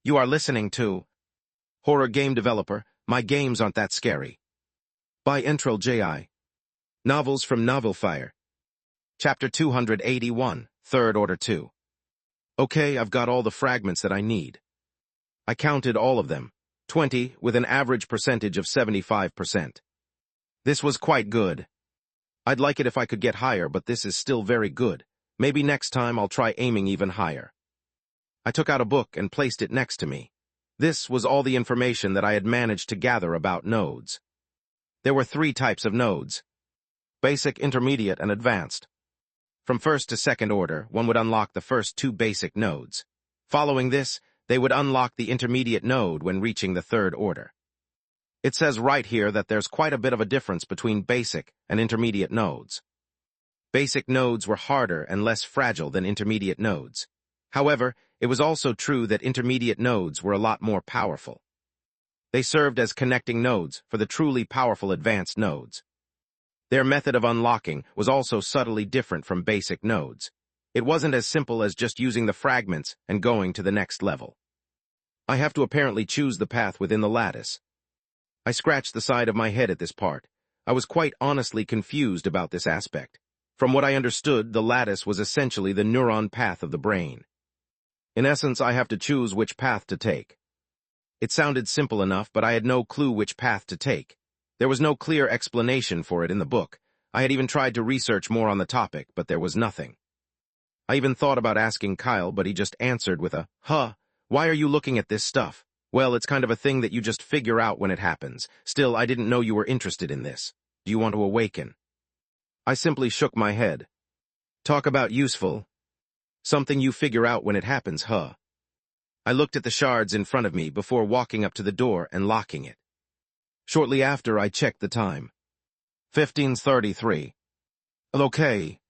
You are listening to Horror Game Developer, My Games Aren't That Scary. By Entril J.I. Novels from Novelfire. Chapter 281, Third Order 2. Okay, I've got all the fragments that I need. I counted all of them, 20, with an average percentage of 75%. This was quite good. I'd like it if I could get higher, but this is still very good. Maybe next time I'll try aiming even higher. I took out a book and placed it next to me. This was all the information that I had managed to gather about nodes. There were 3 types of nodes: basic, intermediate, and advanced. From first to second order, one would unlock the first 2 basic nodes. Following this, they would unlock the intermediate node when reaching the third order. It says right here that there's quite a bit of a difference between basic and intermediate nodes. Basic nodes were harder and less fragile than intermediate nodes. However, it was also true that intermediate nodes were a lot more powerful. They served as connecting nodes for the truly powerful advanced nodes. Their method of unlocking was also subtly different from basic nodes. It wasn't as simple as just using the fragments and going to the next level. I have to apparently choose the path within the lattice. I scratched the side of my head at this part. I was quite honestly confused about this aspect. From what I understood, the lattice was essentially the neuron path of the brain. In essence, I have to choose which path to take. It sounded simple enough, but I had no clue which path to take. There was no clear explanation for it in the book. I had even tried to research more on the topic, but there was nothing. I even thought about asking Kyle, but he just answered with a, "Huh, why are you looking at this stuff? Well, it's kind of a thing that you just figure out when it happens. Still, I didn't know you were interested in this. Do you want to awaken?" I simply shook my head. Talk about useful. Something you figure out when it happens, huh? I looked at the shards in front of me before walking up to the door and locking it. Shortly after, I checked the time. 15:33. Okay.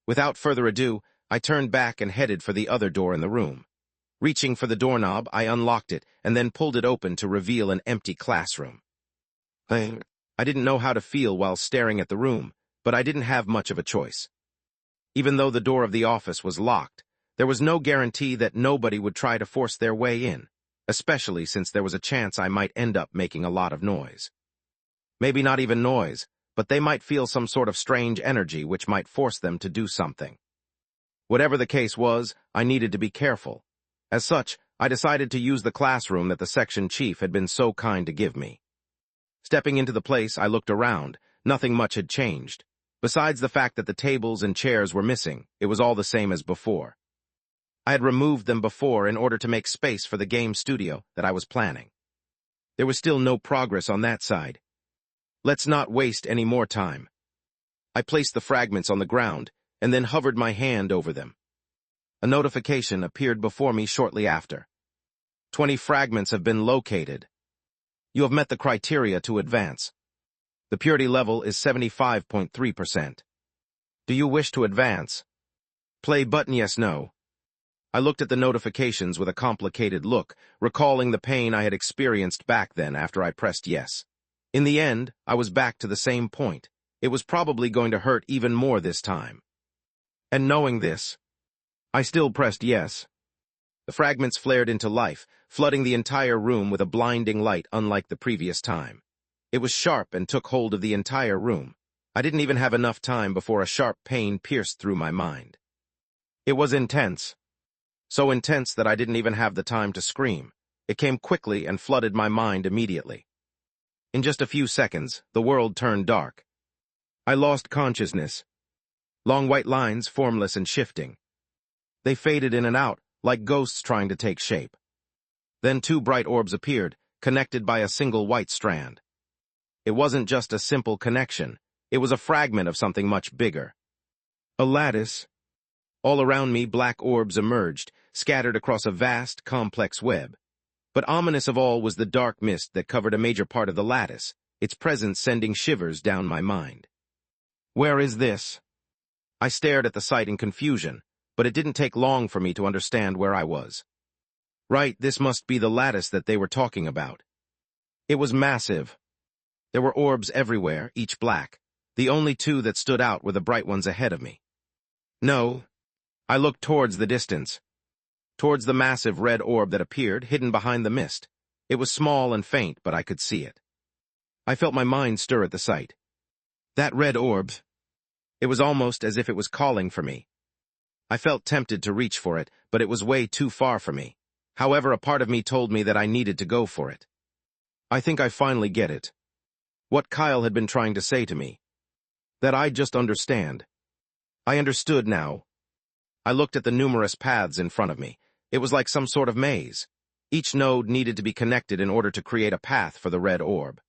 Without further ado, I turned back and headed for the other door in the room. Reaching for the doorknob, I unlocked it and then pulled it open to reveal an empty classroom. I didn't know how to feel while staring at the room, but I didn't have much of a choice. Even though the door of the office was locked, there was no guarantee that nobody would try to force their way in, especially since there was a chance I might end up making a lot of noise. Maybe not even noise, but they might feel some sort of strange energy which might force them to do something. Whatever the case was, I needed to be careful. As such, I decided to use the classroom that the section chief had been so kind to give me. Stepping into the place, I looked around. Nothing much had changed. Besides the fact that the tables and chairs were missing, it was all the same as before. I had removed them before in order to make space for the game studio that I was planning. There was still no progress on that side. Let's not waste any more time. I placed the fragments on the ground and then hovered my hand over them. A notification appeared before me shortly after. 20 fragments have been located. You have met the criteria to advance. The purity level is 75.3%. Do you wish to advance? Play button yes, no. I looked at the notifications with a complicated look, recalling the pain I had experienced back then after I pressed yes. In the end, I was back to the same point. It was probably going to hurt even more this time. And knowing this, I still pressed yes. The fragments flared into life, flooding the entire room with a blinding light unlike the previous time. It was sharp and took hold of the entire room. I didn't even have enough time before a sharp pain pierced through my mind. It was intense. So intense that I didn't even have the time to scream. It came quickly and flooded my mind immediately. In just a few seconds, the world turned dark. I lost consciousness. Long white lines, formless and shifting. They faded in and out, like ghosts trying to take shape. Then 2 bright orbs appeared, connected by a single white strand. It wasn't just a simple connection. It was a fragment of something much bigger. A lattice. All around me, black orbs emerged, scattered across a vast, complex web. But ominous of all was the dark mist that covered a major part of the lattice, its presence sending shivers down my mind. Where is this? I stared at the sight in confusion, but it didn't take long for me to understand where I was. Right, this must be the lattice that they were talking about. It was massive. There were orbs everywhere, each black. The only 2 that stood out were the bright ones ahead of me. No. I looked towards the distance. towards the massive red orb that appeared, hidden behind the mist. It was small and faint, but I could see it. I felt my mind stir at the sight. That red orb. It was almost as if it was calling for me. I felt tempted to reach for it, but it was way too far for me. However, a part of me told me that I needed to go for it. I think I finally get it. What Kyle had been trying to say to me. That I just understand. I understood now. I looked at the numerous paths in front of me. It was like some sort of maze. Each node needed to be connected in order to create a path for the red orb.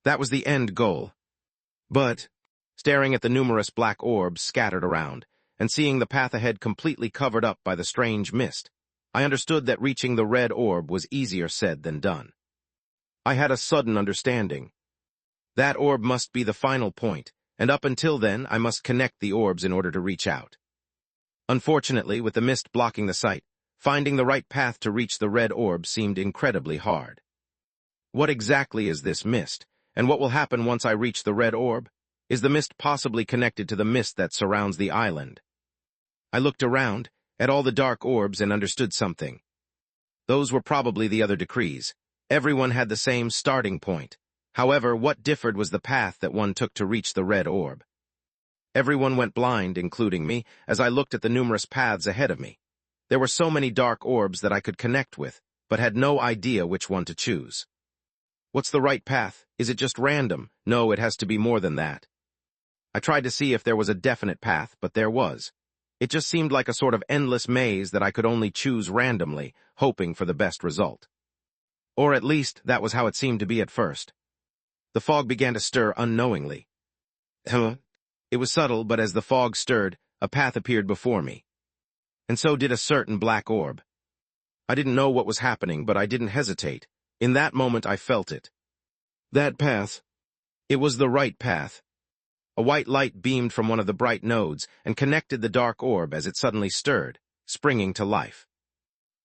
That was the end goal. But, staring at the numerous black orbs scattered around, and seeing the path ahead completely covered up by the strange mist, I understood that reaching the red orb was easier said than done. I had a sudden understanding. That orb must be the final point, and up until then I must connect the orbs in order to reach out. Unfortunately, with the mist blocking the sight, finding the right path to reach the red orb seemed incredibly hard. What exactly is this mist, and what will happen once I reach the red orb? Is the mist possibly connected to the mist that surrounds the island? I looked around, at all the dark orbs, and understood something. Those were probably the other decrees. Everyone had the same starting point. However, what differed was the path that one took to reach the red orb. Everyone went blind, including me, as I looked at the numerous paths ahead of me. There were so many dark orbs that I could connect with, but had no idea which one to choose. What's the right path? Is it just random? No, it has to be more than that. I tried to see if there was a definite path, but there was. It just seemed like a sort of endless maze that I could only choose randomly, hoping for the best result. Or at least, that was how it seemed to be at first. The fog began to stir unknowingly. It was subtle, but as the fog stirred, a path appeared before me. And so did a certain black orb. I didn't know what was happening, but I didn't hesitate. In that moment I felt it. That path. It was the right path. A white light beamed from one of the bright nodes and connected the dark orb as it suddenly stirred, springing to life.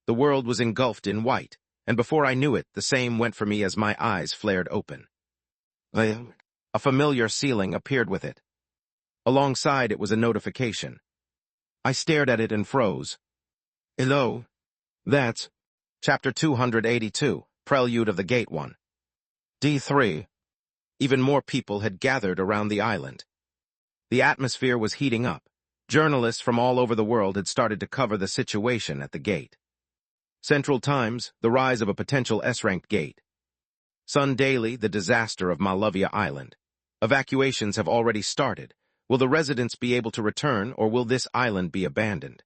The world was engulfed in white, and before I knew it, the same went for me as my eyes flared open. A familiar ceiling appeared with it. Alongside it was a notification. I stared at it and froze. Hello? That's Chapter 282, Prelude of the Gate 1. D3. Even more people had gathered around the island. The atmosphere was heating up. Journalists from all over the world had started to cover the situation at the gate. Central Times, the rise of a potential S-ranked gate. Sun Daily, the disaster of Malavia Island. Evacuations have already started. Will the residents be able to return, or will this island be abandoned?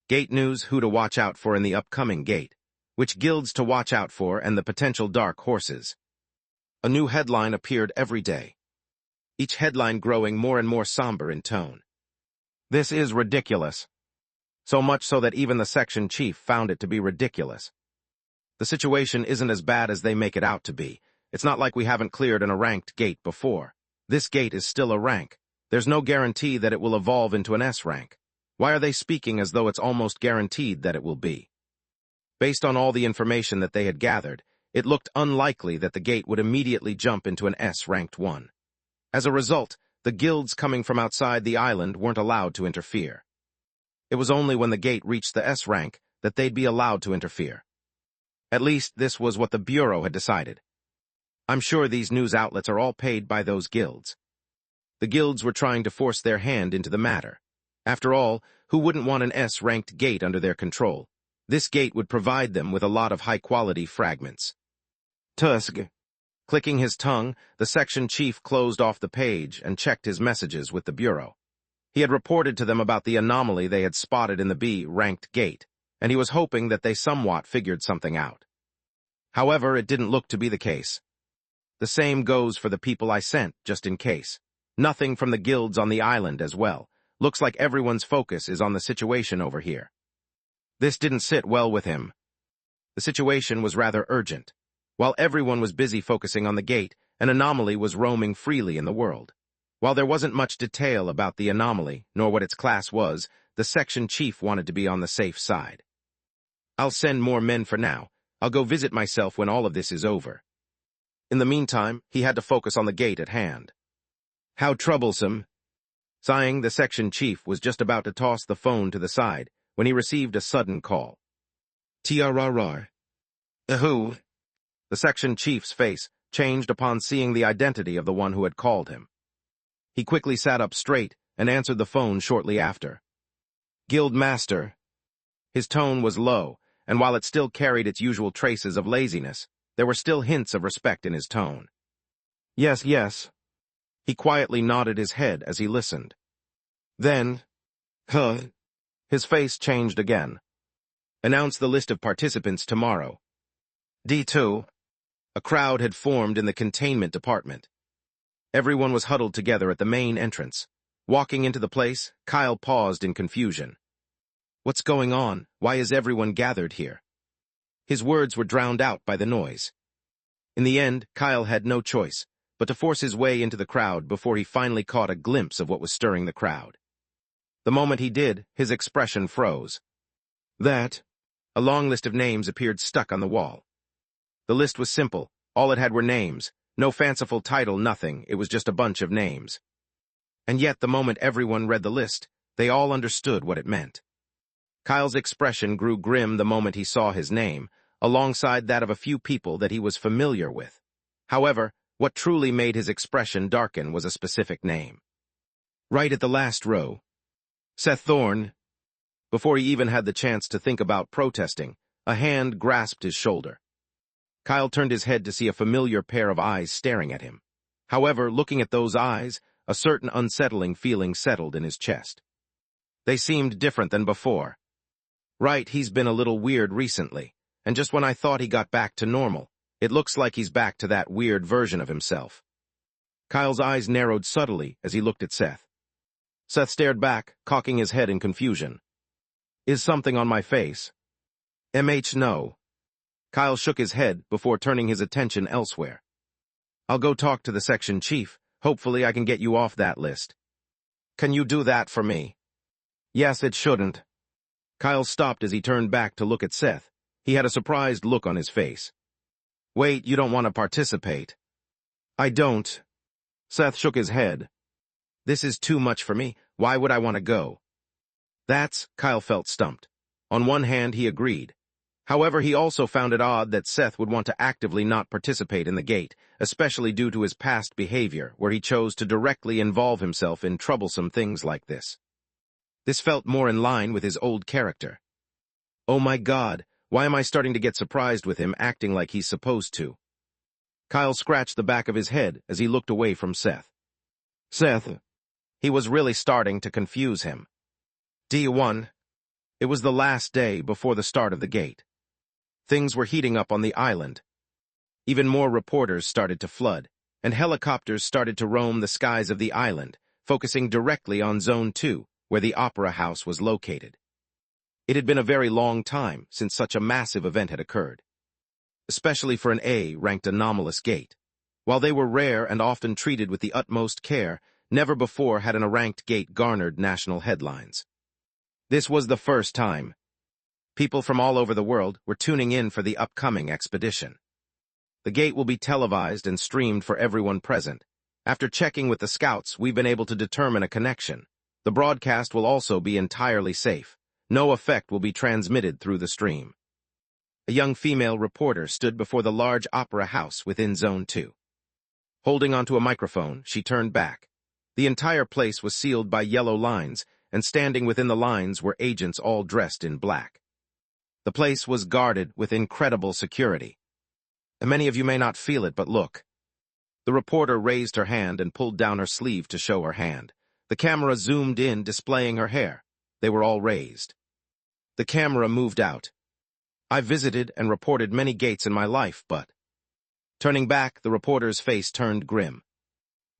Gate News, who to watch out for in the upcoming gate, which guilds to watch out for, and the potential dark horses. A new headline appeared every day, each headline growing more and more somber in tone. This is ridiculous. So much so that even the section chief found it to be ridiculous. The situation isn't as bad as they make it out to be. It's not like we haven't cleared an ranked gate before. This gate is still a rank. There's no guarantee that it will evolve into an S rank. Why are they speaking as though it's almost guaranteed that it will be? Based on all the information that they had gathered, it looked unlikely that the gate would immediately jump into an S-ranked one. As a result, the guilds coming from outside the island weren't allowed to interfere. It was only when the gate reached the S rank that they'd be allowed to interfere. At least, this was what the Bureau had decided. I'm sure these news outlets are all paid by those guilds. The guilds were trying to force their hand into the matter. After all, who wouldn't want an S-ranked gate under their control? This gate would provide them with a lot of high-quality fragments. Tusk. Clicking his tongue, the section chief closed off the page and checked his messages with the Bureau. He had reported to them about the anomaly they had spotted in the B-ranked gate, and he was hoping that they somewhat figured something out. However, it didn't look to be the case. The same goes for the people I sent, just in case. Nothing from the guilds on the island as well. Looks like everyone's focus is on the situation over here. This didn't sit well with him. The situation was rather urgent. While everyone was busy focusing on the gate, an anomaly was roaming freely in the world. While there wasn't much detail about the anomaly, nor what its class was, the section chief wanted to be on the safe side. I'll send more men for now. I'll go visit myself when all of this is over. In the meantime, he had to focus on the gate at hand. How troublesome. Sighing, the section chief was just about to toss the phone to the side, when he received a sudden call. "TRRR. Who?" The section chief's face changed upon seeing the identity of the one who had called him. He quickly sat up straight and answered the phone shortly after. "Guild Master." His tone was low, and while it still carried its usual traces of laziness, there were still hints of respect in his tone. "Yes, yes." He quietly nodded his head as he listened. Then, his face changed again. "Announce the list of participants tomorrow." D2. A crowd had formed in the containment department. Everyone was huddled together at the main entrance. Walking into the place, Kyle paused in confusion. "What's going on? Why is everyone gathered here?" His words were drowned out by the noise. In the end, Kyle had no choice but to force his way into the crowd before he finally caught a glimpse of what was stirring the crowd. The moment he did, his expression froze. A long list of names appeared stuck on the wall. The list was simple. All it had were names. No fanciful title, nothing. It was just a bunch of names. And yet, the moment everyone read the list, they all understood what it meant. Kyle's expression grew grim the moment he saw his name, alongside that of a few people that he was familiar with. However, what truly made his expression darken was a specific name. Right at the last row, Seth Thorne. Before he even had the chance to think about protesting, a hand grasped his shoulder. Kyle turned his head to see a familiar pair of eyes staring at him. However, looking at those eyes, a certain unsettling feeling settled in his chest. They seemed different than before. Right, he's been a little weird recently, and just when I thought he got back to normal, it looks like he's back to that weird version of himself. Kyle's eyes narrowed subtly as he looked at Seth. Seth stared back, cocking his head in confusion. "Is something on my face?" No. Kyle shook his head before turning his attention elsewhere. "I'll go talk to the section chief. Hopefully I can get you off that list." "Can you do that for me?" "Yes, it shouldn't." Kyle stopped as he turned back to look at Seth. He had a surprised look on his face. "Wait, you don't want to participate?" "I don't." Seth shook his head. "This is too much for me. Why would I want to go?" Kyle felt stumped. On one hand, he agreed. However, he also found it odd that Seth would want to actively not participate in the gate, especially due to his past behavior, where he chose to directly involve himself in troublesome things like this. This felt more in line with his old character. Oh my God, why am I starting to get surprised with him acting like he's supposed to? Kyle scratched the back of his head as he looked away from Seth. Seth. He was really starting to confuse him. D1. It was the last day before the start of the gate. Things were heating up on the island. Even more reporters started to flood, and helicopters started to roam the skies of the island, focusing directly on Zone 2, where the Opera House was located. It had been a very long time since such a massive event had occurred, especially for an A-ranked anomalous gate. While they were rare and often treated with the utmost care, never before had an A-ranked gate garnered national headlines. This was the first time. People from all over the world were tuning in for the upcoming expedition. The gate will be televised and streamed for everyone present. After checking with the scouts, we've been able to determine a connection. The broadcast will also be entirely safe. No effect will be transmitted through the stream. A young female reporter stood before the large opera house within Zone 2. Holding onto a microphone, she turned back. The entire place was sealed by yellow lines, and standing within the lines were agents all dressed in black. The place was guarded with incredible security. And many of you may not feel it, but look. The reporter raised her hand and pulled down her sleeve to show her hand. The camera zoomed in, displaying her hair. They were all raised. The camera moved out. I've visited and reported many gates in my life, but... Turning back, the reporter's face turned grim.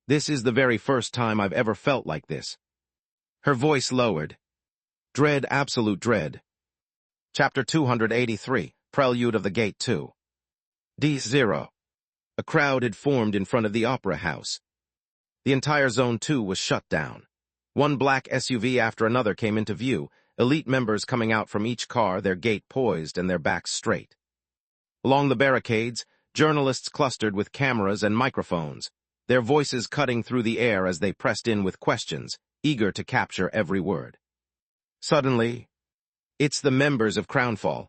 This is the very first time I've ever felt like this. Her voice lowered. Dread, absolute dread. Chapter 283, Prelude of the Gate 2. D0. A crowd had formed in front of the Opera House. The entire Zone 2 was shut down. One black SUV after another came into view, elite members coming out from each car, their gate poised and their backs straight. Along the barricades, journalists clustered with cameras and microphones, their voices cutting through the air as they pressed in with questions, eager to capture every word. Suddenly, It's the members of Crownfall.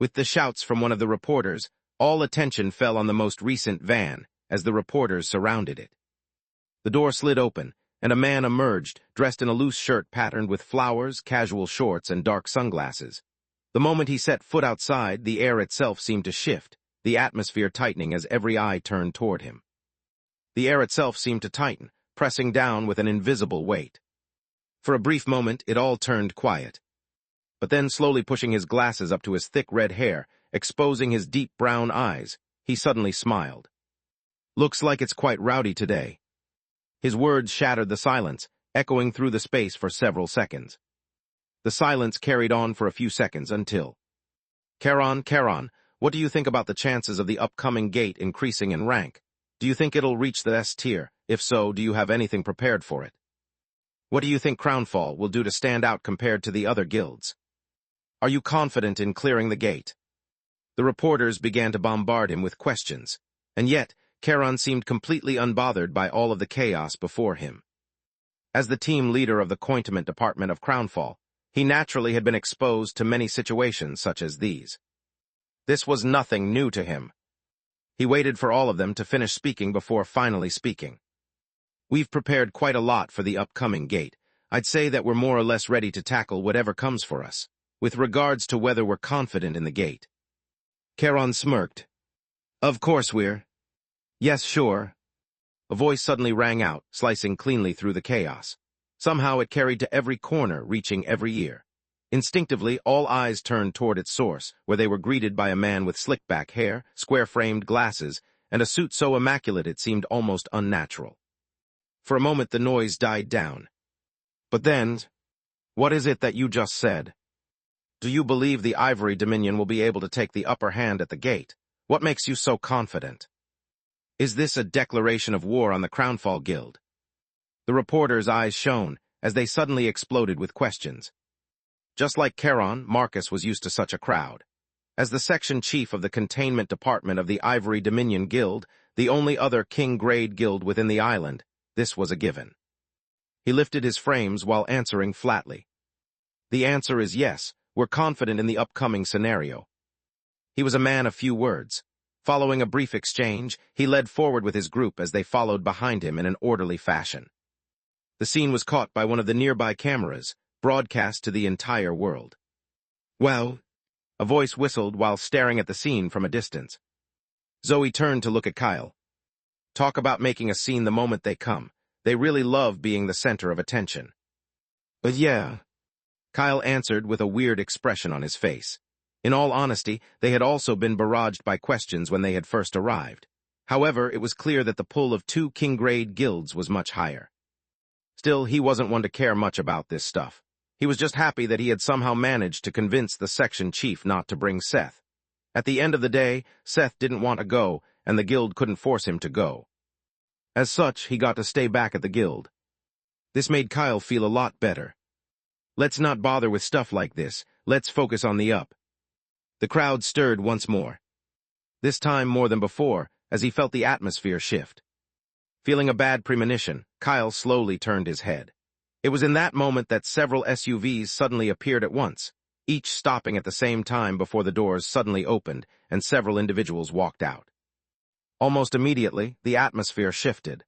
With the shouts from one of the reporters, all attention fell on the most recent van as the reporters surrounded it. The door slid open, and a man emerged, dressed in a loose shirt patterned with flowers, casual shorts, and dark sunglasses. The moment he set foot outside, the air itself seemed to shift, the atmosphere tightening as every eye turned toward him. The air itself seemed to tighten, pressing down with an invisible weight. For a brief moment, it all turned quiet. But then, slowly pushing his glasses up to his thick red hair, exposing his deep brown eyes, he suddenly smiled. "Looks like it's quite rowdy today." His words shattered the silence, echoing through the space for several seconds. The silence carried on for a few seconds until... Charon, what do you think about the chances of the upcoming gate increasing in rank? Do you think it'll reach the S tier? If so, do you have anything prepared for it? What do you think Crownfall will do to stand out compared to the other guilds? Are you confident in clearing the gate? The reporters began to bombard him with questions, and yet Charon seemed completely unbothered by all of the chaos before him. As the team leader of the Cointement Department of Crownfall, he naturally had been exposed to many situations such as these. This was nothing new to him. He waited for all of them to finish speaking before finally speaking. "We've prepared quite a lot for the upcoming gate. I'd say that we're more or less ready to tackle whatever comes for us. With regards to whether we're confident in the gate." Charon smirked. "Of course we're." "Yes, sure." A voice suddenly rang out, slicing cleanly through the chaos. Somehow it carried to every corner, reaching every ear. Instinctively, all eyes turned toward its source, where they were greeted by a man with slick-back hair, square-framed glasses, and a suit so immaculate it seemed almost unnatural. For a moment the noise died down. "But then, what is it that you just said? Do you believe the Ivory Dominion will be able to take the upper hand at the gate? What makes you so confident? Is this a declaration of war on the Crownfall Guild?" The reporters' eyes shone as they suddenly exploded with questions. Just like Charon, Marcus was used to such a crowd. As the section chief of the containment department of the Ivory Dominion Guild, the only other king-grade guild within the island, this was a given. He lifted his frames while answering flatly. "The answer is yes. We're confident in the upcoming scenario." He was a man of few words. Following a brief exchange, he led forward with his group as they followed behind him in an orderly fashion. The scene was caught by one of the nearby cameras, broadcast to the entire world. "Well," a voice whistled while staring at the scene from a distance. Zoe turned to look at Kyle. "Talk about making a scene the moment they come. They really love being the center of attention." Yeah," Kyle answered with a weird expression on his face. In all honesty, they had also been barraged by questions when they had first arrived. However, it was clear that the pull of 2 king-grade guilds was much higher. Still, he wasn't one to care much about this stuff. He was just happy that he had somehow managed to convince the section chief not to bring Seth. At the end of the day, Seth didn't want to go, and the guild couldn't force him to go. As such, he got to stay back at the guild. This made Kyle feel a lot better. Let's not bother with stuff like this. Let's focus on the up. The crowd stirred once more. This time more than before, as he felt the atmosphere shift. Feeling a bad premonition, Kyle slowly turned his head. It was in that moment that several SUVs suddenly appeared at once, each stopping at the same time before the doors suddenly opened and several individuals walked out. Almost immediately, the atmosphere shifted.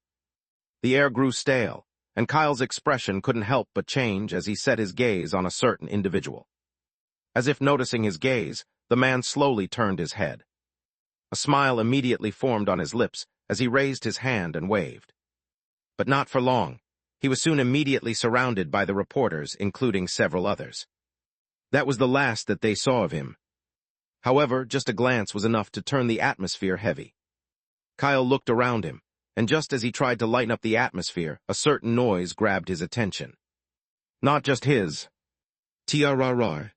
The air grew stale, and Kyle's expression couldn't help but change as he set his gaze on a certain individual. As if noticing his gaze, the man slowly turned his head. A smile immediately formed on his lips as he raised his hand and waved. But not for long. He was soon immediately surrounded by the reporters, including several others. That was the last that they saw of him. However, just a glance was enough to turn the atmosphere heavy. Kyle looked around him, and just as he tried to lighten up the atmosphere, a certain noise grabbed his attention. Not just his. T-R-R-R.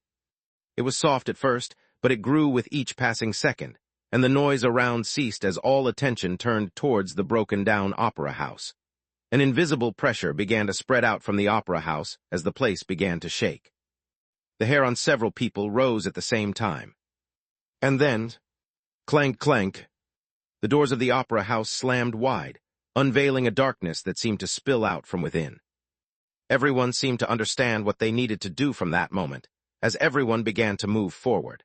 It was soft at first, but it grew with each passing second, and the noise around ceased as all attention turned towards the broken-down opera house. An invisible pressure began to spread out from the opera house as the place began to shake. The hair on several people rose at the same time. And then, clank, clank, the doors of the opera house slammed wide, unveiling a darkness that seemed to spill out from within. Everyone seemed to understand what they needed to do from that moment, as everyone began to move forward.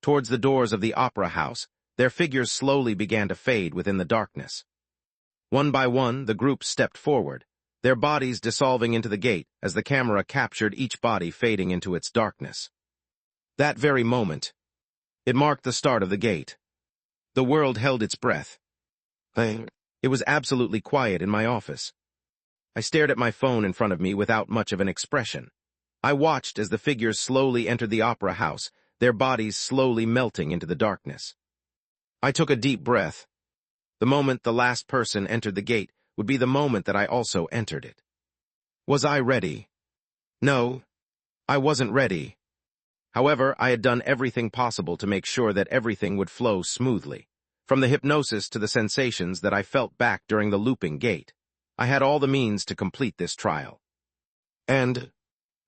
Towards the doors of the opera house, their figures slowly began to fade within the darkness. One by one, the group stepped forward, their bodies dissolving into the gate as the camera captured each body fading into its darkness. That very moment, it marked the start of the gate. The world held its breath. It was absolutely quiet in my office. I stared at my phone in front of me without much of an expression. I watched as the figures slowly entered the opera house, their bodies slowly melting into the darkness. I took a deep breath. The moment the last person entered the gate would be the moment that I also entered it. Was I ready? No, I wasn't ready. However, I had done everything possible to make sure that everything would flow smoothly. From the hypnosis to the sensations that I felt back during the looping gate, I had all the means to complete this trial. And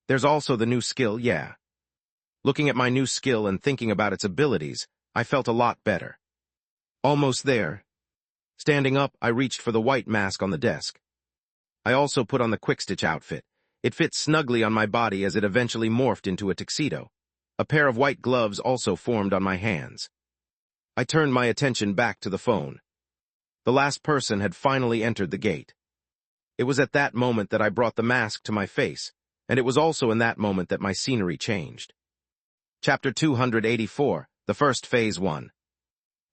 there's also the new skill, yeah. Looking at my new skill and thinking about its abilities, I felt a lot better. Almost there. Standing up, I reached for the white mask on the desk. I also put on the quick-stitch outfit. It fit snugly on my body as it eventually morphed into a tuxedo. A pair of white gloves also formed on my hands. I turned my attention back to the phone. The last person had finally entered the gate. It was at that moment that I brought the mask to my face, and it was also in that moment that my scenery changed. Chapter 284, the first phase 1.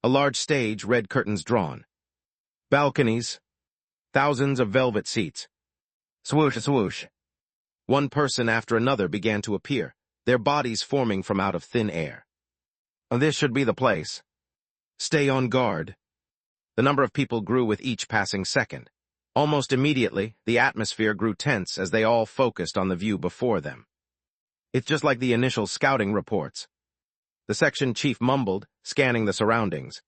A large stage, red curtains drawn. Balconies. Thousands of velvet seats. Swoosh, swoosh. One person after another began to appear, their bodies forming from out of thin air. This should be the place. Stay on guard. The number of people grew with each passing second. Almost immediately, the atmosphere grew tense as they all focused on the view before them. It's just like the initial scouting reports. The section chief mumbled, scanning the surroundings.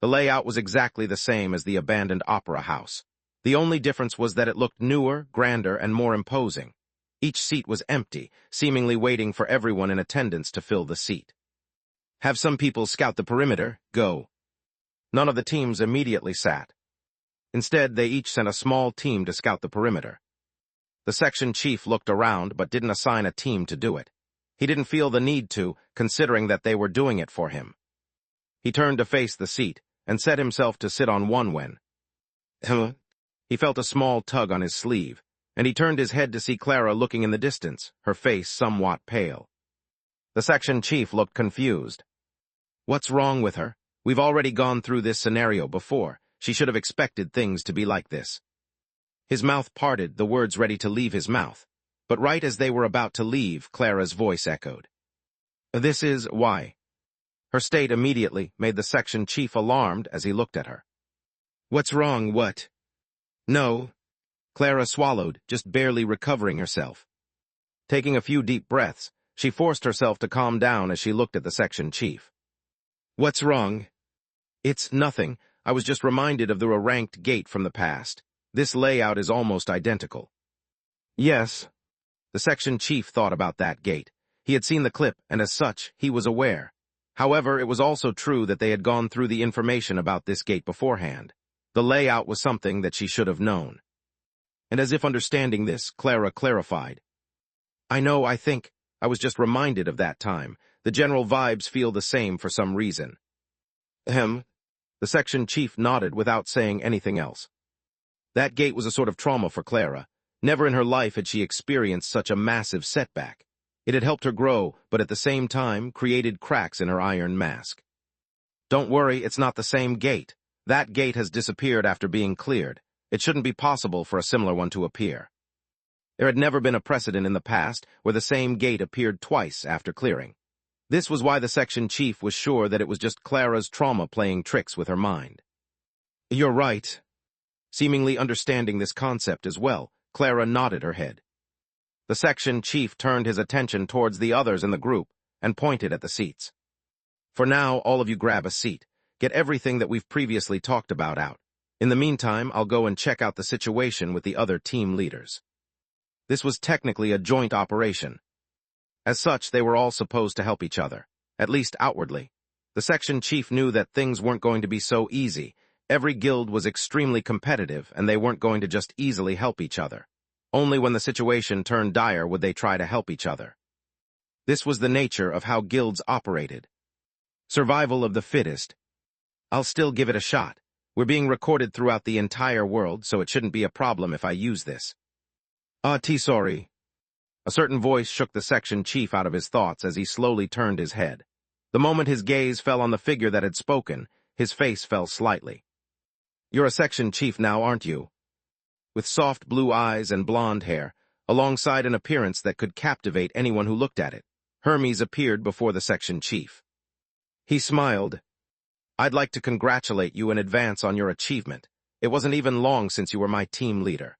The layout was exactly the same as the abandoned opera house. The only difference was that it looked newer, grander, and more imposing. Each seat was empty, seemingly waiting for everyone in attendance to fill the seat. Have some people scout the perimeter, go. None of the teams immediately sat. Instead, they each sent a small team to scout the perimeter. The section chief looked around but didn't assign a team to do it. He didn't feel the need to, considering that they were doing it for him. He turned to face the seat and set himself to sit on one when. He felt a small tug on his sleeve, and he turned his head to see Clara looking in the distance, her face somewhat pale. The section chief looked confused. What's wrong with her? We've already gone through this scenario before. She should have expected things to be like this. His mouth parted, the words ready to leave his mouth. But right as they were about to leave, Clara's voice echoed. This is why. Her state immediately made the section chief alarmed as he looked at her. What's wrong, what? No. Clara swallowed, just barely recovering herself. Taking a few deep breaths, she forced herself to calm down as she looked at the section chief. What's wrong? It's nothing. I was just reminded of the ranked gate from the past. This layout is almost identical. Yes. The section chief thought about that gate. He had seen the clip, and as such, he was aware. However, it was also true that they had gone through the information about this gate beforehand. The layout was something that she should have known. And as if understanding this, Clara clarified. I think. I was just reminded of that time. The general vibes feel the same for some reason. The section chief nodded without saying anything else. That gate was a sort of trauma for Clara. Never in her life had she experienced such a massive setback. It had helped her grow, but at the same time created cracks in her iron mask. Don't worry, it's not the same gate. That gate has disappeared after being cleared. It shouldn't be possible for a similar one to appear. There had never been a precedent in the past where the same gate appeared twice after clearing. This was why the section chief was sure that it was just Clara's trauma playing tricks with her mind. You're right. Seemingly understanding this concept as well, Clara nodded her head. The section chief turned his attention towards the others in the group and pointed at the seats. For now, all of you grab a seat. Get everything that we've previously talked about out. In the meantime, I'll go and check out the situation with the other team leaders. This was technically a joint operation. As such, they were all supposed to help each other, at least outwardly. The section chief knew that things weren't going to be so easy. Every guild was extremely competitive, and they weren't going to just easily help each other. Only when the situation turned dire would they try to help each other. This was the nature of how guilds operated. Survival of the fittest. I'll still give it a shot. We're being recorded throughout the entire world, so it shouldn't be a problem if I use this. Sorry. A certain voice shook the section chief out of his thoughts as he slowly turned his head. The moment his gaze fell on the figure that had spoken, his face fell slightly. You're a section chief now, aren't you? With soft blue eyes and blonde hair, alongside an appearance that could captivate anyone who looked at it, Hermes appeared before the section chief. He smiled. I'd like to congratulate you in advance on your achievement. It wasn't even long since you were my team leader.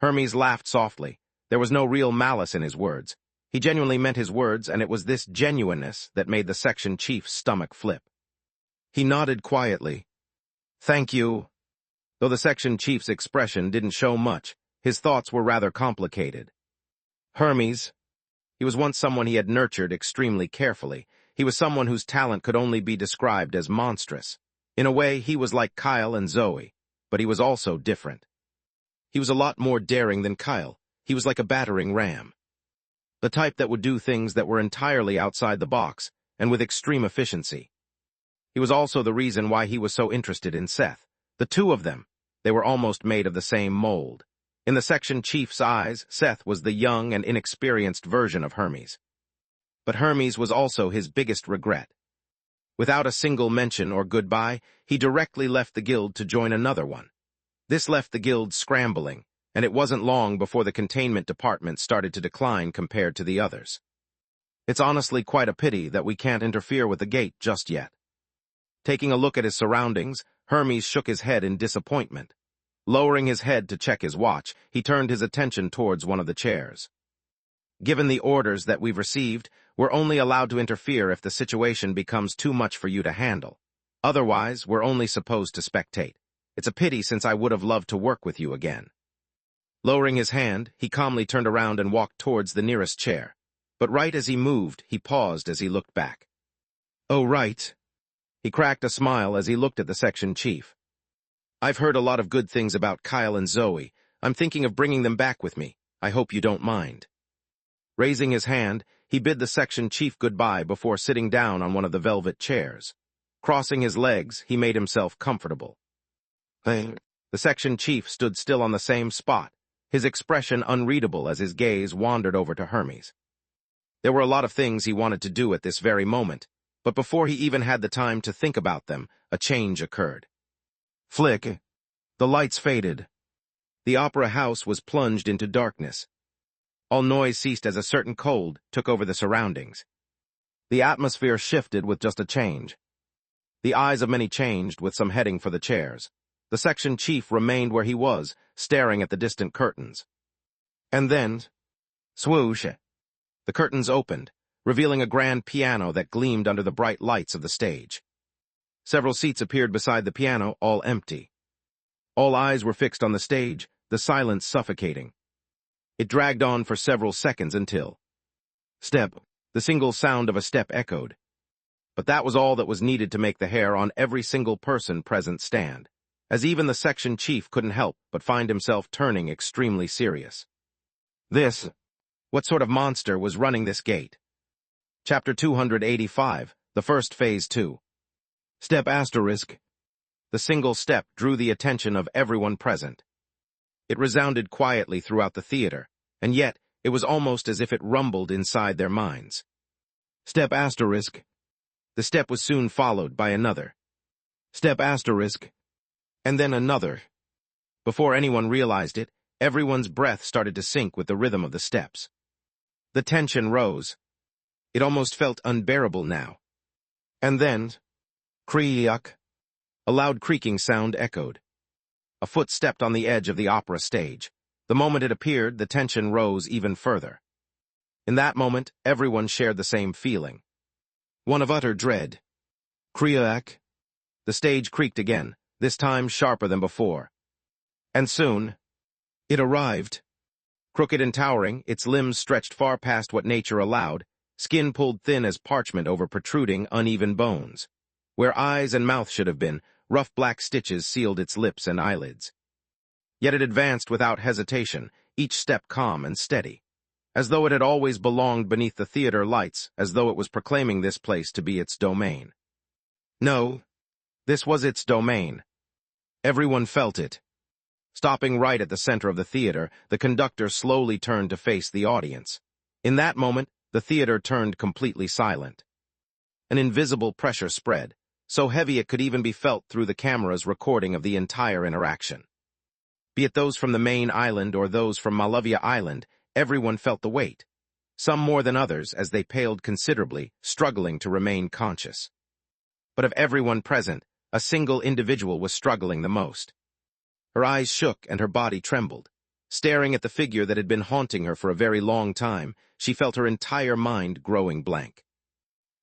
Hermes laughed softly. There was no real malice in his words. He genuinely meant his words, and it was this genuineness that made the section chief's stomach flip. He nodded quietly. Thank you. Though the section chief's expression didn't show much, his thoughts were rather complicated. Hermes. He was once someone he had nurtured extremely carefully. He was someone whose talent could only be described as monstrous. In a way, he was like Kyle and Zoe, but he was also different. He was a lot more daring than Kyle. He was like a battering ram. The type that would do things that were entirely outside the box, and with extreme efficiency. He was also the reason why he was so interested in Seth. The two of them, they were almost made of the same mold. In the section chief's eyes, Seth was the young and inexperienced version of Hermes. But Hermes was also his biggest regret. Without a single mention or goodbye, he directly left the guild to join another one. This left the guild scrambling, and it wasn't long before the containment department started to decline compared to the others. It's honestly quite a pity that we can't interfere with the gate just yet. Taking a look at his surroundings, Hermes shook his head in disappointment. Lowering his head to check his watch, he turned his attention towards one of the chairs. Given the orders that we've received, we're only allowed to interfere if the situation becomes too much for you to handle. Otherwise, we're only supposed to spectate. It's a pity since I would have loved to work with you again. Lowering his hand, he calmly turned around and walked towards the nearest chair. But right as he moved, he paused as he looked back. Oh, right. He cracked a smile as he looked at the section chief. I've heard a lot of good things about Kyle and Zoe. I'm thinking of bringing them back with me. I hope you don't mind. Raising his hand, he bid the section chief goodbye before sitting down on one of the velvet chairs. Crossing his legs, he made himself comfortable. The section chief stood still on the same spot, his expression unreadable as his gaze wandered over to Hermes. There were a lot of things he wanted to do at this very moment, but before he even had the time to think about them, a change occurred. Flick. The lights faded. The opera house was plunged into darkness. All noise ceased as a certain cold took over the surroundings. The atmosphere shifted with just a change. The eyes of many changed with some heading for the chairs. The section chief remained where he was, staring at the distant curtains. And then, swoosh, the curtains opened, revealing a grand piano that gleamed under the bright lights of the stage. Several seats appeared beside the piano, all empty. All eyes were fixed on the stage, the silence suffocating. It dragged on for several seconds until... Step. The single sound of a step echoed. But that was all that was needed to make the hair on every single person present stand, as even the section chief couldn't help but find himself turning extremely serious. What sort of monster was running this gate? Chapter 285, the first phase 2. Step asterisk. The single step drew the attention of everyone present. It resounded quietly throughout the theater, and yet it was almost as if it rumbled inside their minds. Step asterisk. The step was soon followed by another. Step asterisk. And then another. Before anyone realized it, everyone's breath started to sync with the rhythm of the steps. The tension rose. It almost felt unbearable now. And then, creak. A loud creaking sound echoed. A foot stepped on the edge of the opera stage. The moment it appeared, the tension rose even further. In that moment, everyone shared the same feeling. One of utter dread. Creak. The stage creaked again, this time sharper than before. And soon, it arrived. Crooked and towering, its limbs stretched far past what nature allowed, skin pulled thin as parchment over protruding, uneven bones. Where eyes and mouth should have been, rough black stitches sealed its lips and eyelids. Yet it advanced without hesitation, each step calm and steady. as though it had always belonged beneath the theater lights, as though it was proclaiming this place to be its domain. No, this was its domain. Everyone felt it. Stopping right at the center of the theater, the conductor slowly turned to face the audience. In that moment, the theater turned completely silent. An invisible pressure spread, so heavy it could even be felt through the camera's recording of the entire interaction. Be it those from the main island or those from Malavia Island, everyone felt the weight. Some more than others, as they paled considerably, struggling to remain conscious. But of everyone present, a single individual was struggling the most. Her eyes shook and her body trembled. Staring at the figure that had been haunting her for a very long time, she felt her entire mind growing blank.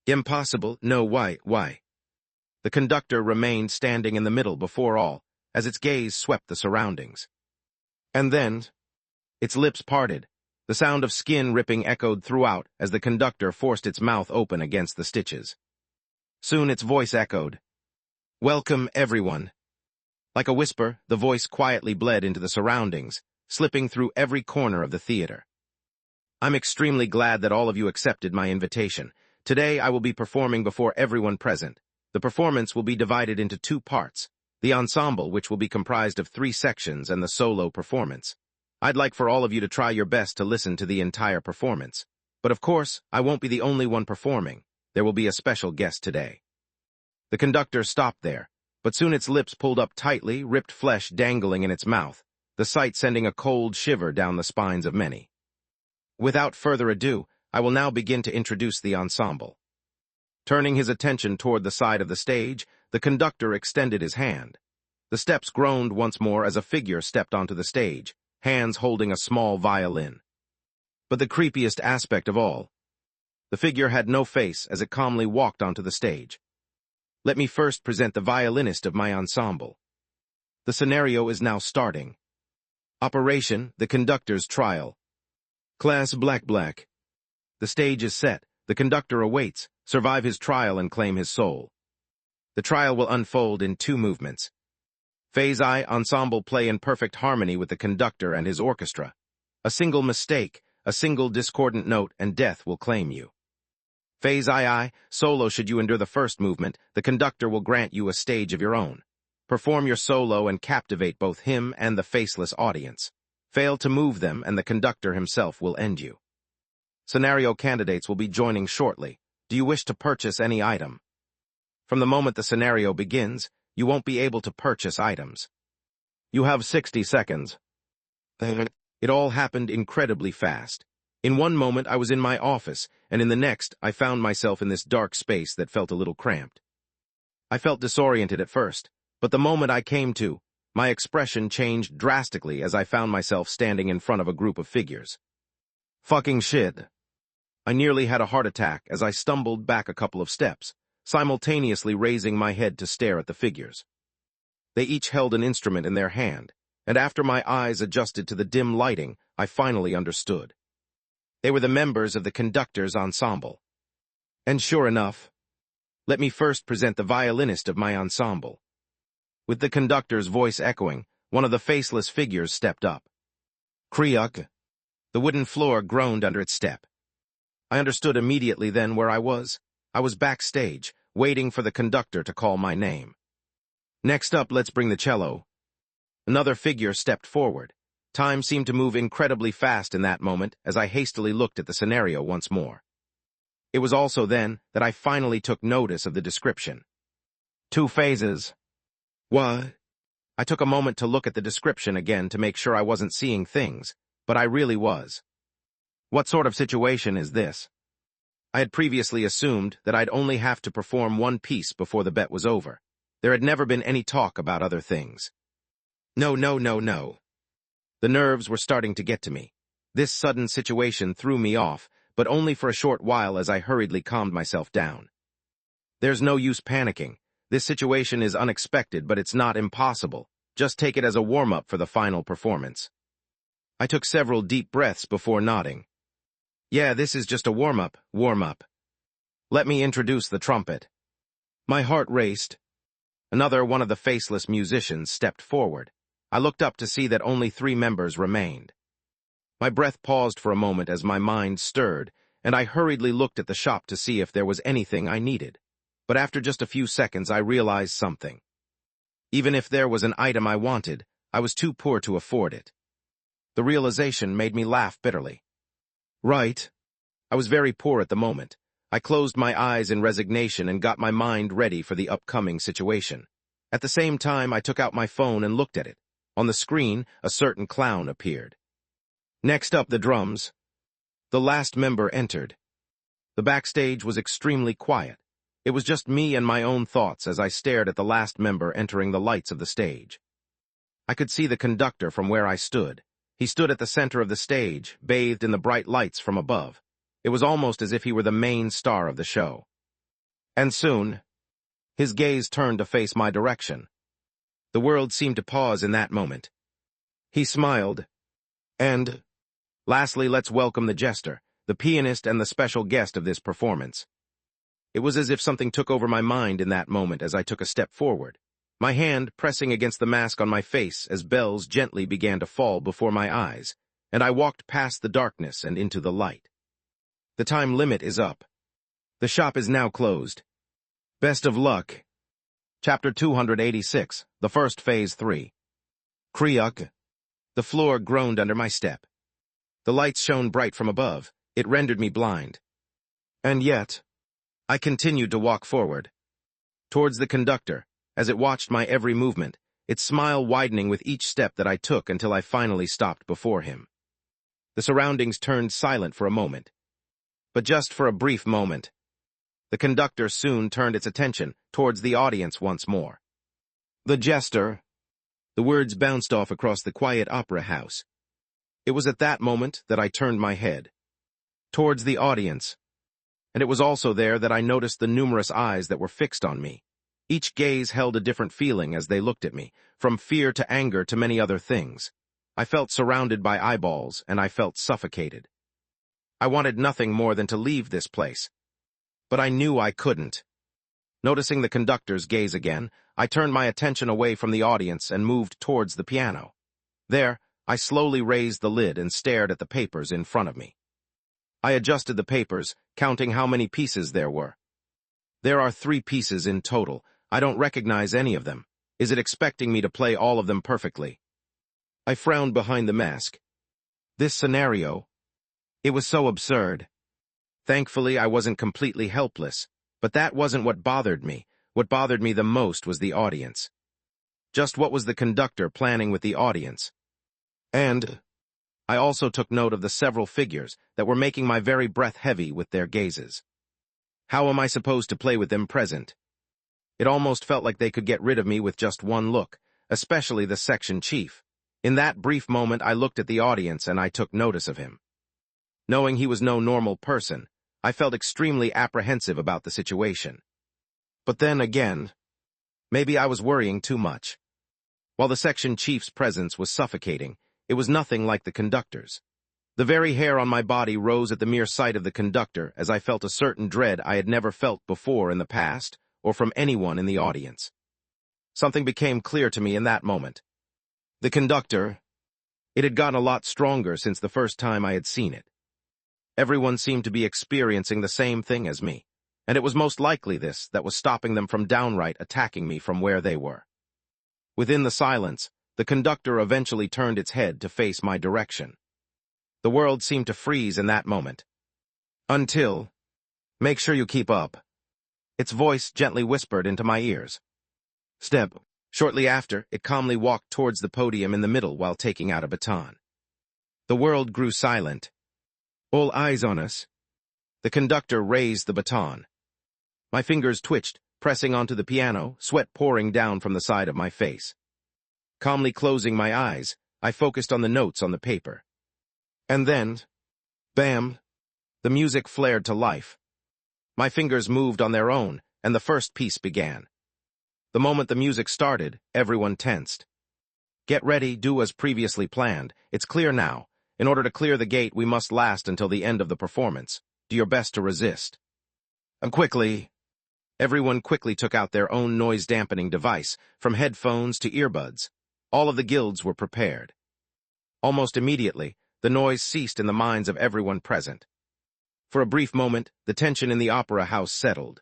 Impossible, no, why? The conductor remained standing in the middle before all, as its gaze swept the surroundings. And then, its lips parted. The sound of skin ripping echoed throughout as the conductor forced its mouth open against the stitches. Soon its voice echoed. "Welcome, everyone." Like a whisper, the voice quietly bled into the surroundings, slipping through every corner of the theater. "I'm extremely glad that all of you accepted my invitation. Today I will be performing before everyone present. The performance will be divided into two parts, the ensemble, which will be comprised of 3 sections, and the solo performance. I'd like for all of you to try your best to listen to the entire performance. But of course, I won't be the only one performing. There will be a special guest today." The conductor stopped there, but soon its lips pulled up tightly, ripped flesh dangling in its mouth, the sight sending a cold shiver down the spines of many. Without further ado, I will now begin to introduce the ensemble. Turning his attention toward the side of the stage, the conductor extended his hand. The steps groaned once more as a figure stepped onto the stage, hands holding a small violin. But the creepiest aspect of all, the figure had no face as it calmly walked onto the stage. Let me first present the violinist of my ensemble. The scenario is now starting. Operation, the conductor's trial. Class Black. The stage is set. The conductor awaits, survive his trial and claim his soul. The trial will unfold in 2 movements. Phase I, ensemble play in perfect harmony with the conductor and his orchestra. A single mistake, a single discordant note, and death will claim you. Phase II, solo. Should you endure the first movement, the conductor will grant you a stage of your own. Perform your solo and captivate both him and the faceless audience. Fail to move them, and the conductor himself will end you. Scenario candidates will be joining shortly. Do you wish to purchase any item? From the moment the scenario begins, you won't be able to purchase items. You have 60 seconds. It all happened incredibly fast. In one moment I was in my office, and in the next I found myself in this dark space that felt a little cramped. I felt disoriented at first, but the moment I came to, my expression changed drastically as I found myself standing in front of a group of figures. Fucking shit. I nearly had a heart attack as I stumbled back a couple of steps, simultaneously raising my head to stare at the figures. They each held an instrument in their hand, and after my eyes adjusted to the dim lighting, I finally understood. They were the members of the conductor's ensemble. And sure enough, let me first present the violinist of my ensemble. With the conductor's voice echoing, one of the faceless figures stepped up. Kriuk. The wooden floor groaned under its step. I understood immediately then where I was. I was backstage, waiting for the conductor to call my name. Next up, let's bring the cello. Another figure stepped forward. Time seemed to move incredibly fast in that moment as I hastily looked at the scenario once more. It was also then that I finally took notice of the description. 2 phases. What? I took a moment to look at the description again to make sure I wasn't seeing things, but I really was. What sort of situation is this? I had previously assumed that I'd only have to perform 1 piece before the bet was over. There had never been any talk about other things. No. The nerves were starting to get to me. This sudden situation threw me off, but only for a short while as I hurriedly calmed myself down. There's no use panicking. This situation is unexpected, but it's not impossible. Just take it as a warm-up for the final performance. I took several deep breaths before nodding. Yeah, this is just a warm-up. Let me introduce the trumpet. My heart raced. Another one of the faceless musicians stepped forward. I looked up to see that only 3 members remained. My breath paused for a moment as my mind stirred, and I hurriedly looked at the shop to see if there was anything I needed. But after just a few seconds, I realized something. Even if there was an item I wanted, I was too poor to afford it. The realization made me laugh bitterly. Right. I was very poor at the moment. I closed my eyes in resignation and got my mind ready for the upcoming situation. At the same time, I took out my phone and looked at it. On the screen, a certain clown appeared. Next up, the drums. The last member entered. The backstage was extremely quiet. It was just me and my own thoughts as I stared at the last member entering the lights of the stage. I could see the conductor from where I stood. He stood at the center of the stage, bathed in the bright lights from above. It was almost as if he were the main star of the show. And soon, his gaze turned to face my direction. The world seemed to pause in that moment. He smiled. And, lastly, let's welcome the jester, the pianist and the special guest of this performance. It was as if something took over my mind in that moment as I took a step forward, my hand pressing against the mask on my face as bells gently began to fall before my eyes, and I walked past the darkness and into the light. The time limit is up. The shop is now closed. Best of luck. Chapter 286, The First Phase 3. Kriuk. The floor groaned under my step. The lights shone bright from above. It rendered me blind. And yet, I continued to walk forward. Towards the conductor, as it watched my every movement, its smile widening with each step that I took until I finally stopped before him. The surroundings turned silent for a moment. But just for a brief moment. The conductor soon turned its attention towards the audience once more. The jester. The words bounced off across the quiet opera house. It was at that moment that I turned my head towards the audience, and it was also there that I noticed the numerous eyes that were fixed on me. Each gaze held a different feeling as they looked at me, from fear to anger to many other things. I felt surrounded by eyeballs, and I felt suffocated. I wanted nothing more than to leave this place, but I knew I couldn't. Noticing the conductor's gaze again, I turned my attention away from the audience and moved towards the piano. There, I slowly raised the lid and stared at the papers in front of me. I adjusted the papers, counting how many pieces there were. There are 3 pieces in total. I don't recognize any of them. Is it expecting me to play all of them perfectly? I frowned behind the mask. This scenario, it was so absurd. Thankfully, I wasn't completely helpless, but that wasn't what bothered me. What bothered me the most was the audience. Just what was the conductor planning with the audience? And I also took note of the several figures that were making my very breath heavy with their gazes. How am I supposed to play with them present? It almost felt like they could get rid of me with just one look, especially the section chief. In that brief moment, I looked at the audience and I took notice of him. Knowing he was no normal person, I felt extremely apprehensive about the situation. But then again, maybe I was worrying too much. While the section chief's presence was suffocating, it was nothing like the conductor's. The very hair on my body rose at the mere sight of the conductor as I felt a certain dread I had never felt before in the past or from anyone in the audience. Something became clear to me in that moment. The conductor, it had gotten a lot stronger since the first time I had seen it. Everyone seemed to be experiencing the same thing as me, and it was most likely this that was stopping them from downright attacking me from where they were. Within the silence, the conductor eventually turned its head to face my direction. The world seemed to freeze in that moment. Until, make sure you keep up. Its voice gently whispered into my ears. Step. Shortly after, it calmly walked towards the podium in the middle while taking out a baton. The world grew silent. All eyes on us. The conductor raised the baton. My fingers twitched, pressing onto the piano, sweat pouring down from the side of my face. Calmly closing my eyes, I focused on the notes on the paper. And then, bam, the music flared to life. My fingers moved on their own, and the first piece began. The moment the music started, everyone tensed. Get ready, do as previously planned. It's clear now. In order to clear the gate, we must last until the end of the performance. Do your best to resist. And everyone quickly took out their own noise-dampening device, from headphones to earbuds. All of the guilds were prepared. Almost immediately, the noise ceased in the minds of everyone present. For a brief moment, the tension in the opera house settled.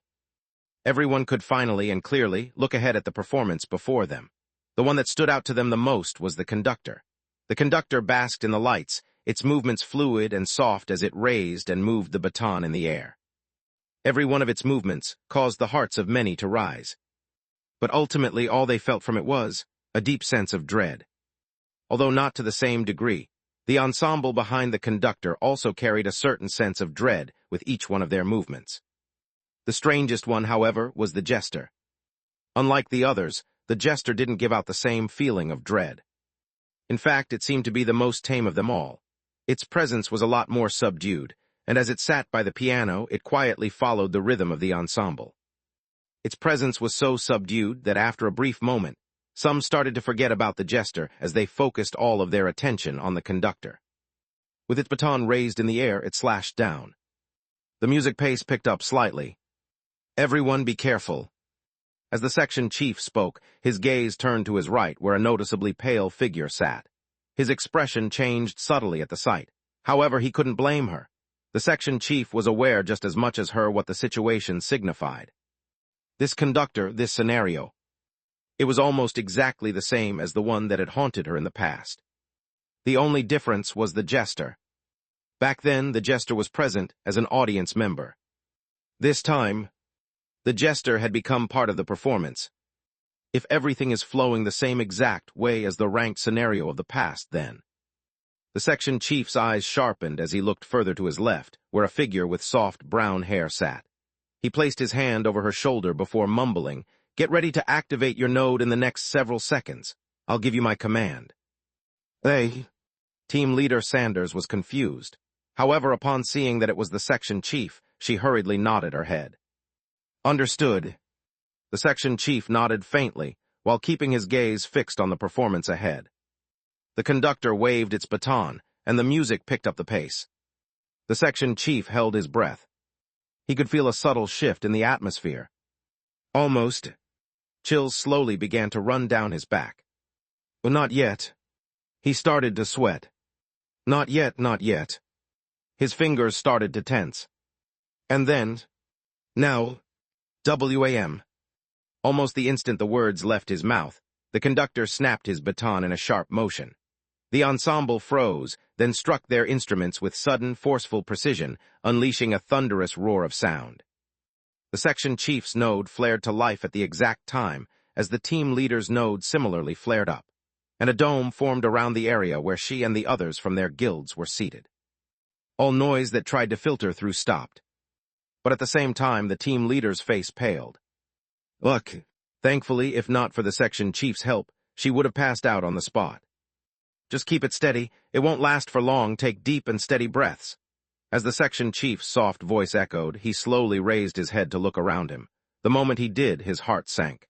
Everyone could finally and clearly look ahead at the performance before them. The one that stood out to them the most was the conductor. The conductor basked in the lights, its movements fluid and soft as it raised and moved the baton in the air. Every one of its movements caused the hearts of many to rise. But ultimately all they felt from it was a deep sense of dread. Although not to the same degree, the ensemble behind the conductor also carried a certain sense of dread with each one of their movements. The strangest one, however, was the jester. Unlike the others, the jester didn't give out the same feeling of dread. In fact, it seemed to be the most tame of them all. Its presence was a lot more subdued, and as it sat by the piano, it quietly followed the rhythm of the ensemble. Its presence was so subdued that after a brief moment, some started to forget about the jester as they focused all of their attention on the conductor. With its baton raised in the air, it slashed down. The music pace picked up slightly. "Everyone be careful." As the section chief spoke, his gaze turned to his right, where a noticeably pale figure sat. His expression changed subtly at the sight. However, he couldn't blame her. The section chief was aware just as much as her what the situation signified. This conductor, this scenario, it was almost exactly the same as the one that had haunted her in the past. The only difference was the jester. Back then, the jester was present as an audience member. This time, the jester had become part of the performance. If everything is flowing the same exact way as the ranked scenario of the past, then. The section chief's eyes sharpened as he looked further to his left, where a figure with soft brown hair sat. He placed his hand over her shoulder before mumbling, "Get ready to activate your node in the next several seconds. I'll give you my command." Hey. Team leader Sanders was confused. However, upon seeing that it was the section chief, she hurriedly nodded her head. "Understood." The section chief nodded faintly, while keeping his gaze fixed on the performance ahead. The conductor waved its baton, and the music picked up the pace. The section chief held his breath. He could feel a subtle shift in the atmosphere. Almost. Chills slowly began to run down his back. But not yet. He started to sweat. Not yet, not yet. His fingers started to tense. And then, now, WAM. Almost the instant the words left his mouth, the conductor snapped his baton in a sharp motion. The ensemble froze, then struck their instruments with sudden, forceful precision, unleashing a thunderous roar of sound. The section chief's node flared to life at the exact time as the team leader's node similarly flared up, and a dome formed around the area where she and the others from their guilds were seated. All noise that tried to filter through stopped. But at the same time, the team leader's face paled. Look, thankfully, if not for the section chief's help, she would have passed out on the spot. "Just keep it steady. It won't last for long. Take deep and steady breaths." As the section chief's soft voice echoed, he slowly raised his head to look around him. The moment he did, his heart sank.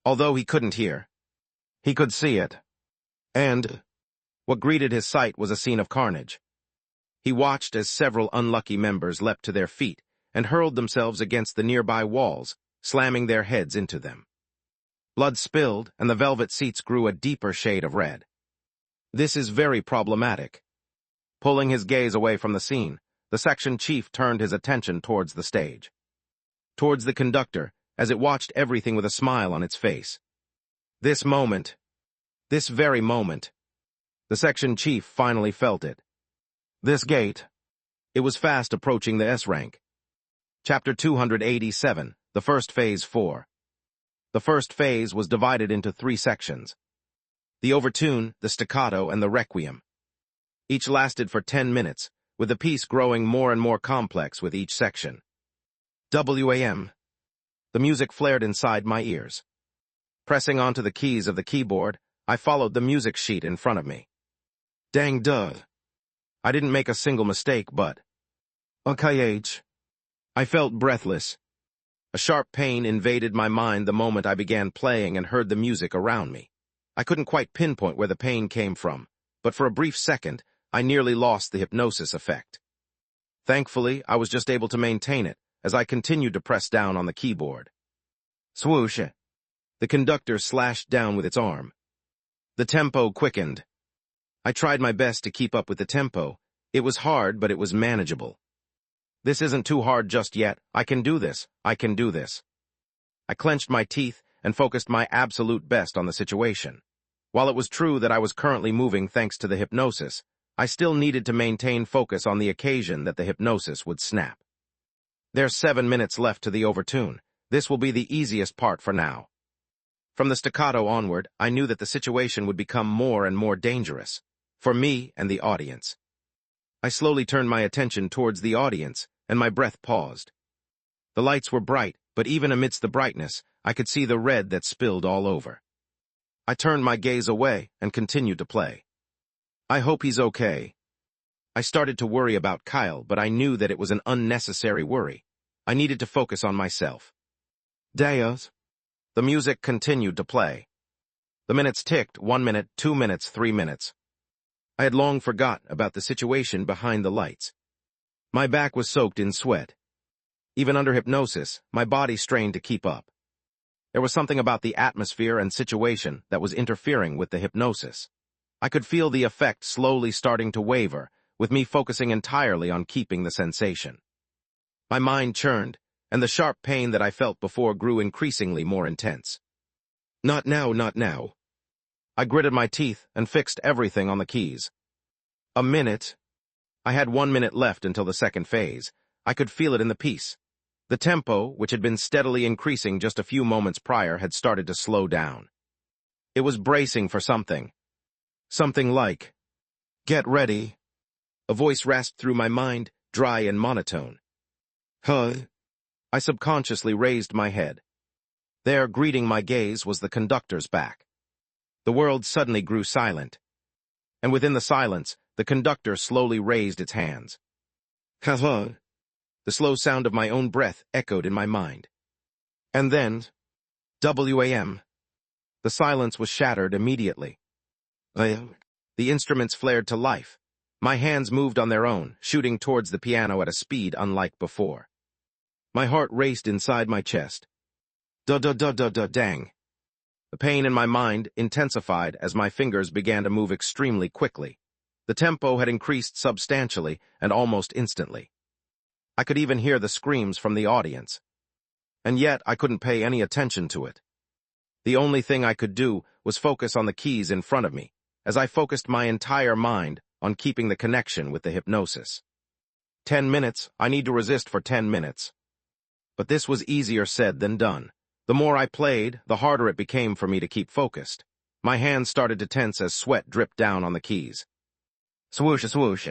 Although he couldn't hear, he could see it. And what greeted his sight was a scene of carnage. He watched as several unlucky members leapt to their feet and hurled themselves against the nearby walls, slamming their heads into them. Blood spilled, and the velvet seats grew a deeper shade of red. This is very problematic. Pulling his gaze away from the scene, the section chief turned his attention towards the stage. Towards the conductor, as it watched everything with a smile on its face. This moment, this very moment, the section chief finally felt it. This gate, it was fast approaching the S rank. Chapter 287, the first phase 4. The first phase was divided into 3 sections. The overtune, the staccato, and the requiem. Each lasted for 10 minutes, with the piece growing more and more complex with each section. WAM. The music flared inside my ears. Pressing onto the keys of the keyboard, I followed the music sheet in front of me. Dang duh. I didn't make a single mistake, but... Okay. I felt breathless. A sharp pain invaded my mind the moment I began playing and heard the music around me. I couldn't quite pinpoint where the pain came from, but for a brief second, I nearly lost the hypnosis effect. Thankfully, I was just able to maintain it as I continued to press down on the keyboard. Swoosh! The conductor slashed down with its arm. The tempo quickened. I I tried my best to keep up with the tempo. It was hard, but it was manageable. This isn't too hard just yet. I can do this. I can do this. I clenched my teeth and focused my absolute best on the situation. While it was true that I was currently moving thanks to the hypnosis, I still needed to maintain focus on the occasion that the hypnosis would snap. There's 7 minutes left to the overtune. This will be the easiest part for now. From the staccato onward, I knew that the situation would become more and more dangerous, for me and the audience. I slowly turned my attention towards the audience, and my breath paused. The lights were bright, but even amidst the brightness, I could see the red that spilled all over. I turned my gaze away and continued to play. I hope he's okay. I started to worry about Kyle, but I knew that it was an unnecessary worry. I needed to focus on myself. Deus. The music continued to play. The minutes ticked, 1 minute, 2 minutes, 3 minutes. I had long forgotten about the situation behind the lights. My back was soaked in sweat. Even under hypnosis, my body strained to keep up. There was something about the atmosphere and situation that was interfering with the hypnosis. I could feel the effect slowly starting to waver, with me focusing entirely on keeping the sensation. My mind churned, and the sharp pain that I felt before grew increasingly more intense. Not now, not now. I gritted my teeth and fixed everything on the keys. A minute. I had 1 minute left until the second phase. I could feel it in the piece. The tempo, which had been steadily increasing just a few moments prior, had started to slow down. It was bracing for something. Something like, "Get ready." A voice rasped through my mind, dry and monotone. Huh? I subconsciously raised my head. There, greeting my gaze, was the conductor's back. The world suddenly grew silent. And within the silence, the conductor slowly raised its hands. Hello. The slow sound of my own breath echoed in my mind. And then, WAM. The silence was shattered immediately. The instruments flared to life. My hands moved on their own, shooting towards the piano at a speed unlike before. My heart raced inside my chest. Dang. The pain in my mind intensified as my fingers began to move extremely quickly. The tempo had increased substantially and almost instantly. I could even hear the screams from the audience. And yet I couldn't pay any attention to it. The only thing I could do was focus on the keys in front of me, as I focused my entire mind on keeping the connection with the hypnosis. 10 minutes, I need to resist for 10 minutes. But this was easier said than done. The more I played, the harder it became for me to keep focused. My hands started to tense as sweat dripped down on the keys. Swoosh, swoosh.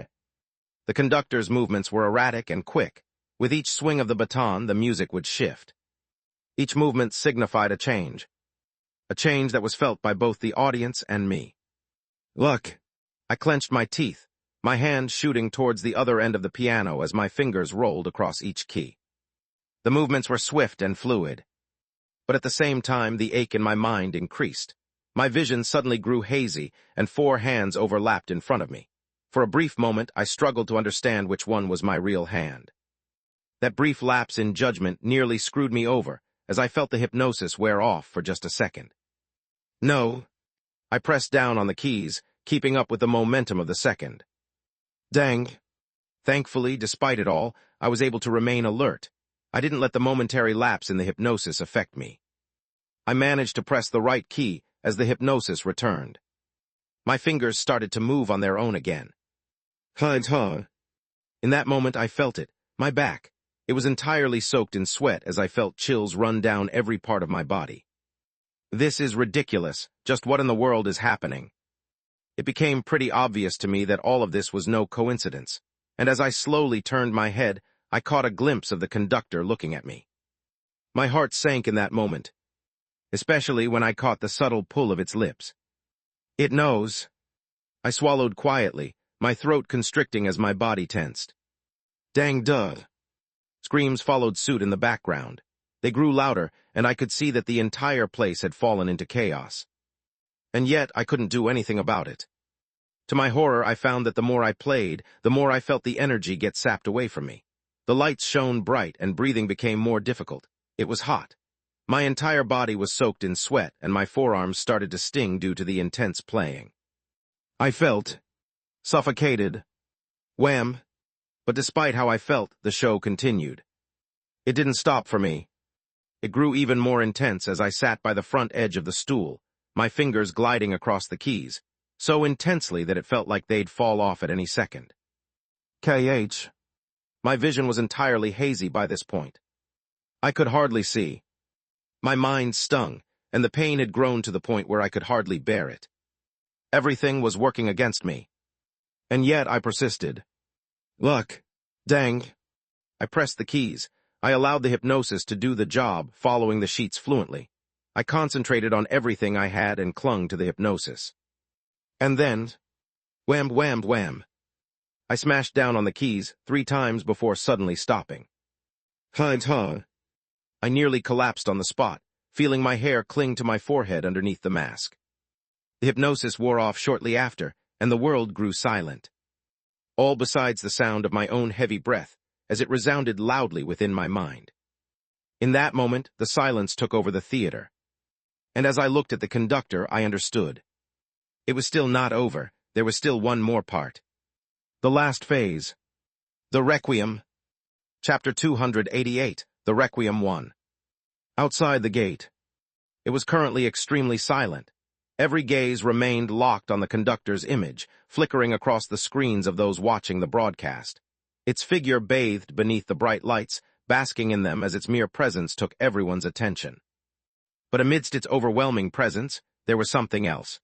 The conductor's movements were erratic and quick. With each swing of the baton, the music would shift. Each movement signified a change that was felt by both the audience and me. Look. I clenched my teeth, my hand shooting towards the other end of the piano as my fingers rolled across each key. The movements were swift and fluid. But at the same time, the ache in my mind increased. My vision suddenly grew hazy, and 4 hands overlapped in front of me. For a brief moment, I struggled to understand which one was my real hand. That brief lapse in judgment nearly screwed me over, as I felt the hypnosis wear off for just a second. No. I pressed down on the keys, keeping up with the momentum of the second. Dang. Thankfully, despite it all, I was able to remain alert. I didn't let the momentary lapse in the hypnosis affect me. I managed to press the right key as the hypnosis returned. My fingers started to move on their own again. In that moment, I felt it, my back. It was entirely soaked in sweat as I felt chills run down every part of my body. This is ridiculous. Just what in the world is happening? It became pretty obvious to me that all of this was no coincidence, and as I slowly turned my head, I caught a glimpse of the conductor looking at me. My heart sank in that moment, especially when I caught the subtle pull of its lips. It knows. I swallowed quietly, my throat constricting as my body tensed. Dang duh. Screams followed suit in the background. They grew louder, and I could see that the entire place had fallen into chaos. And yet I couldn't do anything about it. To my horror, I found that the more I played, the more I felt the energy get sapped away from me. The lights shone bright and breathing became more difficult. It was hot. My entire body was soaked in sweat and my forearms started to sting due to the intense playing. I felt Suffocated. Wham! But despite how I felt, the show continued. It didn't stop for me. It grew even more intense as I sat by the front edge of the stool, my fingers gliding across the keys, so intensely that it felt like they'd fall off at any second. KH. My vision was entirely hazy by this point. I could hardly see. My mind stung, and the pain had grown to the point where I could hardly bear it. Everything was working against me. And yet I persisted. Luck. Dang. I pressed the keys. I allowed the hypnosis to do the job, following the sheets fluently. I concentrated on everything I had and clung to the hypnosis. And then, wham, wham, wham. I smashed down on the keys 3 times before suddenly stopping. I nearly collapsed on the spot, feeling my hair cling to my forehead underneath the mask. The hypnosis wore off shortly after, and the world grew silent. All besides the sound of my own heavy breath, as it resounded loudly within my mind. In that moment, the silence took over the theater. And as I looked at the conductor, I understood. It was still not over. There was still one more part. The last phase. The Requiem. Chapter 288, The Requiem 1. Outside the gate. It was currently extremely silent. Every gaze remained locked on the conductor's image, flickering across the screens of those watching the broadcast. Its figure bathed beneath the bright lights, basking in them as its mere presence took everyone's attention. But amidst its overwhelming presence, there was something else.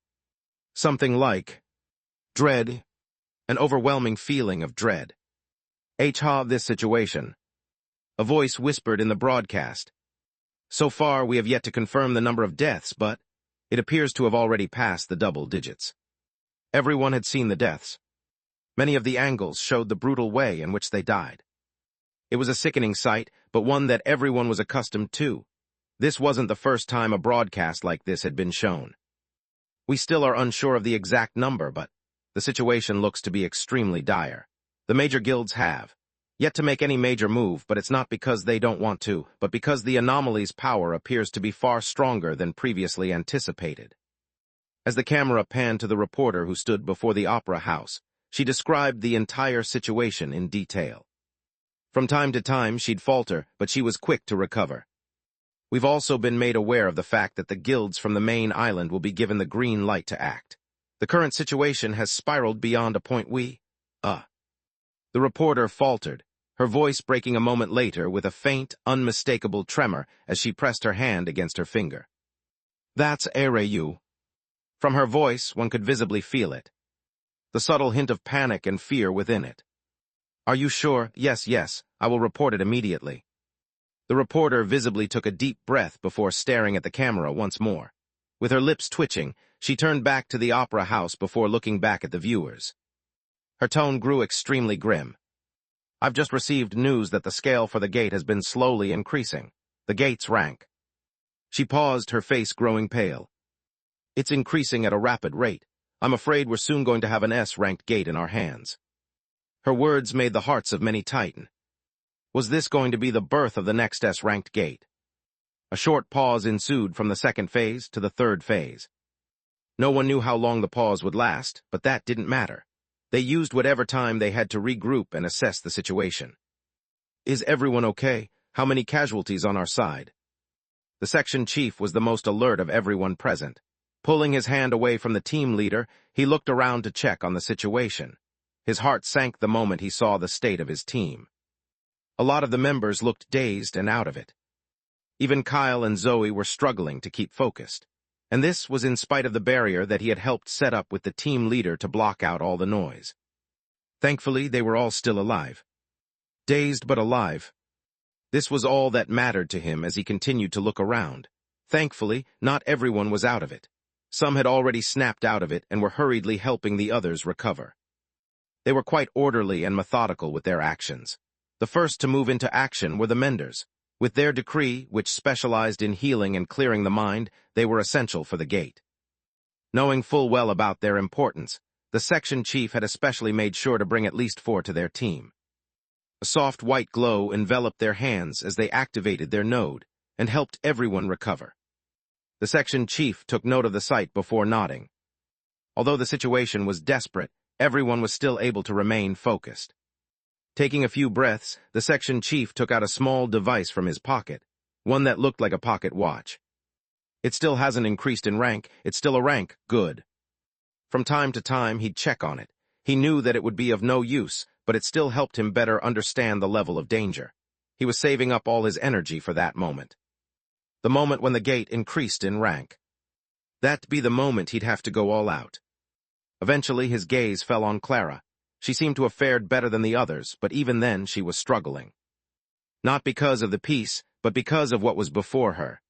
Something like dread, an overwhelming feeling of dread. This situation. A voice whispered in the broadcast. So far, we have yet to confirm the number of deaths, but it appears to have already passed the double digits. Everyone had seen the deaths. Many of the angles showed the brutal way in which they died. It was a sickening sight, but one that everyone was accustomed to. This wasn't the first time a broadcast like this had been shown. We still are unsure of the exact number, but the situation looks to be extremely dire. The major guilds have yet to make any major move, but it's not because they don't want to, but because the anomaly's power appears to be far stronger than previously anticipated. As the camera panned to the reporter who stood before the opera house, she described the entire situation in detail. From time to time, she'd falter, but she was quick to recover. We've also been made aware of the fact that the guilds from the main island will be given the green light to act. The current situation has spiraled beyond a point The reporter faltered, her voice breaking a moment later with a faint, unmistakable tremor as she pressed her hand against her finger. That's Areyu. From her voice, one could visibly feel it. The subtle hint of panic and fear within it. Are you sure? Yes, I will report it immediately. The reporter visibly took a deep breath before staring at the camera once more. With her lips twitching, she turned back to the opera house before looking back at the viewers. Her tone grew extremely grim. I've just received news that the scale for the gate has been slowly increasing. The gate's rank. She paused, her face growing pale. It's increasing at a rapid rate. I'm afraid we're soon going to have an S-ranked gate in our hands. Her words made the hearts of many tighten. Was this going to be the birth of the next S-ranked gate? A short pause ensued from the second phase to the third phase. No one knew how long the pause would last, but that didn't matter. They used whatever time they had to regroup and assess the situation. Is everyone okay? How many casualties on our side? The section chief was the most alert of everyone present. Pulling his hand away from the team leader, he looked around to check on the situation. His heart sank the moment he saw the state of his team. A lot of the members looked dazed and out of it. Even Kyle and Zoe were struggling to keep focused. And this was in spite of the barrier that he had helped set up with the team leader to block out all the noise. Thankfully, they were all still alive. Dazed but alive. This was all that mattered to him as he continued to look around. Thankfully, not everyone was out of it. Some had already snapped out of it and were hurriedly helping the others recover. They were quite orderly and methodical with their actions. The first to move into action were the menders. With their decree, which specialized in healing and clearing the mind, they were essential for the gate. Knowing full well about their importance, the section chief had especially made sure to bring at least 4 to their team. A soft white glow enveloped their hands as they activated their node and helped everyone recover. The section chief took note of the sight before nodding. Although the situation was desperate, everyone was still able to remain focused. Taking a few breaths, the section chief took out a small device from his pocket, one that looked like a pocket watch. It still hasn't increased in rank, it's still a rank, good. From time to time, he'd check on it. He knew that it would be of no use, but it still helped him better understand the level of danger. He was saving up all his energy for that moment. The moment when the gate increased in rank. That'd be the moment he'd have to go all out. Eventually, his gaze fell on Clara. She seemed to have fared better than the others, but even then she was struggling. Not because of the piece, but because of what was before her.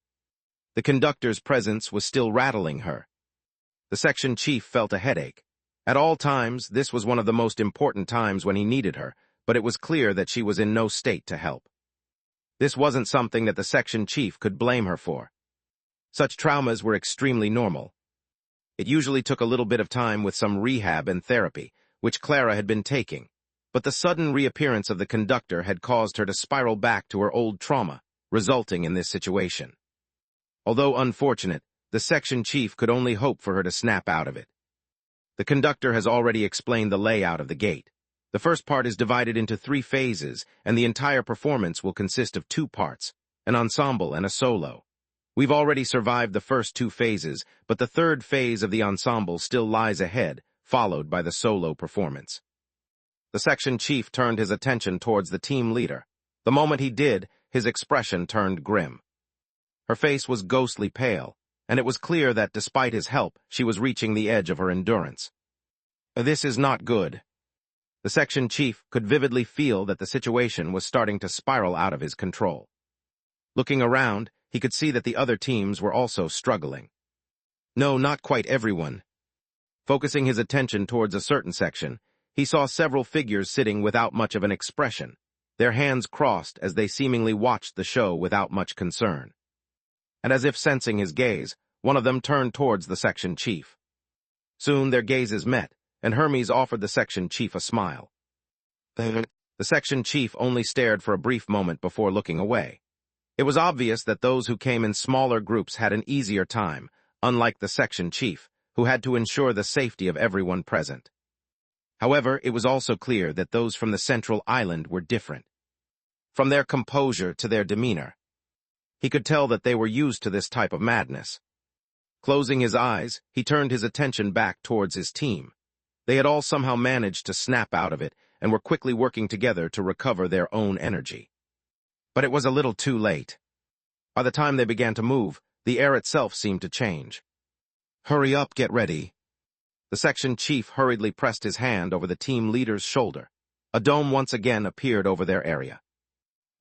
The conductor's presence was still rattling her. The section chief felt a headache. At all times, this was one of the most important times when he needed her, but it was clear that she was in no state to help. This wasn't something that the section chief could blame her for. Such traumas were extremely normal. It usually took a little bit of time with some rehab and therapy, which Clara had been taking, but the sudden reappearance of the conductor had caused her to spiral back to her old trauma, resulting in this situation. Although unfortunate, the section chief could only hope for her to snap out of it. The conductor has already explained the layout of the gate. The first part is divided into 3 phases, and the entire performance will consist of 2 parts, an ensemble and a solo. We've already survived the first 2 phases, but the 3rd phase of the ensemble still lies ahead, followed by the solo performance. The section chief turned his attention towards the team leader. The moment he did, his expression turned grim. Her face was ghostly pale, and it was clear that despite his help, she was reaching the edge of her endurance. This is not good. The section chief could vividly feel that the situation was starting to spiral out of his control. Looking around, he could see that the other teams were also struggling. No, not quite everyone. Focusing his attention towards a certain section, he saw several figures sitting without much of an expression, their hands crossed as they seemingly watched the show without much concern. And as if sensing his gaze, one of them turned towards the section chief. Soon their gazes met, and Hermes offered the section chief a smile. The section chief only stared for a brief moment before looking away. It was obvious that those who came in smaller groups had an easier time, unlike the section chief, who had to ensure the safety of everyone present. However, it was also clear that those from the central island were different. From their composure to their demeanor, he could tell that they were used to this type of madness. Closing his eyes, he turned his attention back towards his team. They had all somehow managed to snap out of it and were quickly working together to recover their own energy. But it was a little too late. By the time they began to move, the air itself seemed to change. "Hurry up, get ready." The section chief hurriedly pressed his hand over the team leader's shoulder. A dome once again appeared over their area.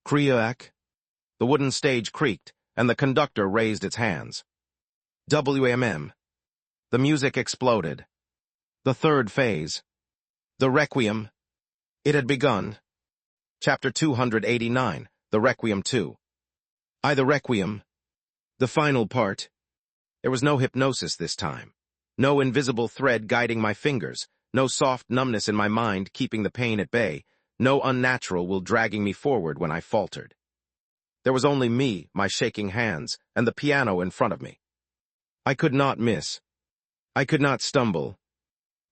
"Kriak." The wooden stage creaked, and the conductor raised its hands. "WMM." The music exploded. The 3rd phase. The Requiem. It had begun. Chapter 289, The Requiem 2. The Requiem. The final part. There was no hypnosis this time. No invisible thread guiding my fingers, no soft numbness in my mind keeping the pain at bay, no unnatural will dragging me forward when I faltered. There was only me, my shaking hands, and the piano in front of me. I could not miss. I could not stumble.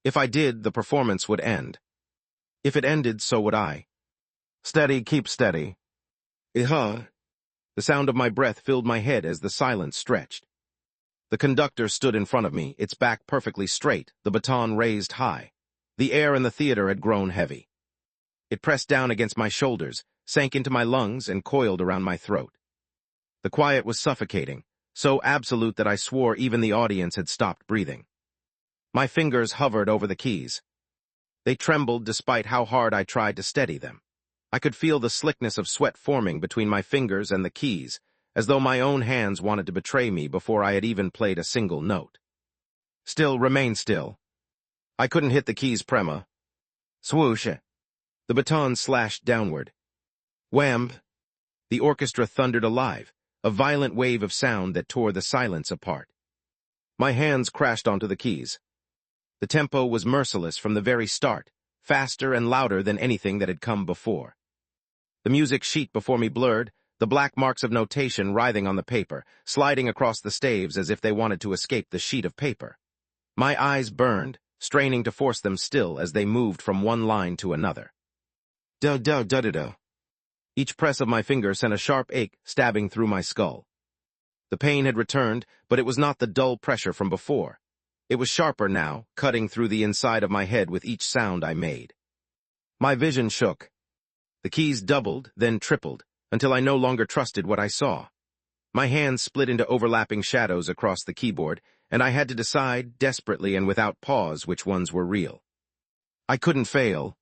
If I did, the performance would end. If it ended, so would I. Steady, keep steady. The sound of my breath filled my head as the silence stretched. The conductor stood in front of me, its back perfectly straight, the baton raised high. The air in the theater had grown heavy. It pressed down against my shoulders, sank into my lungs, and coiled around my throat. The quiet was suffocating, so absolute that I swore even the audience had stopped breathing. My fingers hovered over the keys. They trembled despite how hard I tried to steady them. I could feel the slickness of sweat forming between my fingers and the keys, as though my own hands wanted to betray me before I had even played a single note. "Still, remain still." I couldn't hit the keys prema. Swoosh. The baton slashed downward. Wham! The orchestra thundered alive, a violent wave of sound that tore the silence apart. My hands crashed onto the keys. The tempo was merciless from the very start, faster and louder than anything that had come before. The music sheet before me blurred, the black marks of notation writhing on the paper, sliding across the staves as if they wanted to escape the sheet of paper. My eyes burned, straining to force them still as they moved from one line to another. Do. Each press of my finger sent a sharp ache stabbing through my skull. The pain had returned, but it was not the dull pressure from before. It was sharper now, cutting through the inside of my head with each sound I made. My vision shook. The keys doubled, then tripled, until I no longer trusted what I saw. My hands split into overlapping shadows across the keyboard, and I had to decide, desperately and without pause, which ones were real. I couldn't fail.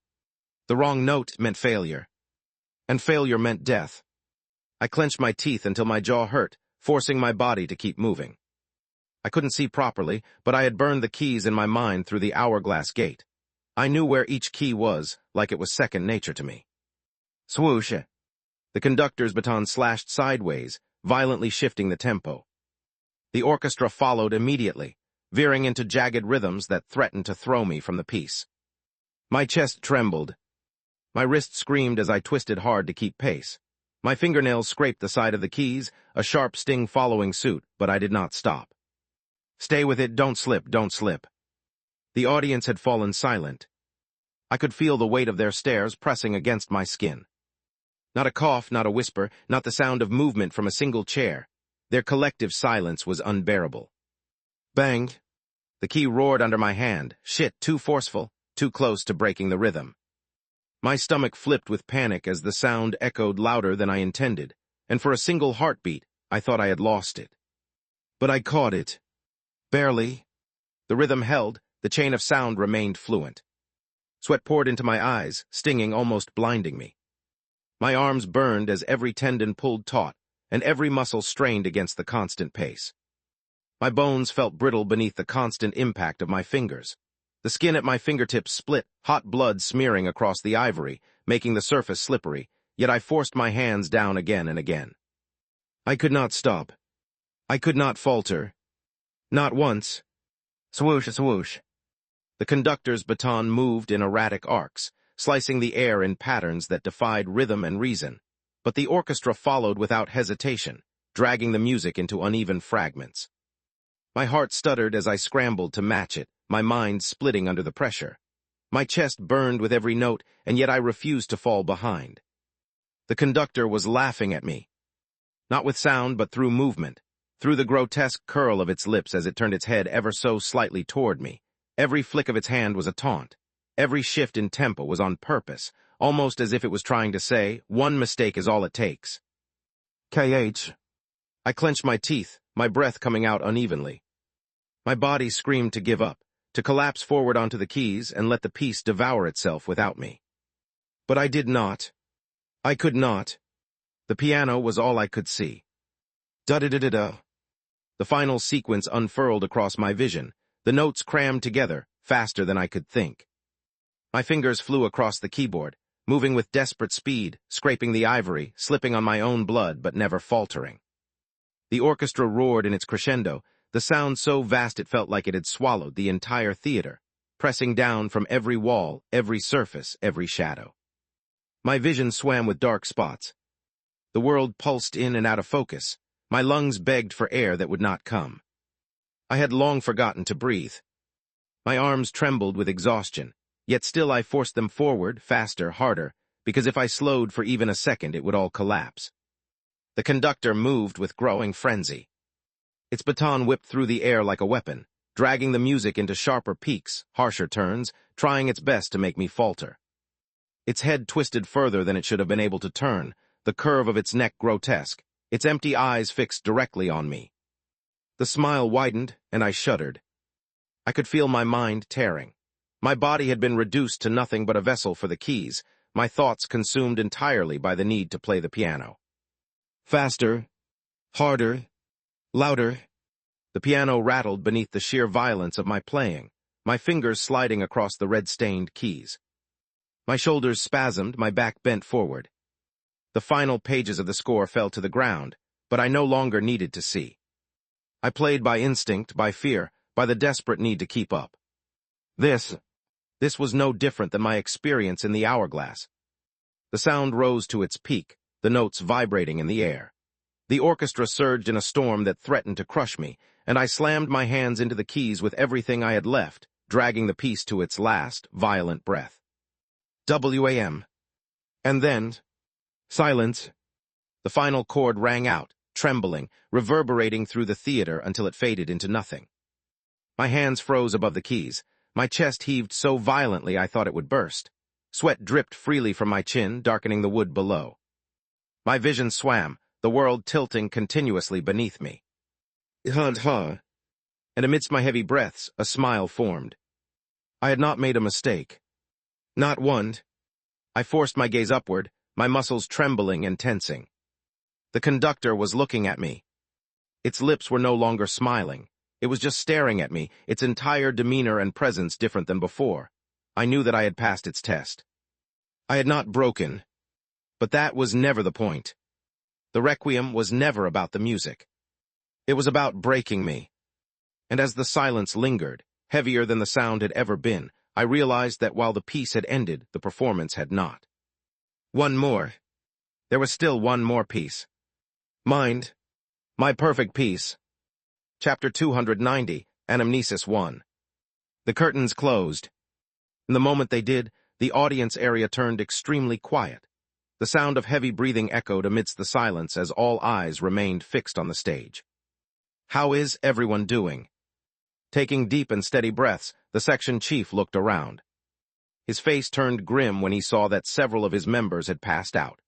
The wrong note meant failure, and failure meant death. I clenched my teeth until my jaw hurt, forcing my body to keep moving. I couldn't see properly, but I had burned the keys in my mind through the hourglass gate. I knew where each key was, like it was second nature to me. Swoosh! The conductor's baton slashed sideways, violently shifting the tempo. The orchestra followed immediately, veering into jagged rhythms that threatened to throw me from the piece. My chest trembled. My wrist screamed as I twisted hard to keep pace. My fingernails scraped the side of the keys, a sharp sting following suit, but I did not stop. Stay with it, don't slip, don't slip. The audience had fallen silent. I could feel the weight of their stares pressing against my skin. Not a cough, not a whisper, not the sound of movement from a single chair. Their collective silence was unbearable. Bang! The key roared under my hand. Shit, too forceful, too close to breaking the rhythm. My stomach flipped with panic as the sound echoed louder than I intended, and for a single heartbeat, I thought I had lost it. But I caught it. Barely. The rhythm held, the chain of sound remained fluent. Sweat poured into my eyes, stinging, almost blinding me. My arms burned as every tendon pulled taut, and every muscle strained against the constant pace. My bones felt brittle beneath the constant impact of my fingers. The skin at my fingertips split, hot blood smearing across the ivory, making the surface slippery, yet I forced my hands down again and again. I could not stop. I could not falter. Not once. Swoosh, swoosh. The conductor's baton moved in erratic arcs, slicing the air in patterns that defied rhythm and reason, but the orchestra followed without hesitation, dragging the music into uneven fragments. My heart stuttered as I scrambled to match it, my mind splitting under the pressure. My chest burned with every note, and yet I refused to fall behind. The conductor was laughing at me. Not with sound, but through movement, through the grotesque curl of its lips as it turned its head ever so slightly toward me. Every flick of its hand was a taunt. Every shift in tempo was on purpose, almost as if it was trying to say, one mistake is all it takes. KH. I clenched my teeth, my breath coming out unevenly. My body screamed to give up, to collapse forward onto the keys and let the piece devour itself without me. But I did not. I could not. The piano was all I could see. Da-da-da-da-da. The final sequence unfurled across my vision, the notes crammed together, faster than I could think. My fingers flew across the keyboard, moving with desperate speed, scraping the ivory, slipping on my own blood, but never faltering. The orchestra roared in its crescendo, the sound so vast it felt like it had swallowed the entire theater, pressing down from every wall, every surface, every shadow. My vision swam with dark spots. The world pulsed in and out of focus. My lungs begged for air that would not come. I had long forgotten to breathe. My arms trembled with exhaustion, yet still I forced them forward, faster, harder, because if I slowed for even a second it would all collapse. The conductor moved with growing frenzy. Its baton whipped through the air like a weapon, dragging the music into sharper peaks, harsher turns, trying its best to make me falter. Its head twisted further than it should have been able to turn, the curve of its neck grotesque, its empty eyes fixed directly on me. The smile widened, and I shuddered. I could feel my mind tearing. My body had been reduced to nothing but a vessel for the keys, my thoughts consumed entirely by the need to play the piano. Faster, harder, louder. The piano rattled beneath the sheer violence of my playing, my fingers sliding across the red-stained keys. My shoulders spasmed, my back bent forward. The final pages of the score fell to the ground, but I no longer needed to see. I played by instinct, by fear, by the desperate need to keep up. This was no different than my experience in the hourglass. The sound rose to its peak, the notes vibrating in the air. The orchestra surged in a storm that threatened to crush me, and I slammed my hands into the keys with everything I had left, dragging the piece to its last, violent breath. Wham! And then, silence. The final chord rang out, trembling, reverberating through the theater until it faded into nothing. My hands froze above the keys. My chest heaved so violently I thought it would burst. Sweat dripped freely from my chin, darkening the wood below. My vision swam, the world tilting continuously beneath me. And amidst my heavy breaths, a smile formed. I had not made a mistake. Not one. I forced my gaze upward, my muscles trembling and tensing. The conductor was looking at me. Its lips were no longer smiling. It was just staring at me, its entire demeanor and presence different than before. I knew that I had passed its test. I had not broken. But that was never the point. The Requiem was never about the music. It was about breaking me. And as the silence lingered, heavier than the sound had ever been, I realized that while the piece had ended, the performance had not. One more. There was still one more piece. Mind. My perfect piece. Chapter 290, Anamnesis 1. The curtains closed. In the moment they did, the audience area turned extremely quiet. The sound of heavy breathing echoed amidst the silence as all eyes remained fixed on the stage. How is everyone doing? Taking deep and steady breaths, the section chief looked around. His face turned grim when he saw that several of his members had passed out.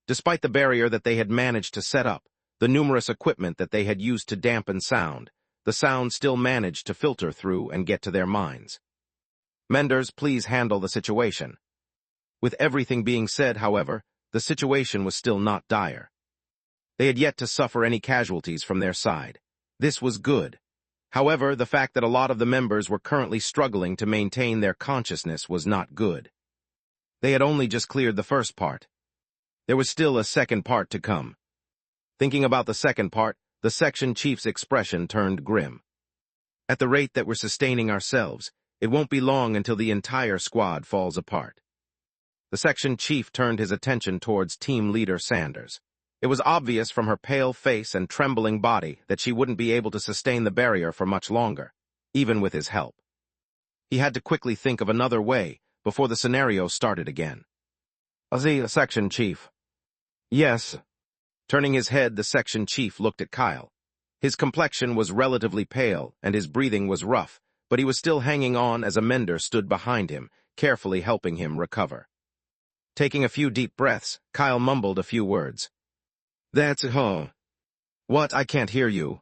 Despite the barrier that they had managed to set up, the numerous equipment that they had used to dampen sound, the sound still managed to filter through and get to their minds. Menders, please handle the situation. With everything being said, however, the situation was still not dire. They had yet to suffer any casualties from their side. This was good. However, the fact that a lot of the members were currently struggling to maintain their consciousness was not good. They had only just cleared the first part. There was still a second part to come. Thinking about the second part, the section chief's expression turned grim. At the rate that we're sustaining ourselves, it won't be long until the entire squad falls apart. The section chief turned his attention towards team leader Sanders. It was obvious from her pale face and trembling body that she wouldn't be able to sustain the barrier for much longer, even with his help. He had to quickly think of another way before the scenario started again. The section chief. Yes. Turning his head, the section chief looked at Kyle. His complexion was relatively pale, and his breathing was rough, but he was still hanging on as a mender stood behind him, carefully helping him recover. Taking a few deep breaths, Kyle mumbled a few words. That's What? I can't hear you.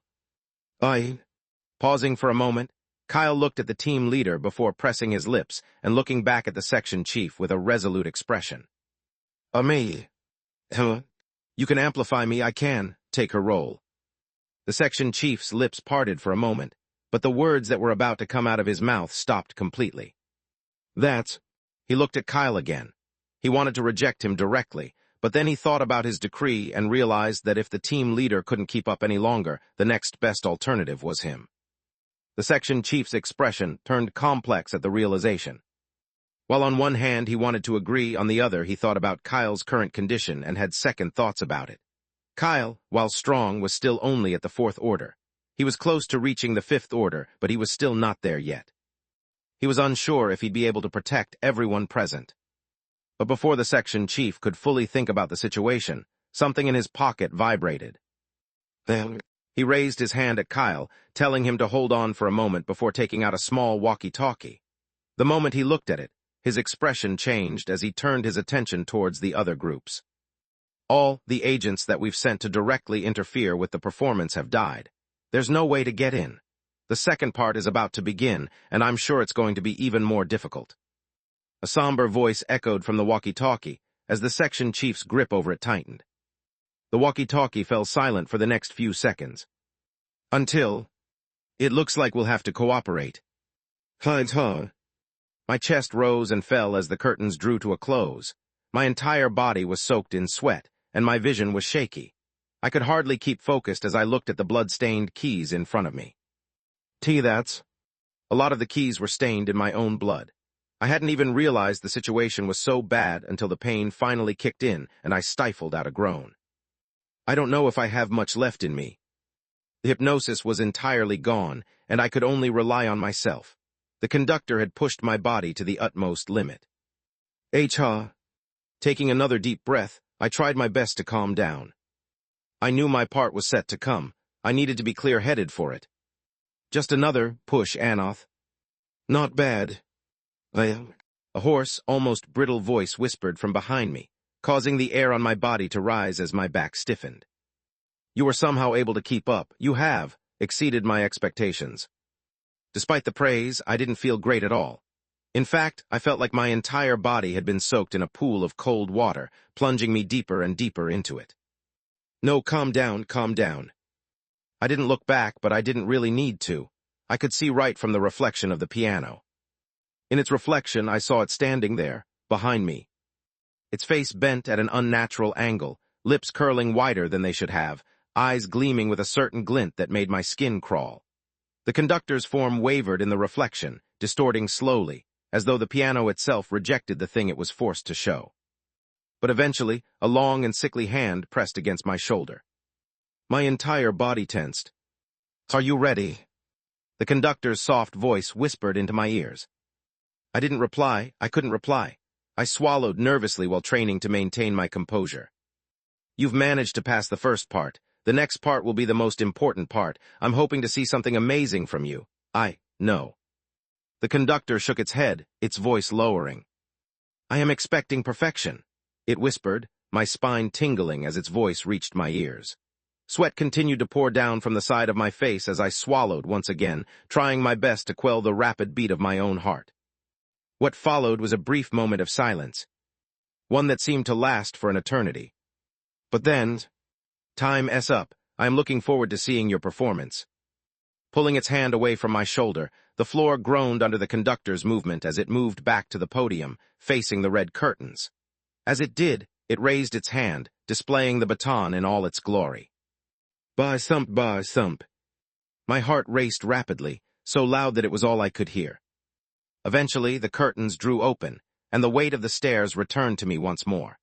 Pausing for a moment, Kyle looked at the team leader before pressing his lips and looking back at the section chief with a resolute expression. Me. You can amplify me, I can. Take her role. The section chief's lips parted for a moment, but the words that were about to come out of his mouth stopped completely. He looked at Kyle again. He wanted to reject him directly, but then he thought about his decree and realized that if the team leader couldn't keep up any longer, the next best alternative was him. The section chief's expression turned complex at the realization. While on one hand he wanted to agree, on the other he thought about Kyle's current condition and had second thoughts about it. Kyle, while strong, was still only at the 4th order. He was close to reaching the 5th order, but he was still not there yet. He was unsure if he'd be able to protect everyone present. But before the section chief could fully think about the situation, something in his pocket vibrated. He raised his hand at Kyle, telling him to hold on for a moment before taking out a small walkie-talkie. The moment he looked at it, his expression changed as he turned his attention towards the other groups. All the agents that we've sent to directly interfere with the performance have died. There's no way to get in. The second part is about to begin, and I'm sure it's going to be even more difficult. A somber voice echoed from the walkie-talkie as the section chief's grip over it tightened. The walkie-talkie fell silent for the next few seconds. Until, it looks like we'll have to cooperate. My chest rose and fell as the curtains drew to a close. My entire body was soaked in sweat, and my vision was shaky. I could hardly keep focused as I looked at the blood-stained keys in front of me. A lot of the keys were stained in my own blood. I hadn't even realized the situation was so bad until the pain finally kicked in and I stifled out a groan. I don't know if I have much left in me. The hypnosis was entirely gone, and I could only rely on myself. The conductor had pushed my body to the utmost limit. Ha! Taking another deep breath, I tried my best to calm down. I knew my part was set to come. I needed to be clear-headed for it. Just another push, Anoth. Not bad. A hoarse, almost brittle voice whispered from behind me, causing the air on my body to rise as my back stiffened. You were somehow able to keep up. You have exceeded my expectations. Despite the praise, I didn't feel great at all. In fact, I felt like my entire body had been soaked in a pool of cold water, plunging me deeper and deeper into it. No, calm down, calm down. I didn't look back, but I didn't really need to. I could see right from the reflection of the piano. In its reflection, I saw it standing there, behind me. Its face bent at an unnatural angle, lips curling wider than they should have, eyes gleaming with a certain glint that made my skin crawl. The conductor's form wavered in the reflection, distorting slowly, as though the piano itself rejected the thing it was forced to show. But eventually, a long and sickly hand pressed against my shoulder. My entire body tensed. Are you ready? The conductor's soft voice whispered into my ears. I didn't reply. I couldn't reply. I swallowed nervously while training to maintain my composure. You've managed to pass the first part. The next part will be the most important part. I'm hoping to see something amazing from you. I know. The conductor shook its head, its voice lowering. I am expecting perfection, it whispered, my spine tingling as its voice reached my ears. Sweat continued to pour down from the side of my face as I swallowed once again, trying my best to quell the rapid beat of my own heart. What followed was a brief moment of silence, one that seemed to last for an eternity. But then, time's up. I am looking forward to seeing your performance. Pulling its hand away from my shoulder, the floor groaned under the conductor's movement as it moved back to the podium, facing the red curtains. As it did, it raised its hand, displaying the baton in all its glory. Bah thump, bah thump. My heart raced rapidly, so loud that it was all I could hear. Eventually, the curtains drew open, and the weight of the stairs returned to me once more.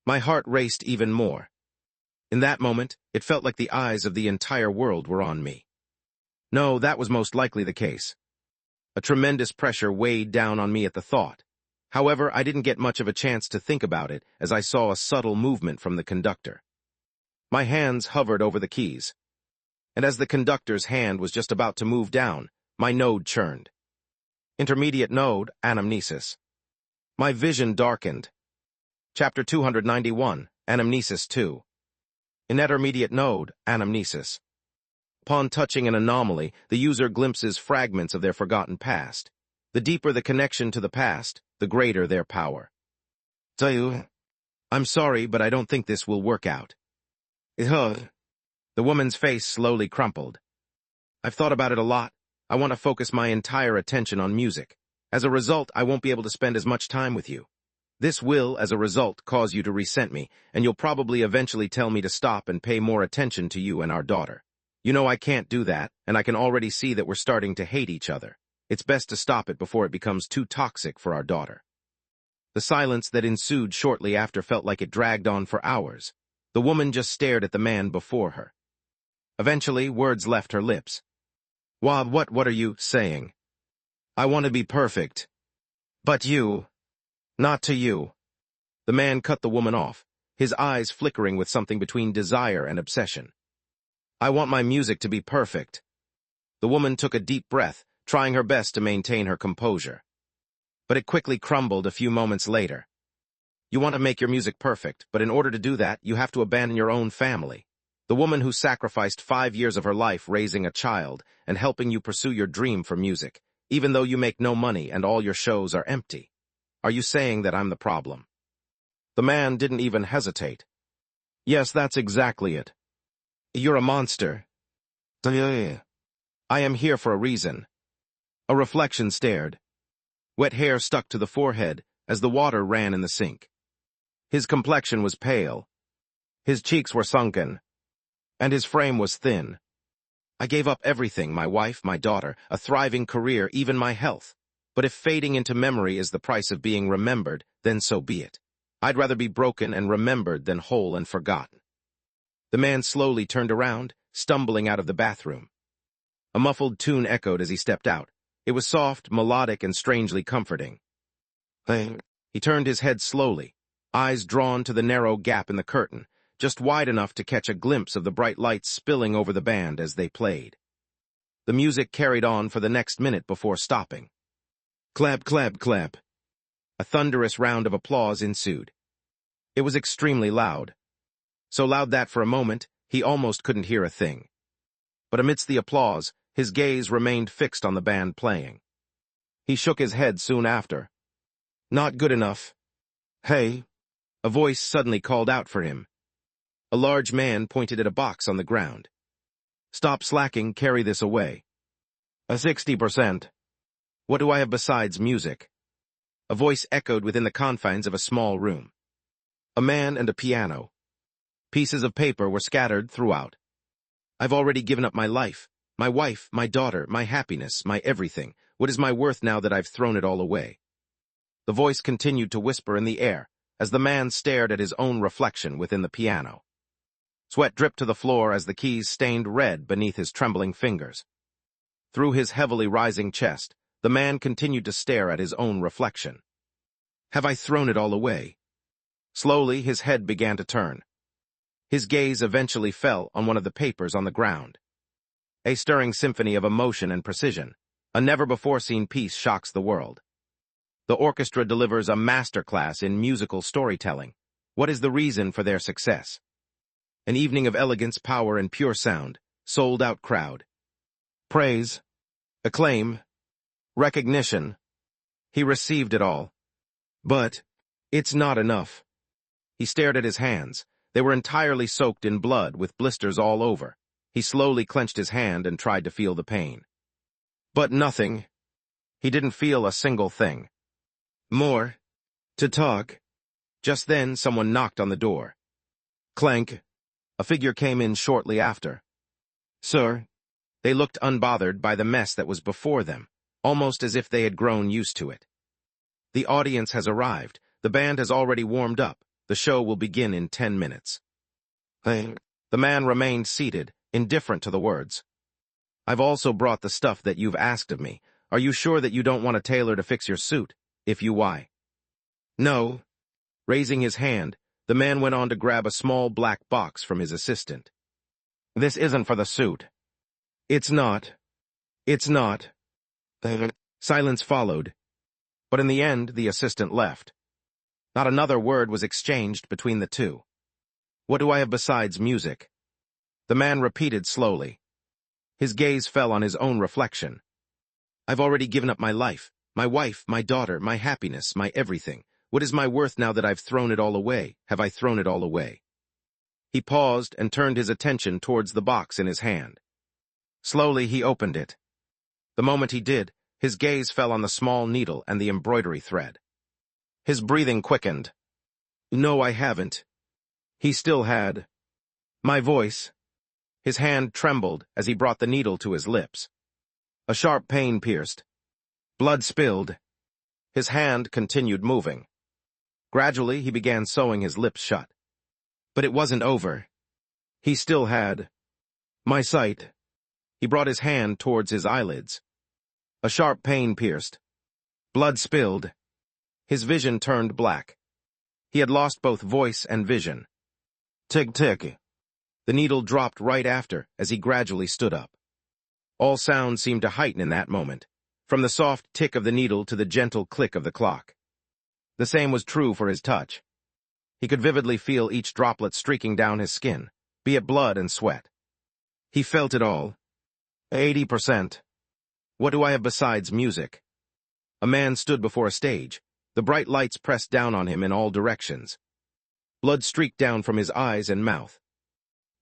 My heart raced even more. In that moment, it felt like the eyes of the entire world were on me. No, that was most likely the case. A tremendous pressure weighed down on me at the thought. However, I didn't get much of a chance to think about it as I saw a subtle movement from the conductor. My hands hovered over the keys, and as the conductor's hand was just about to move down, my node churned. Intermediate node, anamnesis. My vision darkened. Chapter 291, Anamnesis 2. In intermediate node, anamnesis. Upon touching an anomaly, the user glimpses fragments of their forgotten past. The deeper the connection to the past, the greater their power. I'm sorry, but I don't think this will work out. The woman's face slowly crumpled. I've thought about it a lot. I want to focus my entire attention on music. As a result, I won't be able to spend as much time with you. This will, as a result, cause you to resent me, and you'll probably eventually tell me to stop and pay more attention to you and our daughter. You know I can't do that, and I can already see that we're starting to hate each other. It's best to stop it before it becomes too toxic for our daughter. The silence that ensued shortly after felt like it dragged on for hours. The woman just stared at the man before her. Eventually, words left her lips. What are you saying? I want to be perfect. But you. Not to you. The man cut the woman off, his eyes flickering with something between desire and obsession. I want my music to be perfect. The woman took a deep breath, trying her best to maintain her composure. But it quickly crumbled a few moments later. You want to make your music perfect, but in order to do that, you have to abandon your own family. The woman who sacrificed 5 years of her life raising a child and helping you pursue your dream for music, even though you make no money and all your shows are empty. Are you saying that I'm the problem? The man didn't even hesitate. Yes, that's exactly it. You're a monster. I am here for a reason. A reflection stared. Wet hair stuck to the forehead as the water ran in the sink. His complexion was pale. His cheeks were sunken. And his frame was thin. I gave up everything, my wife, my daughter, a thriving career, even my health. But if fading into memory is the price of being remembered, then so be it. I'd rather be broken and remembered than whole and forgotten. The man slowly turned around, stumbling out of the bathroom. A muffled tune echoed as he stepped out. It was soft, melodic, and strangely comforting. He turned his head slowly, eyes drawn to the narrow gap in the curtain, just wide enough to catch a glimpse of the bright lights spilling over the band as they played. The music carried on for the next minute before stopping. Clap, clap, clap. A thunderous round of applause ensued. It was extremely loud. So loud that for a moment, he almost couldn't hear a thing. But amidst the applause, his gaze remained fixed on the band playing. He shook his head soon after. Not good enough. Hey! A voice suddenly called out for him. A large man pointed at a box on the ground. Stop slacking, carry this away. A 60%. What do I have besides music? A voice echoed within the confines of a small room. A man and a piano. Pieces of paper were scattered throughout. I've already given up my life, my wife, my daughter, my happiness, my everything. What is my worth now that I've thrown it all away? The voice continued to whisper in the air as the man stared at his own reflection within the piano. Sweat dripped to the floor as the keys stained red beneath his trembling fingers. Through his heavily rising chest, the man continued to stare at his own reflection. Have I thrown it all away? Slowly, his head began to turn. His gaze eventually fell on one of the papers on the ground. A stirring symphony of emotion and precision, a never-before-seen piece shocks the world. The orchestra delivers a masterclass in musical storytelling. What is the reason for their success? An evening of elegance, power, and pure sound, sold-out crowd. Praise, acclaim, recognition. He received it all. But it's not enough. He stared at his hands. They were entirely soaked in blood with blisters all over. He slowly clenched his hand and tried to feel the pain. But nothing. He didn't feel a single thing. More. To talk. Just then someone knocked on the door. Clank. A figure came in shortly after. Sir. They looked unbothered by the mess that was before them, almost as if they had grown used to it. The audience has arrived. The band has already warmed up. The show will begin in 10 minutes. The man remained seated, indifferent to the words. I've also brought the stuff that you've asked of me. Are you sure that you don't want a tailor to fix your suit? If you why? No. Raising his hand, the man went on to grab a small black box from his assistant. This isn't for the suit. It's not. It's not. Silence followed. But in the end, the assistant left. Not another word was exchanged between the two. What do I have besides music? The man repeated slowly. His gaze fell on his own reflection. I've already given up my life, my wife, my daughter, my happiness, my everything. What is my worth now that I've thrown it all away? Have I thrown it all away? He paused and turned his attention towards the box in his hand. Slowly he opened it. The moment he did, his gaze fell on the small needle and the embroidery thread. His breathing quickened. No, I haven't. He still had. My voice. His hand trembled as he brought the needle to his lips. A sharp pain pierced. Blood spilled. His hand continued moving. Gradually, he began sewing his lips shut. But it wasn't over. He still had. My sight. He brought his hand towards his eyelids. A sharp pain pierced. Blood spilled. His vision turned black. He had lost both voice and vision. Tick-tick. The needle dropped right after as he gradually stood up. All sound seemed to heighten in that moment, from the soft tick of the needle to the gentle click of the clock. The same was true for his touch. He could vividly feel each droplet streaking down his skin, be it blood and sweat. He felt it all. 80%. What do I have besides music? A man stood before a stage. The bright lights pressed down on him in all directions. Blood streaked down from his eyes and mouth.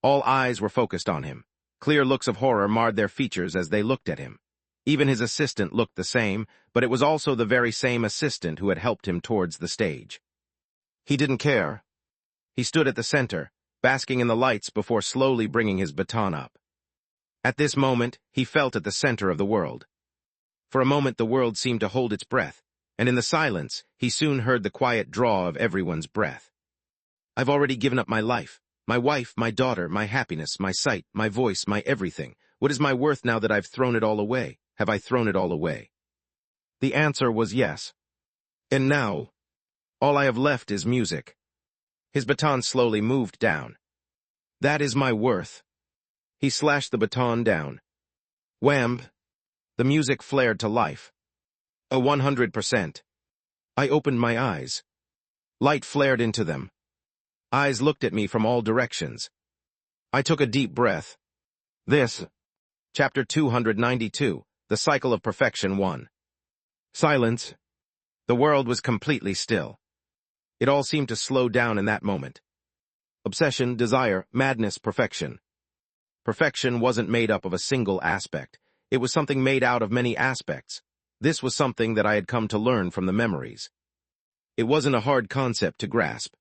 All eyes were focused on him. Clear looks of horror marred their features as they looked at him. Even his assistant looked the same, but it was also the very same assistant who had helped him towards the stage. He didn't care. He stood at the center, basking in the lights before slowly bringing his baton up. At this moment, he felt at the center of the world. For a moment, the world seemed to hold its breath, and in the silence, he soon heard the quiet draw of everyone's breath. I've already given up my life, my wife, my daughter, my happiness, my sight, my voice, my everything. What is my worth now that I've thrown it all away? Have I thrown it all away? The answer was yes. And now, all I have left is music. His baton slowly moved down. That is my worth. He slashed the baton down. Wham! The music flared to life. 100%. I opened my eyes. Light flared into them. Eyes looked at me from all directions. I took a deep breath. This. Chapter 292, The Cycle of Perfection 1. Silence. The world was completely still. It all seemed to slow down in that moment. Obsession, desire, madness, perfection. Perfection wasn't made up of a single aspect. It was something made out of many aspects. This was something that I had come to learn from the memories. It wasn't a hard concept to grasp.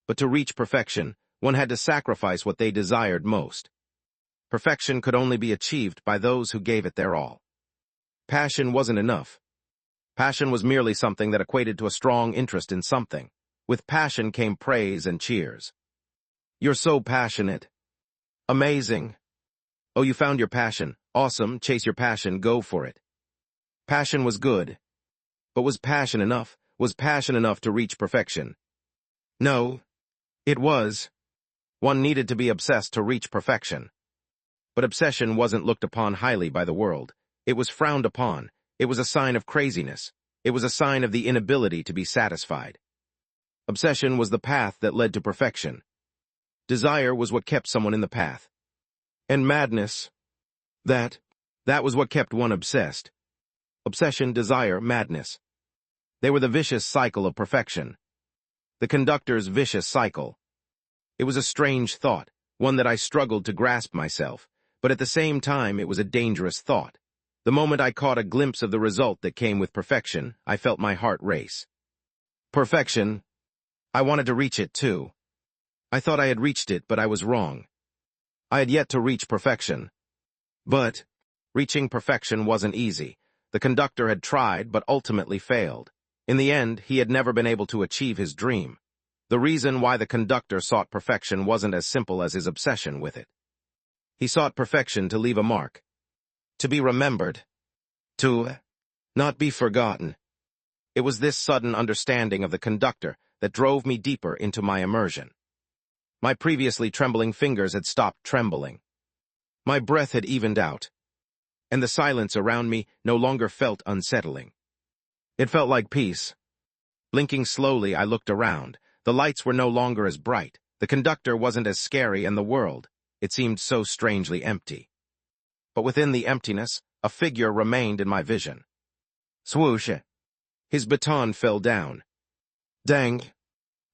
But to reach perfection, one had to sacrifice what they desired most. Perfection could only be achieved by those who gave it their all. Passion wasn't enough. Passion was merely something that equated to a strong interest in something. With passion came praise and cheers. You're so passionate. Amazing. Oh, you found your passion. Awesome, chase your passion, go for it. Passion was good. But was passion enough? Was passion enough to reach perfection? No. It was. One needed to be obsessed to reach perfection. But obsession wasn't looked upon highly by the world. It was frowned upon. It was a sign of craziness. It was a sign of the inability to be satisfied. Obsession was the path that led to perfection. Desire was what kept someone in the path. And madness, that was what kept one obsessed. Obsession, desire, madness. They were the vicious cycle of perfection. The conductor's vicious cycle. It was a strange thought, one that I struggled to grasp myself, but at the same time it was a dangerous thought. The moment I caught a glimpse of the result that came with perfection, I felt my heart race. Perfection. I wanted to reach it too. I thought I had reached it, but I was wrong. I had yet to reach perfection. But reaching perfection wasn't easy. The conductor had tried, but ultimately failed. In the end, he had never been able to achieve his dream. The reason why the conductor sought perfection wasn't as simple as his obsession with it. He sought perfection to leave a mark. To be remembered. To not be forgotten. It was this sudden understanding of the conductor that drove me deeper into my immersion. My previously trembling fingers had stopped trembling. My breath had evened out. And the silence around me no longer felt unsettling. It felt like peace. Blinking slowly, I looked around. The lights were no longer as bright. The conductor wasn't as scary, and the world, it seemed so strangely empty. But within the emptiness, a figure remained in my vision. Swoosh! His baton fell down. Dang!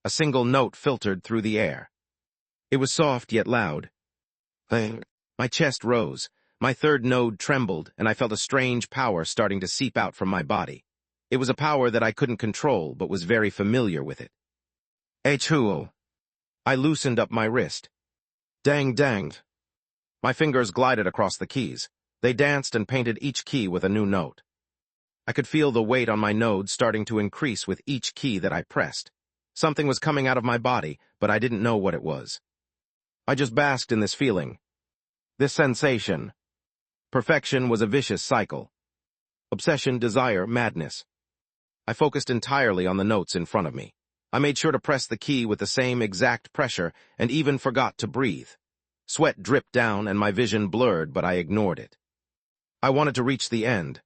A single note filtered through the air. It was soft yet loud. My chest rose. My third node trembled, and I felt a strange power starting to seep out from my body. It was a power that I couldn't control, but was very familiar with it. H-huo. I loosened up my wrist. Dang dang. My fingers glided across the keys. They danced and painted each key with a new note. I could feel the weight on my node starting to increase with each key that I pressed. Something was coming out of my body, but I didn't know what it was. I just basked in this feeling. This sensation. Perfection was a vicious cycle. Obsession, desire, madness. I focused entirely on the notes in front of me. I made sure to press the key with the same exact pressure and even forgot to breathe. Sweat dripped down and my vision blurred, but I ignored it. I wanted to reach the end.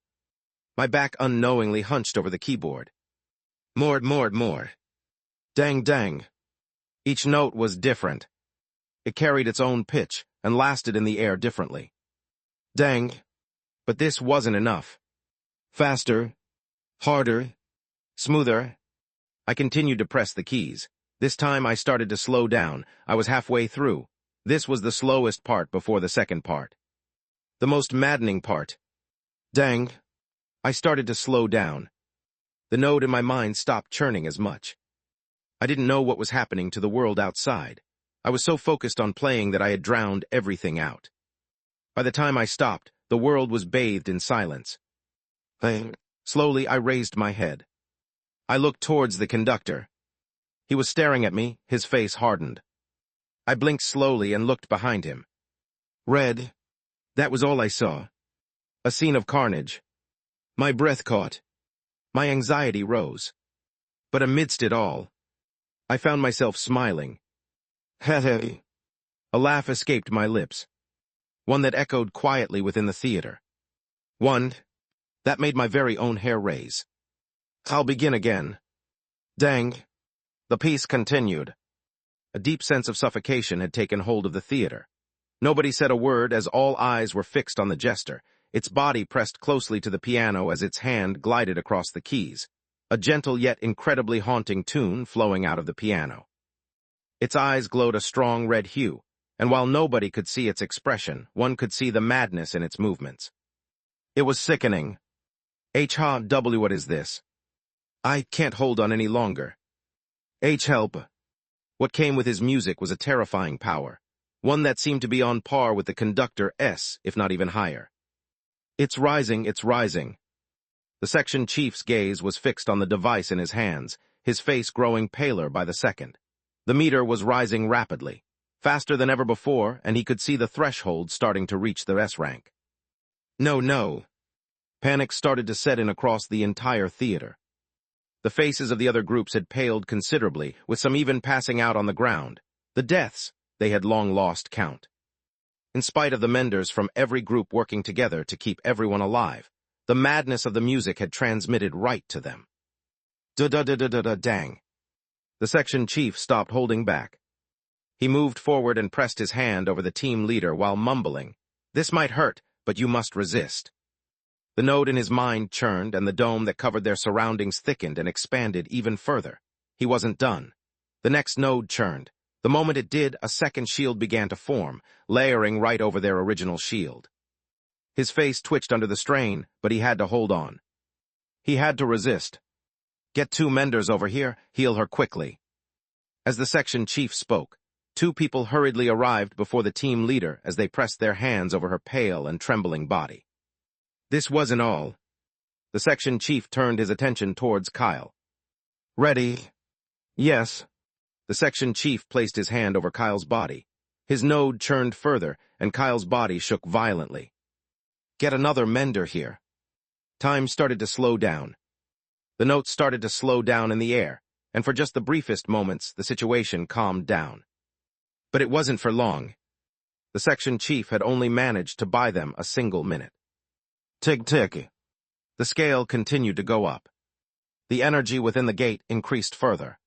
My back unknowingly hunched over the keyboard. More. Dang dang. Each note was different. It carried its own pitch and lasted in the air differently. Dang. But this wasn't enough. Faster. Harder. Smoother. I continued to press the keys. This time I started to slow down. I was halfway through. This was the slowest part before the second part. The most maddening part. Dang. I started to slow down. The node in my mind stopped churning as much. I didn't know what was happening to the world outside. I was so focused on playing that I had drowned everything out. By the time I stopped, the world was bathed in silence. Slowly, I raised my head. I looked towards the conductor. He was staring at me, his face hardened. I blinked slowly and looked behind him. Red. That was all I saw. A scene of carnage. My breath caught. My anxiety rose. But amidst it all, I found myself smiling. Heh. A laugh escaped my lips, one that echoed quietly within the theater. One that made my very own hair raise. I'll begin again. Dang. The piece continued. A deep sense of suffocation had taken hold of the theater. Nobody said a word as all eyes were fixed on the jester, its body pressed closely to the piano as its hand glided across the keys, a gentle yet incredibly haunting tune flowing out of the piano. Its eyes glowed a strong red hue, and while nobody could see its expression, one could see the madness in its movements. It was sickening. HW, what is this? I can't hold on any longer. Help. What came with his music was a terrifying power, one that seemed to be on par with the conductor S, if not even higher. It's rising, it's rising. The section chief's gaze was fixed on the device in his hands, his face growing paler by the second. The meter was rising rapidly, faster than ever before, and he could see the threshold starting to reach the S rank. No. Panic started to set in across the entire theater. The faces of the other groups had paled considerably, with some even passing out on the ground. The deaths, they had long lost count. In spite of the menders from every group working together to keep everyone alive, the madness of the music had transmitted right to them. Dang. The section chief stopped holding back. He moved forward and pressed his hand over the team leader while mumbling, "This might hurt, but you must resist." The node in his mind churned, and the dome that covered their surroundings thickened and expanded even further. He wasn't done. The next node churned. The moment it did, a second shield began to form, layering right over their original shield. His face twitched under the strain, but he had to hold on. He had to resist. "Get 2 menders over here, heal her quickly." As the section chief spoke, 2 people hurriedly arrived before the team leader as they pressed their hands over her pale and trembling body. This wasn't all. The section chief turned his attention towards Kyle. "Ready?" "Yes." The section chief placed his hand over Kyle's body. His node churned further, and Kyle's body shook violently. "Get another mender here." Time started to slow down. The notes started to slow down in the air, and for just the briefest moments, the situation calmed down. But it wasn't for long. The section chief had only managed to buy them a single minute. Tick. The scale continued to go up. The energy within the gate increased further.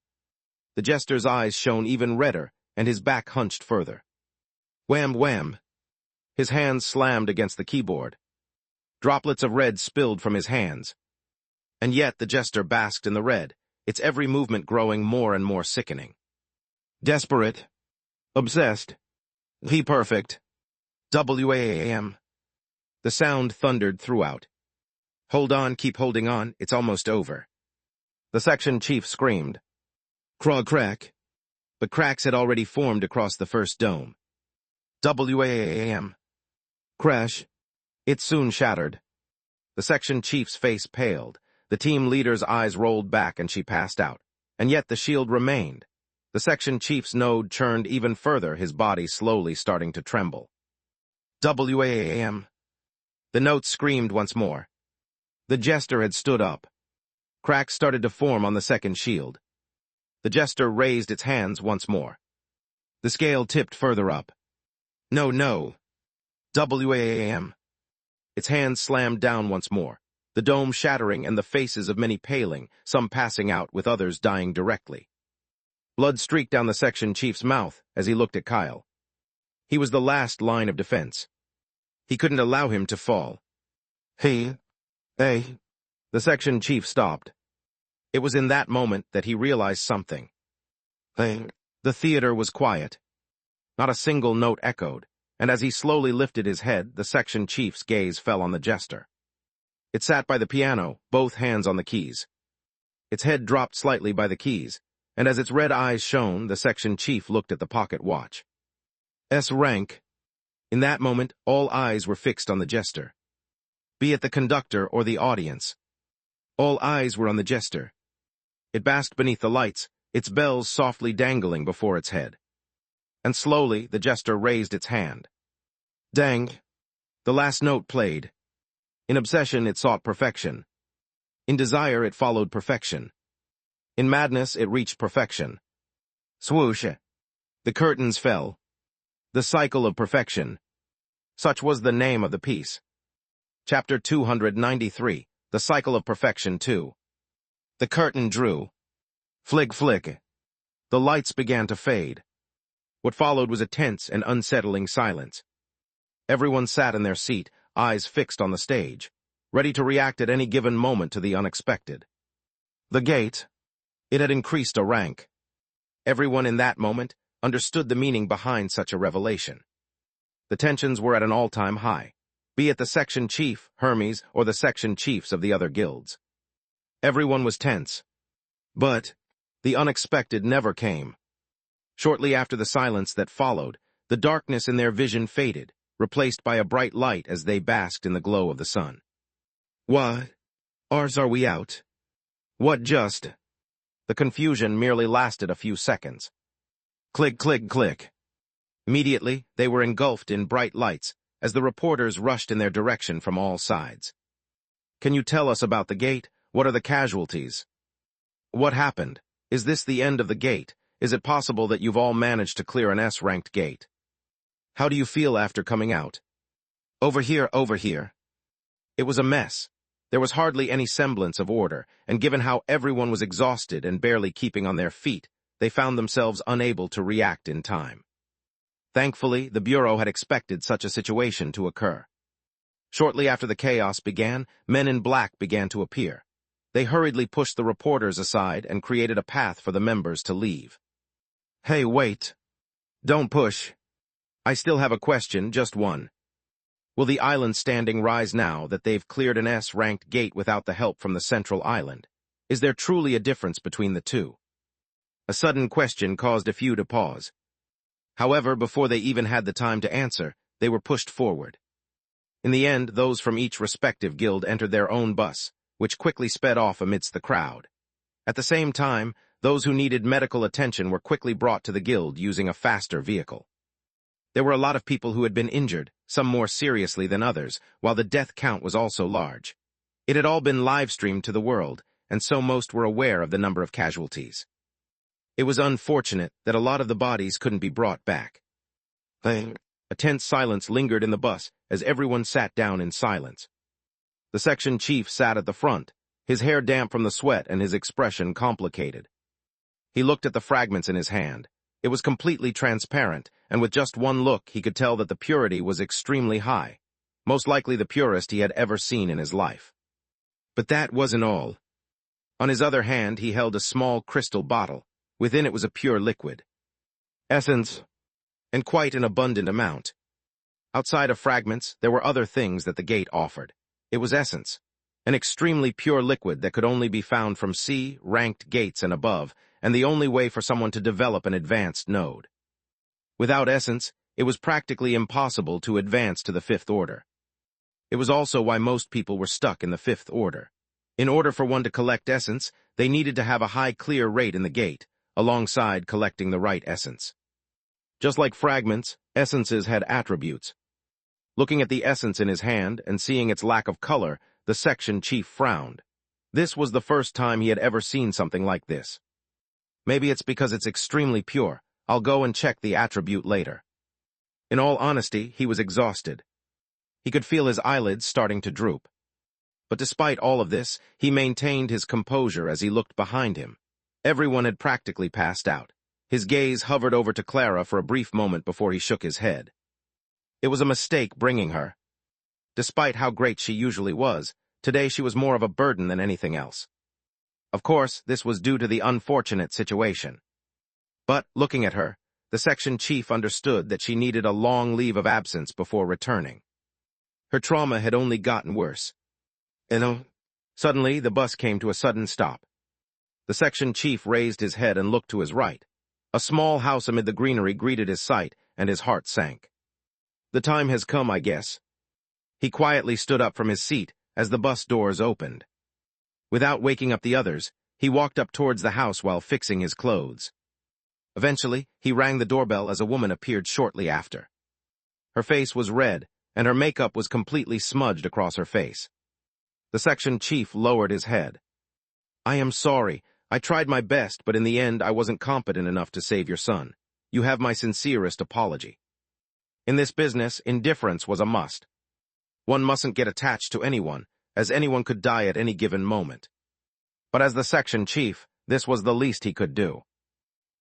The jester's eyes shone even redder, and his back hunched further. Wham. His hands slammed against the keyboard. Droplets of red spilled from his hands. And yet the jester basked in the red, its every movement growing more and more sickening. Desperate. Obsessed. He perfect. WAAM. The sound thundered throughout. "Hold on, keep holding on, it's almost over." The section chief screamed. Crack. But cracks had already formed across the first dome. WAAM. Crash. It soon shattered. The section chief's face paled. The team leader's eyes rolled back and she passed out. And yet the shield remained. The section chief's node churned even further, his body slowly starting to tremble. WAAM. The notes screamed once more. The jester had stood up. Cracks started to form on the second shield. The jester raised its hands once more. The scale tipped further up. No. WAAM. Its hands slammed down once more, the dome shattering and the faces of many paling, some passing out with others dying directly. Blood streaked down the section chief's mouth as he looked at Kyle. He was the last line of defense. He couldn't allow him to fall. Hey. The section chief stopped. It was in that moment that he realized something. The theater was quiet. Not a single note echoed, and as he slowly lifted his head, the section chief's gaze fell on the jester. It sat by the piano, both hands on the keys. Its head dropped slightly by the keys, and as its red eyes shone, the section chief looked at the pocket watch. S rank. In that moment, all eyes were fixed on the jester. Be it the conductor or the audience. All eyes were on the jester. It basked beneath the lights, its bells softly dangling before its head. And slowly, the jester raised its hand. Dang. The last note played. In obsession, it sought perfection. In desire, it followed perfection. In madness, it reached perfection. Swoosh! The curtains fell. The cycle of perfection. Such was the name of the piece. Chapter 293, The Cycle of Perfection 2. The curtain drew. Flick, flick. The lights began to fade. What followed was a tense and unsettling silence. Everyone sat in their seat, eyes fixed on the stage, ready to react at any given moment to the unexpected. The gate. It had increased a rank. Everyone in that moment understood the meaning behind such a revelation. The tensions were at an all-time high, be it the section chief, Hermes, or the section chiefs of the other guilds. Everyone was tense. But the unexpected never came. Shortly after the silence that followed, the darkness in their vision faded, replaced by a bright light as they basked in the glow of the sun. What? Ours are we out? What just? The confusion merely lasted a few seconds. Click, click, click. Immediately, they were engulfed in bright lights as the reporters rushed in their direction from all sides. Can you tell us about the gate? What are the casualties? What happened? Is this the end of the gate? Is it possible that you've all managed to clear an S-ranked gate? How do you feel after coming out? Over here, over here. It was a mess. There was hardly any semblance of order, and given how everyone was exhausted and barely keeping on their feet, they found themselves unable to react in time. Thankfully, the Bureau had expected such a situation to occur. Shortly after the chaos began, men in black began to appear. They hurriedly pushed the reporters aside and created a path for the members to leave. Hey, wait. Don't push. I still have a question, just one. Will the island standing rise now that they've cleared an S-ranked gate without the help from the central island? Is there truly a difference between the two? A sudden question caused a few to pause. However, before they even had the time to answer, they were pushed forward. In the end, those from each respective guild entered their own bus, which quickly sped off amidst the crowd. At the same time, those who needed medical attention were quickly brought to the guild using a faster vehicle. There were a lot of people who had been injured, some more seriously than others, while the death count was also large. It had all been live-streamed to the world, and so most were aware of the number of casualties. It was unfortunate that a lot of the bodies couldn't be brought back. A tense silence lingered in the bus as everyone sat down in silence. The section chief sat at the front, his hair damp from the sweat and his expression complicated. He looked at the fragments in his hand. It was completely transparent, and with just one look he could tell that the purity was extremely high, most likely the purest he had ever seen in his life. But that wasn't all. On his other hand, he held a small crystal bottle. Within it was a pure liquid. Essence, and quite an abundant amount. Outside of fragments, there were other things that the gate offered. It was essence, an extremely pure liquid that could only be found from C-ranked gates and above, and the only way for someone to develop an advanced node. Without essence, it was practically impossible to advance to the fifth order. It was also why most people were stuck in the fifth order. In order for one to collect essence, they needed to have a high clear rate in the gate, alongside collecting the right essence. Just like fragments, essences had attributes. Looking at the essence in his hand and seeing its lack of color, the section chief frowned. This was the first time he had ever seen something like this. Maybe it's because it's extremely pure. I'll go and check the attribute later. In all honesty, he was exhausted. He could feel his eyelids starting to droop. But despite all of this, he maintained his composure as he looked behind him. Everyone had practically passed out. His gaze hovered over to Clara for a brief moment before he shook his head. It was a mistake bringing her. Despite how great she usually was, today she was more of a burden than anything else. Of course, this was due to the unfortunate situation. But, looking at her, the section chief understood that she needed a long leave of absence before returning. Her trauma had only gotten worse. Suddenly, the bus came to a sudden stop. The section chief raised his head and looked to his right. A small house amid the greenery greeted his sight, and his heart sank. The time has come, I guess. He quietly stood up from his seat as the bus doors opened. Without waking up the others, he walked up towards the house while fixing his clothes. Eventually, he rang the doorbell as a woman appeared shortly after. Her face was red, and her makeup was completely smudged across her face. The section chief lowered his head. I am sorry. I tried my best, but in the end I wasn't competent enough to save your son. You have my sincerest apology. In this business, indifference was a must. One mustn't get attached to anyone, as anyone could die at any given moment. But as the section chief, this was the least he could do.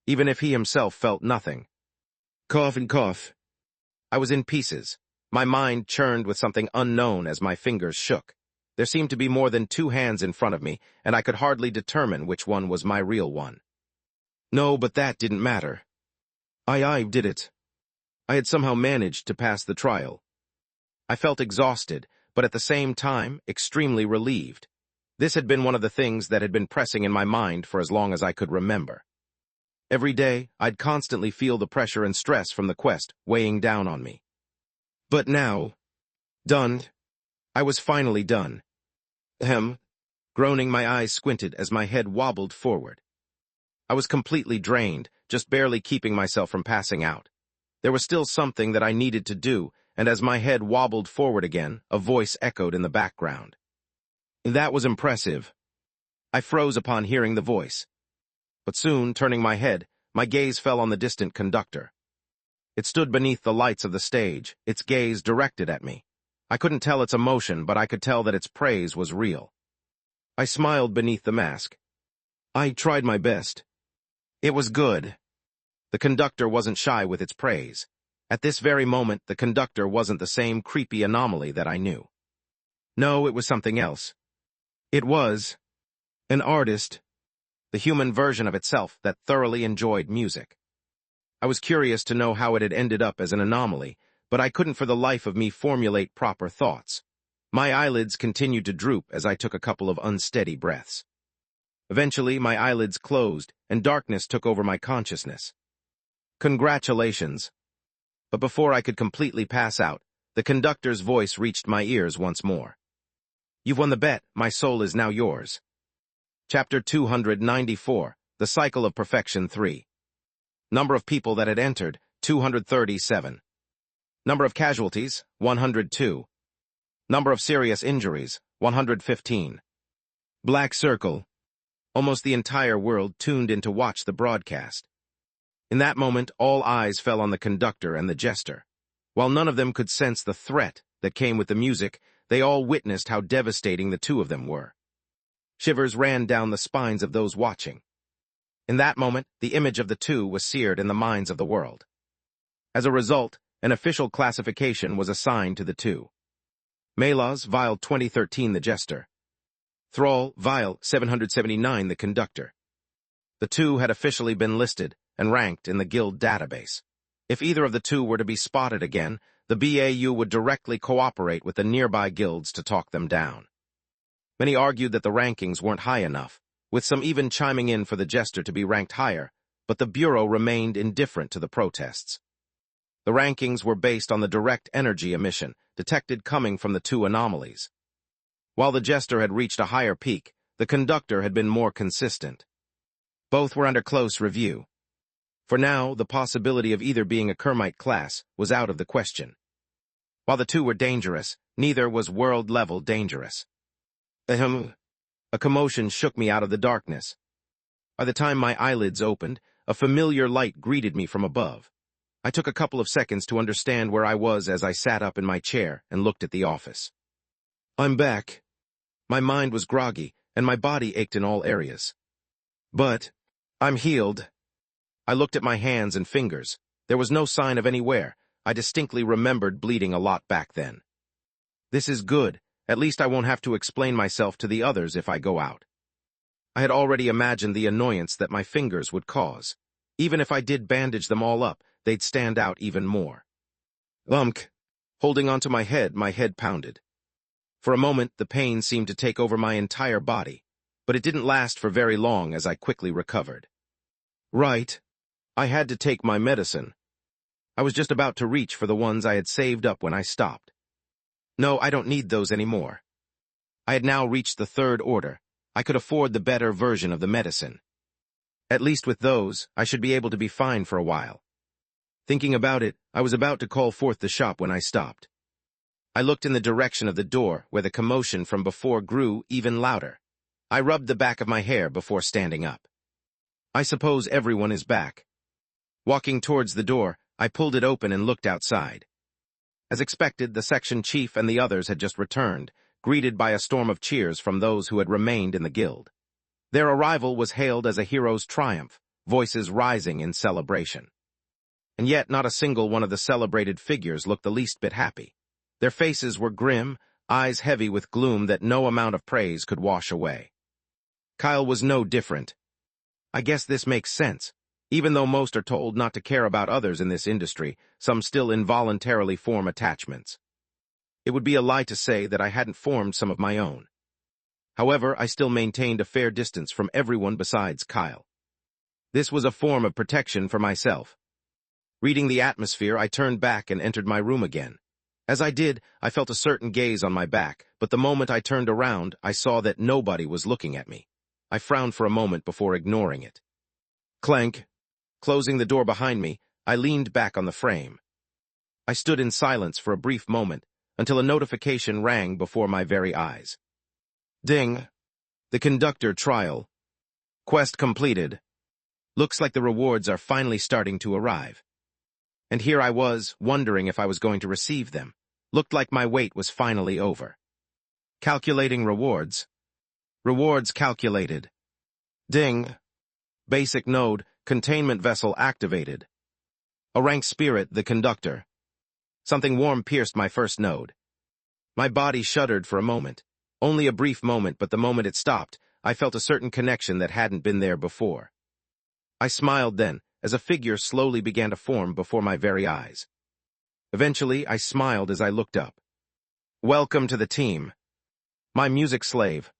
Even if he himself felt nothing. Cough and cough. I was in pieces. My mind churned with something unknown as my fingers shook. There seemed to be more than 2 hands in front of me, and I could hardly determine which one was my real one. No, but that didn't matter. I did it. I had somehow managed to pass the trial. I felt exhausted, but at the same time, extremely relieved. This had been one of the things that had been pressing in my mind for as long as I could remember. Every day, I'd constantly feel the pressure and stress from the quest weighing down on me. But now, done. I was finally done. Groaning, my eyes squinted as my head wobbled forward. I was completely drained, just barely keeping myself from passing out. There was still something that I needed to do, and as my head wobbled forward again, a voice echoed in the background. That was impressive. I froze upon hearing the voice. But soon, turning my head, my gaze fell on the distant conductor. It stood beneath the lights of the stage, its gaze directed at me. I couldn't tell its emotion, but I could tell that its praise was real. I smiled beneath the mask. I tried my best. It was good. The conductor wasn't shy with its praise. At this very moment, the conductor wasn't the same creepy anomaly that I knew. No, it was something else. It was an artist, the human version of itself that thoroughly enjoyed music. I was curious to know how it had ended up as an anomaly, but I couldn't for the life of me formulate proper thoughts. My eyelids continued to droop as I took a couple of unsteady breaths. Eventually, my eyelids closed, and darkness took over my consciousness. Congratulations. But before I could completely pass out, the conductor's voice reached my ears once more. You've won the bet, my soul is now yours. Chapter 294, The Cycle of Perfection 3. Number of people that had entered, 237. Number of casualties, 102. Number of serious injuries, 115. Black circle. Almost the entire world tuned in to watch the broadcast. In that moment, all eyes fell on the conductor and the jester. While none of them could sense the threat that came with the music, they all witnessed how devastating the two of them were. Shivers ran down the spines of those watching. In that moment, the image of the two was seared in the minds of the world. As a result, an official classification was assigned to the two. Melas, Vile 2013, the jester. Thrall, Vile 779, the conductor. The two had officially been listed and ranked in the guild database. If either of the two were to be spotted again, the BAU would directly cooperate with the nearby guilds to talk them down. Many argued that the rankings weren't high enough, with some even chiming in for the jester to be ranked higher, but the Bureau remained indifferent to the protests. The rankings were based on the direct energy emission detected coming from the two anomalies. While the jester had reached a higher peak, the conductor had been more consistent. Both were under close review. For now, the possibility of either being a Kermite class was out of the question. While the two were dangerous, neither was world-level dangerous. A commotion shook me out of the darkness. By the time my eyelids opened, a familiar light greeted me from above. I took a couple of seconds to understand where I was as I sat up in my chair and looked at the office. I'm back. My mind was groggy, and my body ached in all areas. But I'm healed. I looked at my hands and fingers. There was no sign of any wear. I distinctly remembered bleeding a lot back then. This is good. At least I won't have to explain myself to the others if I go out. I had already imagined the annoyance that my fingers would cause. Even if I did bandage them all up, they'd stand out even more. Holding onto my head pounded. For a moment, the pain seemed to take over my entire body, but it didn't last for very long as I quickly recovered. Right. I had to take my medicine. I was just about to reach for the ones I had saved up when I stopped. No, I don't need those anymore. I had now reached the third order. I could afford the better version of the medicine. At least with those, I should be able to be fine for a while. Thinking about it, I was about to call forth the shop when I stopped. I looked in the direction of the door, where the commotion from before grew even louder. I rubbed the back of my hair before standing up. I suppose everyone is back. Walking towards the door, I pulled it open and looked outside. As expected, the section chief and the others had just returned, greeted by a storm of cheers from those who had remained in the guild. Their arrival was hailed as a hero's triumph, voices rising in celebration. And yet not a single one of the celebrated figures looked the least bit happy. Their faces were grim, eyes heavy with gloom that no amount of praise could wash away. Kyle was no different. I guess this makes sense. Even though most are told not to care about others in this industry, some still involuntarily form attachments. It would be a lie to say that I hadn't formed some of my own. However, I still maintained a fair distance from everyone besides Kyle. This was a form of protection for myself. Reading the atmosphere, I turned back and entered my room again. As I did, I felt a certain gaze on my back, but the moment I turned around, I saw that nobody was looking at me. I frowned for a moment before ignoring it. Clank. Closing the door behind me, I leaned back on the frame. I stood in silence for a brief moment, until a notification rang before my very eyes. Ding. The conductor trial. Quest completed. Looks like the rewards are finally starting to arrive. And here I was, wondering if I was going to receive them. Looked like my wait was finally over. Calculating rewards. Rewards calculated. Ding. Basic node, containment vessel activated. A ranked spirit, the conductor. Something warm pierced my first node. My body shuddered for a moment. Only a brief moment, but the moment it stopped, I felt a certain connection that hadn't been there before. I smiled then, as a figure slowly began to form before my very eyes. Eventually, I smiled as I looked up. Welcome to the team. My music slave.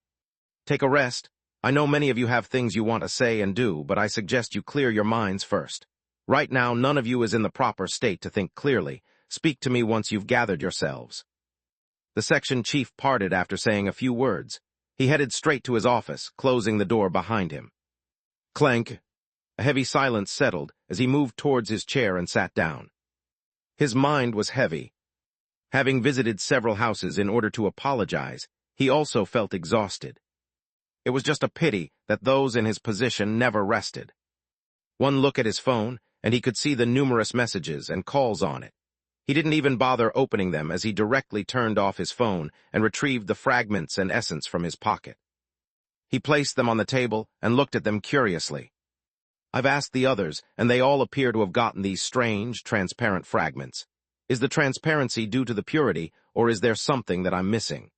Take a rest. I know many of you have things you want to say and do, but I suggest you clear your minds first. Right now, none of you is in the proper state to think clearly. Speak to me once you've gathered yourselves. The section chief parted after saying a few words. He headed straight to his office, closing the door behind him. Clank. A heavy silence settled as he moved towards his chair and sat down. His mind was heavy. Having visited several houses in order to apologize, he also felt exhausted. It was just a pity that those in his position never rested. One look at his phone, and he could see the numerous messages and calls on it. He didn't even bother opening them as he directly turned off his phone and retrieved the fragments and essence from his pocket. He placed them on the table and looked at them curiously. I've asked the others, and they all appear to have gotten these strange, transparent fragments. Is the transparency due to the purity, or is there something that I'm missing?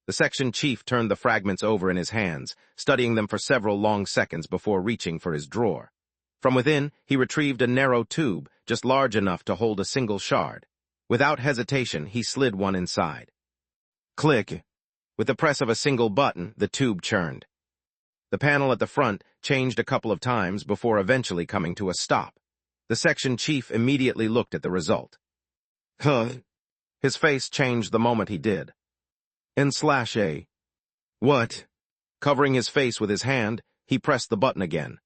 The section chief turned the fragments over in his hands, studying them for several long seconds before reaching for his drawer. From within, he retrieved a narrow tube, just large enough to hold a single shard. Without hesitation, he slid one inside. Click. With the press of a single button, the tube churned. The panel at the front changed a couple of times before eventually coming to a stop. The section chief immediately looked at the result. Huh. His face changed the moment he did. N/A. What? Covering his face with his hand, he pressed the button again.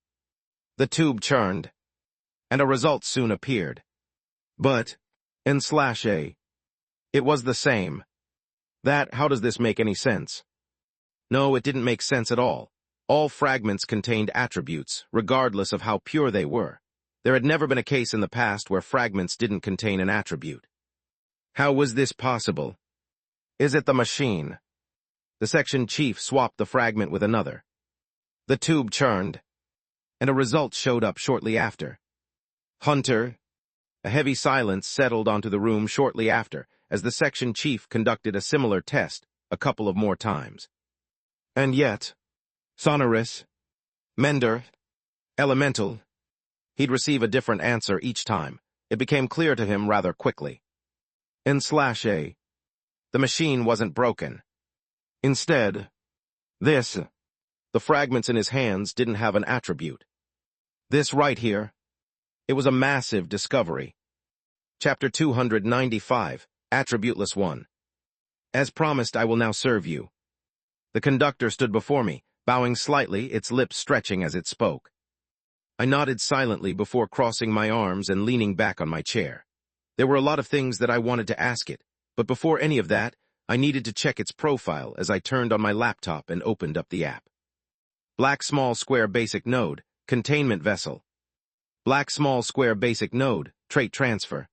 The tube churned, and a result soon appeared. But, N/A. It was the same. How does this make any sense? No, it didn't make sense at all. All fragments contained attributes, regardless of how pure they were. There had never been a case in the past where fragments didn't contain an attribute. How was this possible? Is it the machine? The section chief swapped the fragment with another. The tube churned, and a result showed up shortly after. Hunter. A heavy silence settled onto the room shortly after, as the section chief conducted a similar test a couple of more times. And yet, sonorous, mender, elemental. He'd receive a different answer each time. It became clear to him rather quickly. N/A. The machine wasn't broken. Instead, the fragments in his hands didn't have an attribute. This right here, it was a massive discovery. Chapter 295, Attributeless One. As promised, I will now serve you. The conductor stood before me, bowing slightly, its lips stretching as it spoke. I nodded silently before crossing my arms and leaning back on my chair. There were a lot of things that I wanted to ask it, But before any of that, I needed to check its profile as I turned on my laptop and opened up the app. Black small square basic node, containment vessel. Black small square basic node, trait transfer.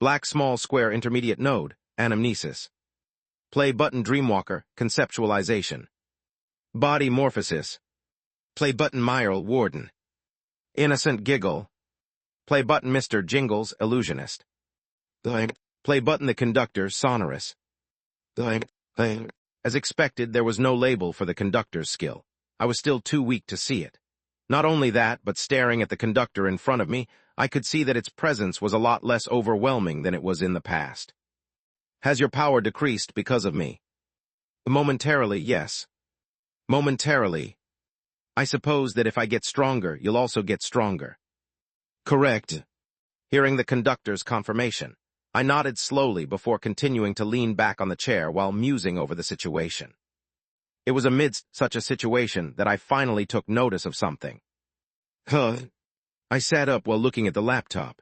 Black small square intermediate node, anamnesis. Play button dreamwalker, conceptualization. Body morphosis. Play button Myrle, warden. Innocent giggle. Play button Mr. Jingles, illusionist. Play button the conductor, sonorous. As expected, there was no label for the conductor's skill. I was still too weak to see it. Not only that, but staring at the conductor in front of me, I could see that its presence was a lot less overwhelming than it was in the past. Has your power decreased because of me? Momentarily, yes. Momentarily. I suppose that if I get stronger, you'll also get stronger. Correct. Hearing the conductor's confirmation, I nodded slowly before continuing to lean back on the chair while musing over the situation. It was amidst such a situation that I finally took notice of something. I sat up while looking at the laptop.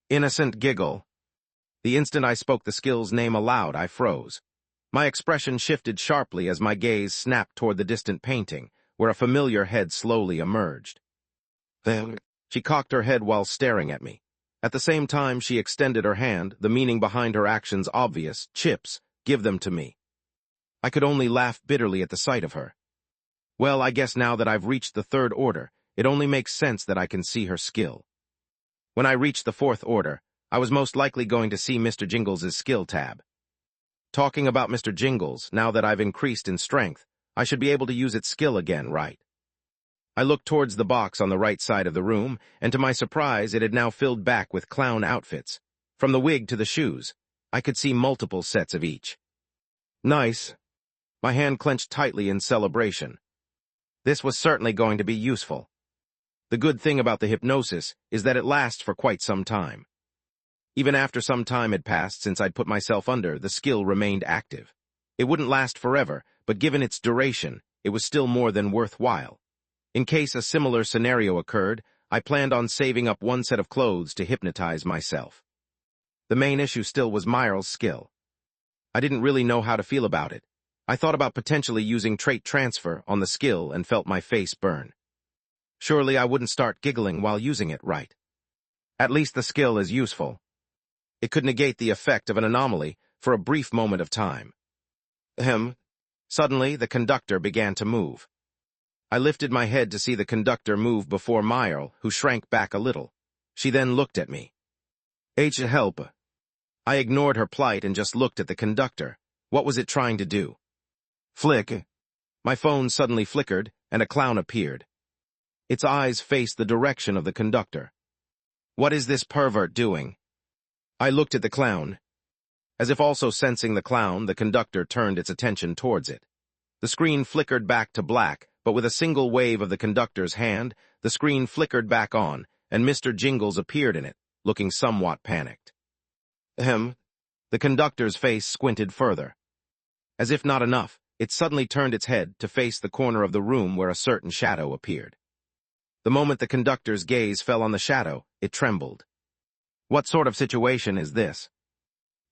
Innocent giggle. The instant I spoke the skill's name aloud, I froze. My expression shifted sharply as my gaze snapped toward the distant painting, where a familiar head slowly emerged. She cocked her head while staring at me. At the same time she extended her hand, the meaning behind her actions obvious. Chips, give them to me. I could only laugh bitterly at the sight of her. Well, I guess now that I've reached the third order, it only makes sense that I can see her skill. When I reached the fourth order, I was most likely going to see Mr. Jingles' skill tab. Talking about Mr. Jingles, now that I've increased in strength, I should be able to use its skill again, right? I looked towards the box on the right side of the room, and to my surprise, it had now filled back with clown outfits. From the wig to the shoes, I could see multiple sets of each. Nice. My hand clenched tightly in celebration. This was certainly going to be useful. The good thing about the hypnosis is that it lasts for quite some time. Even after some time had passed since I'd put myself under, the skill remained active. It wouldn't last forever, but given its duration, it was still more than worthwhile. In case a similar scenario occurred, I planned on saving up one set of clothes to hypnotize myself. The main issue still was Myrle's skill. I didn't really know how to feel about it. I thought about potentially using trait transfer on the skill and felt my face burn. Surely I wouldn't start giggling while using it, right? At least the skill is useful. It could negate the effect of an anomaly for a brief moment of time. Suddenly, the conductor began to move. I lifted my head to see the conductor move before Myrle, who shrank back a little. She then looked at me. Help. I ignored her plight and just looked at the conductor. What was it trying to do? Flick. My phone suddenly flickered, and a clown appeared. Its eyes faced the direction of the conductor. What is this pervert doing? I looked at the clown. As if also sensing the clown, the conductor turned its attention towards it. The screen flickered back to black, but with a single wave of the conductor's hand, the screen flickered back on, and Mr. Jingles appeared in it, looking somewhat panicked. The conductor's face squinted further. As if not enough, it suddenly turned its head to face the corner of the room where a certain shadow appeared. The moment the conductor's gaze fell on the shadow, it trembled. What sort of situation is this?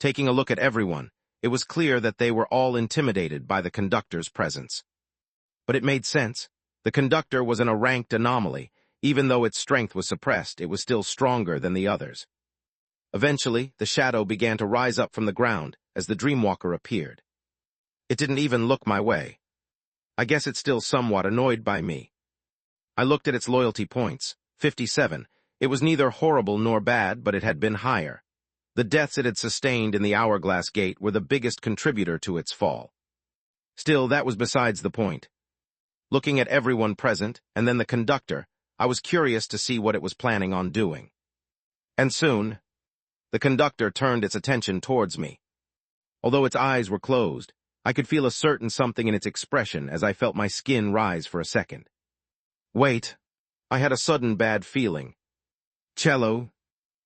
Taking a look at everyone, it was clear that they were all intimidated by the conductor's presence. But it made sense. The conductor was in a ranked anomaly. Even though its strength was suppressed, it was still stronger than the others. Eventually, the shadow began to rise up from the ground as the Dreamwalker appeared. It didn't even look my way. I guess it's still somewhat annoyed by me. I looked at its loyalty points, 57. It was neither horrible nor bad, but it had been higher. The deaths it had sustained in the Hourglass Gate were the biggest contributor to its fall. Still, that was besides the point. Looking at everyone present, and then the conductor, I was curious to see what it was planning on doing. And soon, the conductor turned its attention towards me. Although its eyes were closed, I could feel a certain something in its expression as I felt my skin rise for a second. Wait, I had a sudden bad feeling. Cello.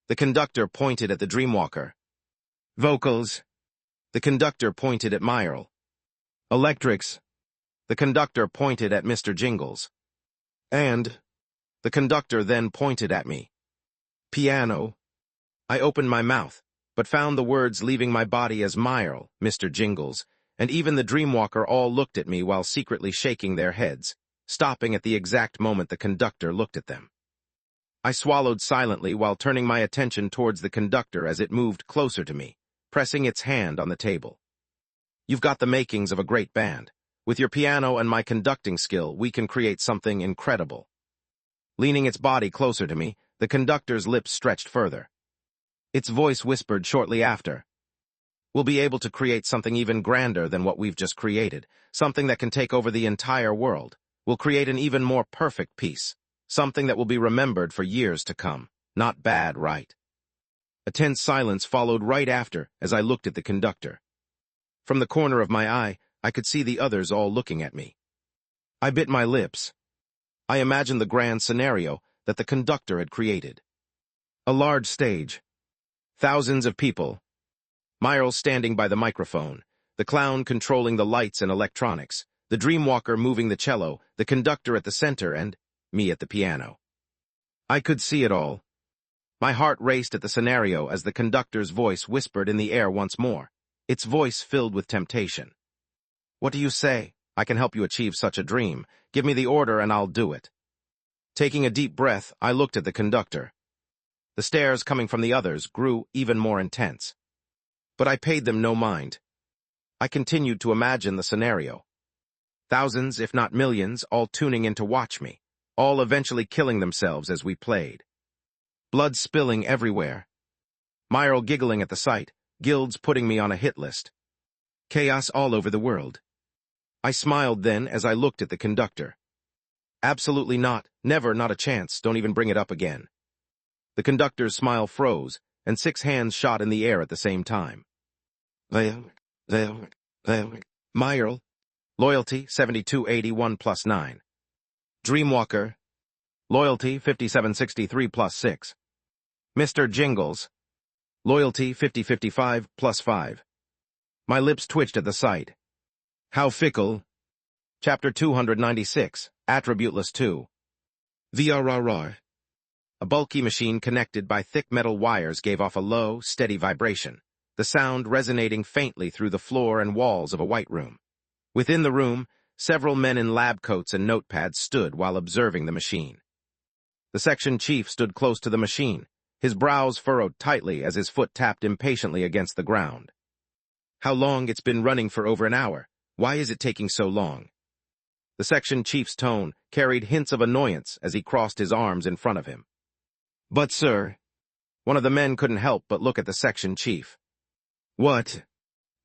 The conductor pointed at the Dreamwalker. Vocals. The conductor pointed at Myrle. Electrics. The conductor pointed at Mr. Jingles. And the conductor then pointed at me. Piano. I opened my mouth, but found the words leaving my body as Myrle, Mr. Jingles, and even the Dreamwalker all looked at me while secretly shaking their heads, stopping at the exact moment the conductor looked at them. I swallowed silently while turning my attention towards the conductor as it moved closer to me, pressing its hand on the table. You've got the makings of a great band. With your piano and my conducting skill, we can create something incredible. Leaning its body closer to me, the conductor's lips stretched further. Its voice whispered shortly after, "We'll be able to create something even grander than what we've just created, something that can take over the entire world. We'll create an even more perfect piece, something that will be remembered for years to come. Not bad, right?" A tense silence followed right after as I looked at the conductor. From the corner of my eye, I could see the others all looking at me. I bit my lips. I imagined the grand scenario that the conductor had created. A large stage. Thousands of people. Myrle standing by the microphone, the clown controlling the lights and electronics, the Dreamwalker moving the cello, the conductor at the center, and me at the piano. I could see it all. My heart raced at the scenario as the conductor's voice whispered in the air once more, its voice filled with temptation. "What do you say? I can help you achieve such a dream. Give me the order and I'll do it." Taking a deep breath, I looked at the conductor. The stares coming from the others grew even more intense. But I paid them no mind. I continued to imagine the scenario. Thousands, if not millions, all tuning in to watch me, all eventually killing themselves as we played. Blood spilling everywhere. Myrle giggling at the sight, guilds putting me on a hit list. Chaos all over the world. I smiled then as I looked at the conductor. "Absolutely not, never, not a chance, don't even bring it up again." The conductor's smile froze, and 6 hands shot in the air at the same time. Myrle, loyalty 7281 plus 9. Dreamwalker, loyalty 5763 plus 6. Mr. Jingles, loyalty 5055 plus 5. My lips twitched at the sight. How fickle. Chapter 296, Attributeless 2. VRRR. A bulky machine connected by thick metal wires gave off a low, steady vibration, the sound resonating faintly through the floor and walls of a white room. Within the room, several men in lab coats and notepads stood while observing the machine. The section chief stood close to the machine, his brows furrowed tightly as his foot tapped impatiently against the ground. "How long? It's been running for over an hour. Why is it taking so long?" The section chief's tone carried hints of annoyance as he crossed his arms in front of him. "But, sir," one of the men couldn't help but look at the section chief. "What?"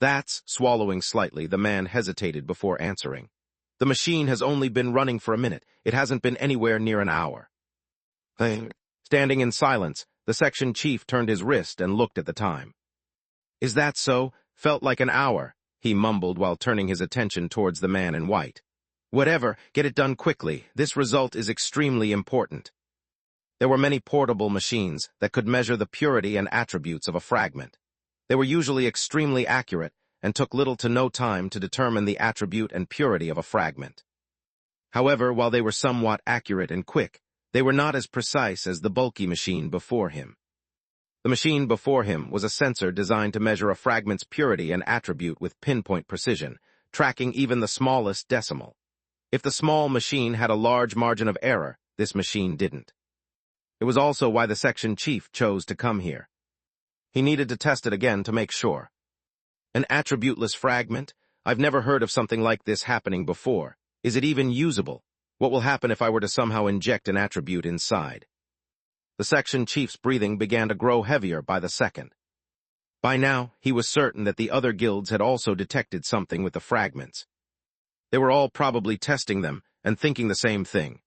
"That's," swallowing slightly, the man hesitated before answering. "The machine has only been running for a minute. It hasn't been anywhere near an hour." Standing in silence, the section chief turned his wrist and looked at the time. "Is that so? Felt like an hour," he mumbled while turning his attention towards the man in white. "Whatever, get it done quickly. This result is extremely important." There were many portable machines that could measure the purity and attributes of a fragment. They were usually extremely accurate and took little to no time to determine the attribute and purity of a fragment. However, while they were somewhat accurate and quick, they were not as precise as the bulky machine before him. The machine before him was a sensor designed to measure a fragment's purity and attribute with pinpoint precision, tracking even the smallest decimal. If the small machine had a large margin of error, this machine didn't. It was also why the section chief chose to come here. He needed to test it again to make sure. An attributeless fragment? I've never heard of something like this happening before. Is it even usable? What will happen if I were to somehow inject an attribute inside? The section chief's breathing began to grow heavier by the second. By now, he was certain that the other guilds had also detected something with the fragments. They were all probably testing them and thinking the same thing.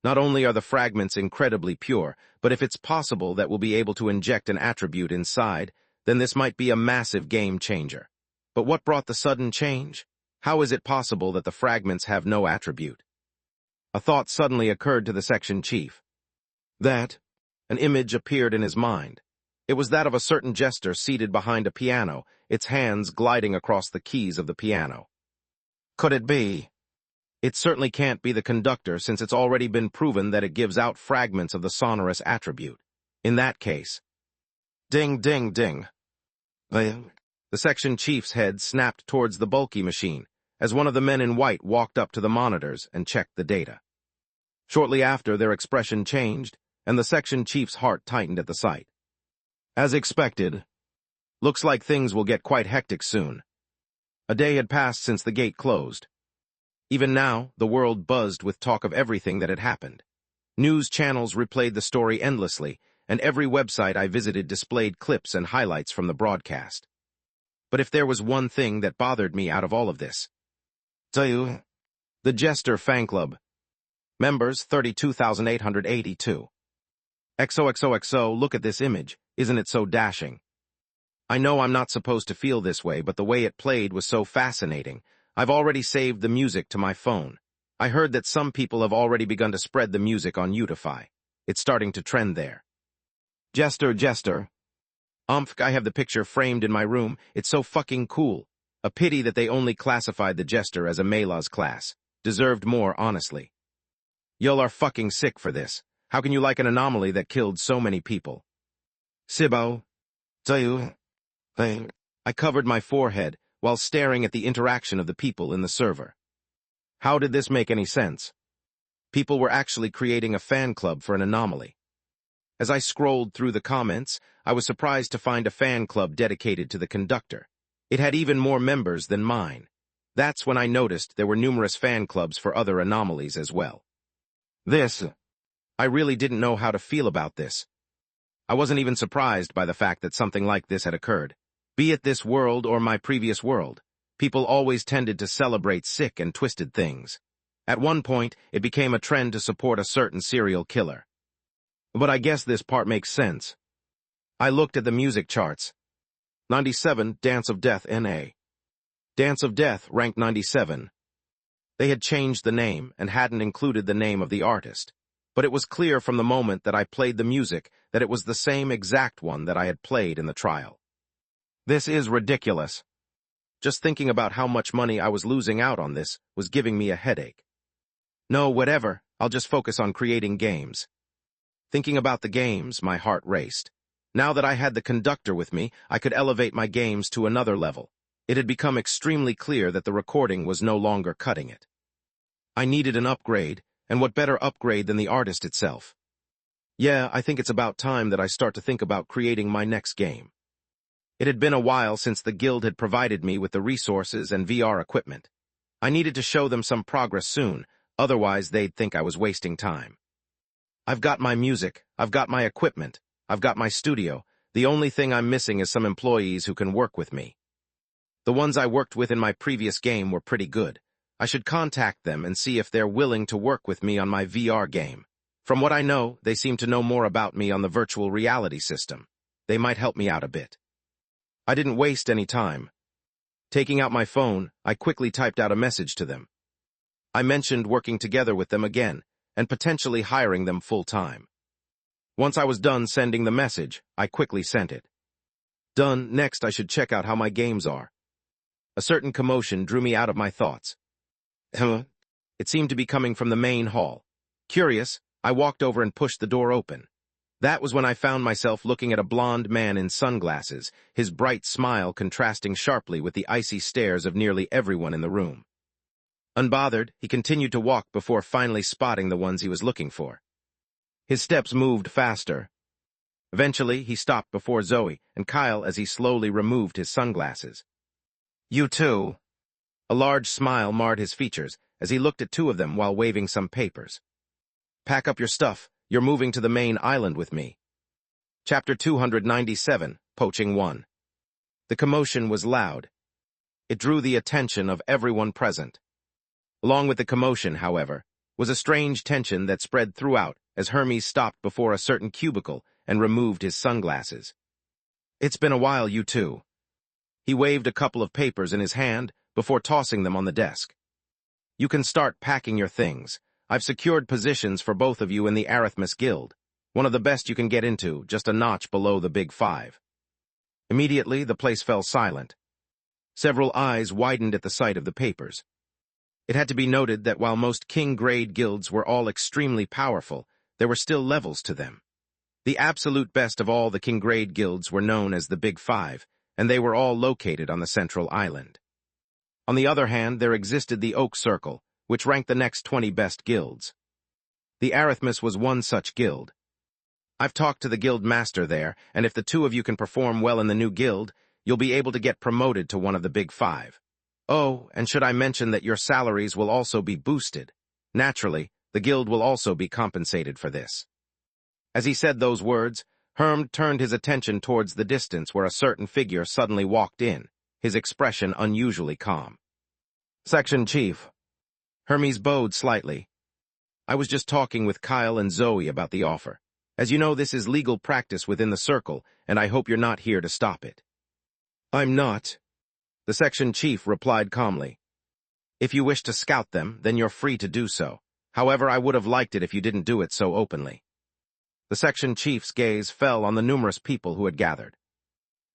Not only are the fragments incredibly pure, but if it's possible that we'll be able to inject an attribute inside, then this might be a massive game changer. But what brought the sudden change? How is it possible that the fragments have no attribute? A thought suddenly occurred to the section chief. An image appeared in his mind. It was that of a certain jester seated behind a piano, its hands gliding across the keys of the piano. Could it be? It certainly can't be the conductor, since it's already been proven that it gives out fragments of the sonorous attribute. In that case. Ding, ding, ding. The section chief's head snapped towards the bulky machine as one of the men in white walked up to the monitors and checked the data. Shortly after, their expression changed, and the section chief's heart tightened at the sight. As expected, looks like things will get quite hectic soon. A day had passed since the gate closed. Even now, the world buzzed with talk of everything that had happened. News channels replayed the story endlessly, and every website I visited displayed clips and highlights from the broadcast. But if there was one thing that bothered me out of all of this, the Jester Fan Club. Members 32,882. XOXOXO, look at this image. Isn't it so dashing? I know I'm not supposed to feel this way, but the way it played was so fascinating. I've already saved the music to my phone. I heard that some people have already begun to spread the music on Utify. It's starting to trend there. Jester. I have the picture framed in my room. It's so fucking cool. A pity that they only classified the Jester as a Malaz class. Deserved more, honestly. Y'all are fucking sick for this. How can you like an anomaly that killed so many people? Sibo. I covered my forehead while staring at the interaction of the people in the server. How did this make any sense? People were actually creating a fan club for an anomaly. As I scrolled through the comments, I was surprised to find a fan club dedicated to the conductor. It had even more members than mine. That's when I noticed there were numerous fan clubs for other anomalies as well. I really didn't know how to feel about this. I wasn't even surprised by the fact that something like this had occurred. Be it this world or my previous world, people always tended to celebrate sick and twisted things. At one point, it became a trend to support a certain serial killer. But I guess this part makes sense. I looked at the music charts. 97, Dance of Death N.A. Dance of Death ranked 97. They had changed the name and hadn't included the name of the artist. But it was clear from the moment that I played the music that it was the same exact one that I had played in the trial. This is ridiculous. Just thinking about how much money I was losing out on this was giving me a headache. No, whatever, I'll just focus on creating games. Thinking about the games, my heart raced. Now that I had the conductor with me, I could elevate my games to another level. It had become extremely clear that the recording was no longer cutting it. I needed an upgrade, and what better upgrade than the artist itself? Yeah, I think it's about time that I start to think about creating my next game. It had been a while since the guild had provided me with the resources and VR equipment. I needed to show them some progress soon, otherwise they'd think I was wasting time. I've got my music, I've got my equipment, I've got my studio. The only thing I'm missing is some employees who can work with me. The ones I worked with in my previous game were pretty good. I should contact them and see if they're willing to work with me on my VR game. From what I know, they seem to know more about me on the virtual reality system. They might help me out a bit. I didn't waste any time. Taking out my phone, I quickly typed out a message to them. I mentioned working together with them again, and potentially hiring them full-time. Once I was done sending the message, I quickly sent it. Done, next I should check out how my games are. A certain commotion drew me out of my thoughts. It seemed to be coming from the main hall. Curious, I walked over and pushed the door open. That was when I found myself looking at a blond man in sunglasses, his bright smile contrasting sharply with the icy stares of nearly everyone in the room. Unbothered, he continued to walk before finally spotting the ones he was looking for. His steps moved faster. Eventually, he stopped before Zoe and Kyle as he slowly removed his sunglasses. You too. A large smile marred his features as he looked at two of them while waving some papers. Pack up your stuff. You're moving to the main island with me. Chapter 297, Poaching 1. The commotion was loud. It drew the attention of everyone present. Along with the commotion, however, was a strange tension that spread throughout as Hermes stopped before a certain cubicle and removed his sunglasses. It's been a while, you two. He waved a couple of papers in his hand before tossing them on the desk. You can start packing your things. I've secured positions for both of you in the Arithmus Guild, one of the best you can get into, just a notch below the Big Five. Immediately, the place fell silent. Several eyes widened at the sight of the papers. It had to be noted that while most king-grade guilds were all extremely powerful, there were still levels to them. The absolute best of all the king-grade guilds were known as the Big Five, and they were all located on the central island. On the other hand, there existed the Oak Circle, which ranked the next 20 best guilds. The Arithmus was one such guild. I've talked to the guild master there, and if the two of you can perform well in the new guild, you'll be able to get promoted to one of the big five. Oh, and should I mention that your salaries will also be boosted? Naturally, the guild will also be compensated for this. As he said those words, Herm turned his attention towards the distance where a certain figure suddenly walked in, his expression unusually calm. Section Chief. Hermes bowed slightly. I was just talking with Kyle and Zoe about the offer. As you know, this is legal practice within the circle, and I hope you're not here to stop it. I'm not. The section chief replied calmly. If you wish to scout them, then you're free to do so. However, I would have liked it if you didn't do it so openly. The section chief's gaze fell on the numerous people who had gathered.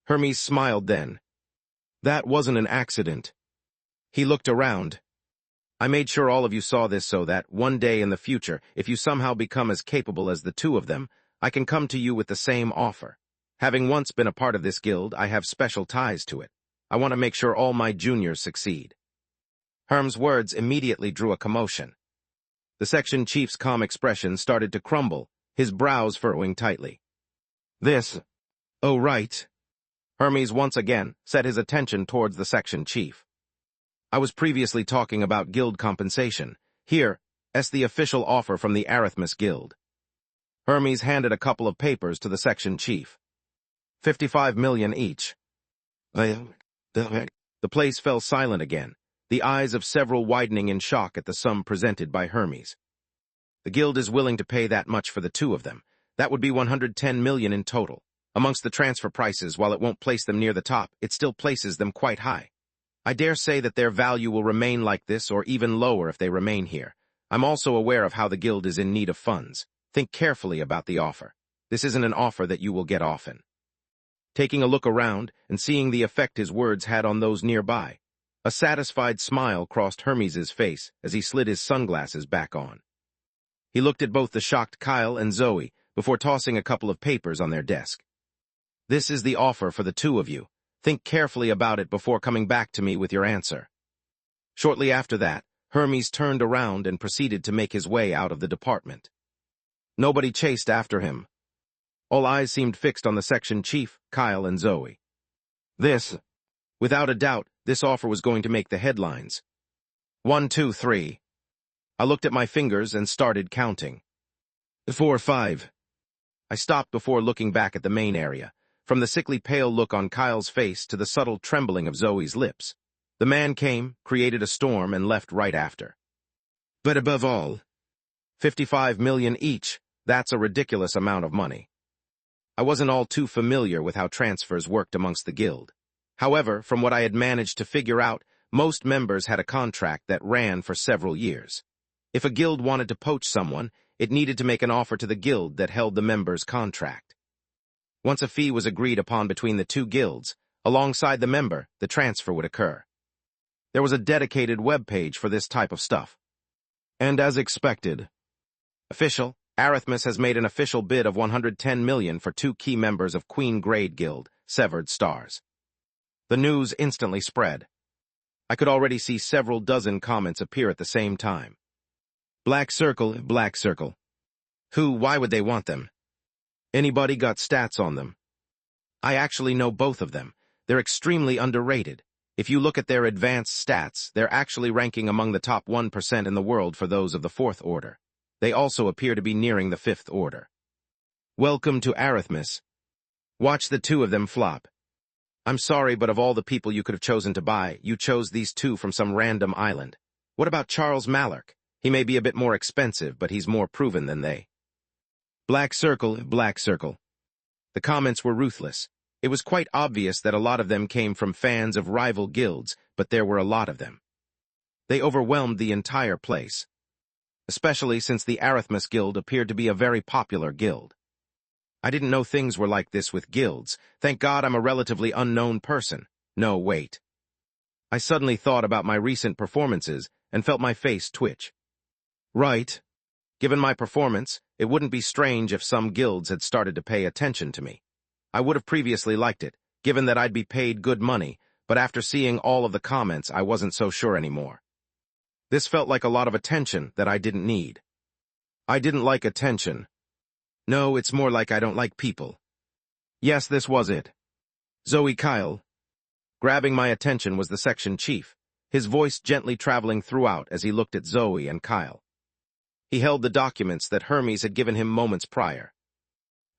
Hermes smiled then. That wasn't an accident. He looked around. I made sure all of you saw this so that, one day in the future, if you somehow become as capable as the two of them, I can come to you with the same offer. Having once been a part of this guild, I have special ties to it. I want to make sure all my juniors succeed. Herm's words immediately drew a commotion. The section chief's calm expression started to crumble, his brows furrowing tightly. This. Oh, right. Hermes once again set his attention towards the section chief. I was previously talking about guild compensation. Here, as the official offer from the Arithmus Guild. Hermes handed a couple of papers to the section chief. 55 million each. The place fell silent again, the eyes of several widening in shock at the sum presented by Hermes. The guild is willing to pay that much for the two of them. That would be 110 million in total. Amongst the transfer prices, while it won't place them near the top, it still places them quite high. I dare say that their value will remain like this or even lower if they remain here. I'm also aware of how the guild is in need of funds. Think carefully about the offer. This isn't an offer that you will get often. Taking a look around and seeing the effect his words had on those nearby, a satisfied smile crossed Hermes's face as he slid his sunglasses back on. He looked at both the shocked Kyle and Zoe before tossing a couple of papers on their desk. This is the offer for the two of you. Think carefully about it before coming back to me with your answer. Shortly after that, Hermes turned around and proceeded to make his way out of the department. Nobody chased after him. All eyes seemed fixed on the section chief, Kyle and Zoe. Without a doubt, this offer was going to make the headlines. 1, 2, 3. I looked at my fingers and started counting. 4, 5. I stopped before looking back at the main area. From the sickly pale look on Kyle's face to the subtle trembling of Zoe's lips. The man came, created a storm, and left right after. But above all, 55 million each, that's a ridiculous amount of money. I wasn't all too familiar with how transfers worked amongst the guild. However, from what I had managed to figure out, most members had a contract that ran for several years. If a guild wanted to poach someone, it needed to make an offer to the guild that held the member's contract. Once a fee was agreed upon between the two guilds, alongside the member, the transfer would occur. There was a dedicated web page for this type of stuff. And as expected, official, Arithmus has made an official bid of 110 million for two key members of Queen Grade Guild, Severed Stars. The news instantly spread. I could already see several dozen comments appear at the same time. Black Circle, Black Circle. Who, why would they want them? Anybody got stats on them? I actually know both of them. They're extremely underrated. If you look at their advanced stats, they're actually ranking among the top 1% in the world for those of the 4th order. They also appear to be nearing the 5th order. Welcome to Arithmus. Watch the two of them flop. I'm sorry, but of all the people you could have chosen to buy, you chose these two from some random island. What about Charles Mallark? He may be a bit more expensive, but he's more proven than they. Black Circle, Black Circle. The comments were ruthless. It was quite obvious that a lot of them came from fans of rival guilds, but there were a lot of them. They overwhelmed the entire place, especially since the Arithmus Guild appeared to be a very popular guild. I didn't know things were like this with guilds. Thank God I'm a relatively unknown person. No, wait. I suddenly thought about my recent performances and felt my face twitch. Right. Given my performance, it wouldn't be strange if some guilds had started to pay attention to me. I would have previously liked it, given that I'd be paid good money, but after seeing all of the comments, I wasn't so sure anymore. This felt like a lot of attention that I didn't need. I didn't like attention. No, it's more like I don't like people. Yes, this was it. Zoe Kyle. Grabbing my attention was the section chief, his voice gently traveling throughout as he looked at Zoe and Kyle. He held the documents that Hermes had given him moments prior.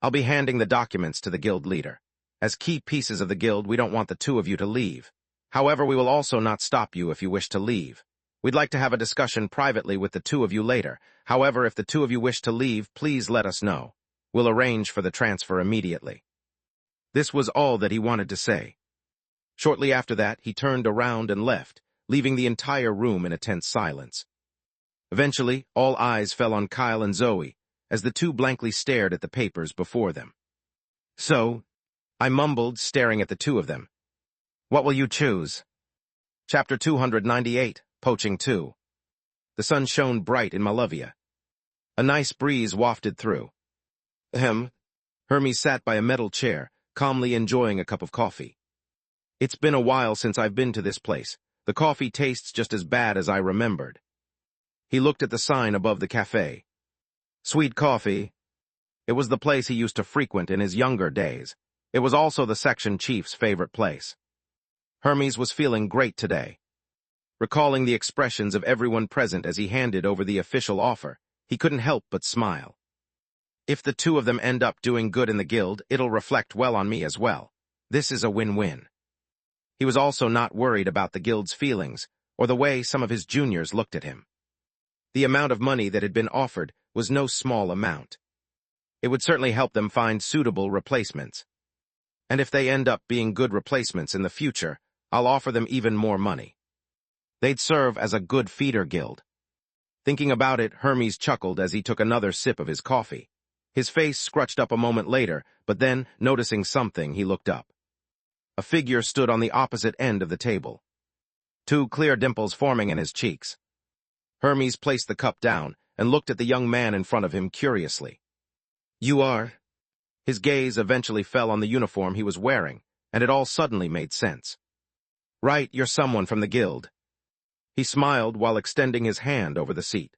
I'll be handing the documents to the guild leader. As key pieces of the guild, we don't want the two of you to leave. However, we will also not stop you if you wish to leave. We'd like to have a discussion privately with the two of you later. However, if the two of you wish to leave, please let us know. We'll arrange for the transfer immediately. This was all that he wanted to say. Shortly after that, he turned around and left, leaving the entire room in a tense silence. Eventually, all eyes fell on Kyle and Zoe, as the two blankly stared at the papers before them. So, I mumbled, staring at the two of them. What will you choose? Chapter 298, Poaching 2. The sun shone bright in Malavia. A nice breeze wafted through. Hermes sat by a metal chair, calmly enjoying a cup of coffee. It's been a while since I've been to this place. The coffee tastes just as bad as I remembered. He looked at the sign above the cafe. Sweet coffee. It was the place he used to frequent in his younger days. It was also the section chief's favorite place. Hermes was feeling great today. Recalling the expressions of everyone present as he handed over the official offer, he couldn't help but smile. If the two of them end up doing good in the guild, it'll reflect well on me as well. This is a win-win. He was also not worried about the guild's feelings, or the way some of his juniors looked at him. The amount of money that had been offered was no small amount. It would certainly help them find suitable replacements. And if they end up being good replacements in the future, I'll offer them even more money. They'd serve as a good feeder guild. Thinking about it, Hermes chuckled as he took another sip of his coffee. His face scrunched up a moment later, but then, noticing something, he looked up. A figure stood on the opposite end of the table. Two clear dimples forming in his cheeks. Hermes placed the cup down and looked at the young man in front of him curiously. You are? His gaze eventually fell on the uniform he was wearing, and it all suddenly made sense. Right, you're someone from the guild. He smiled while extending his hand over the seat.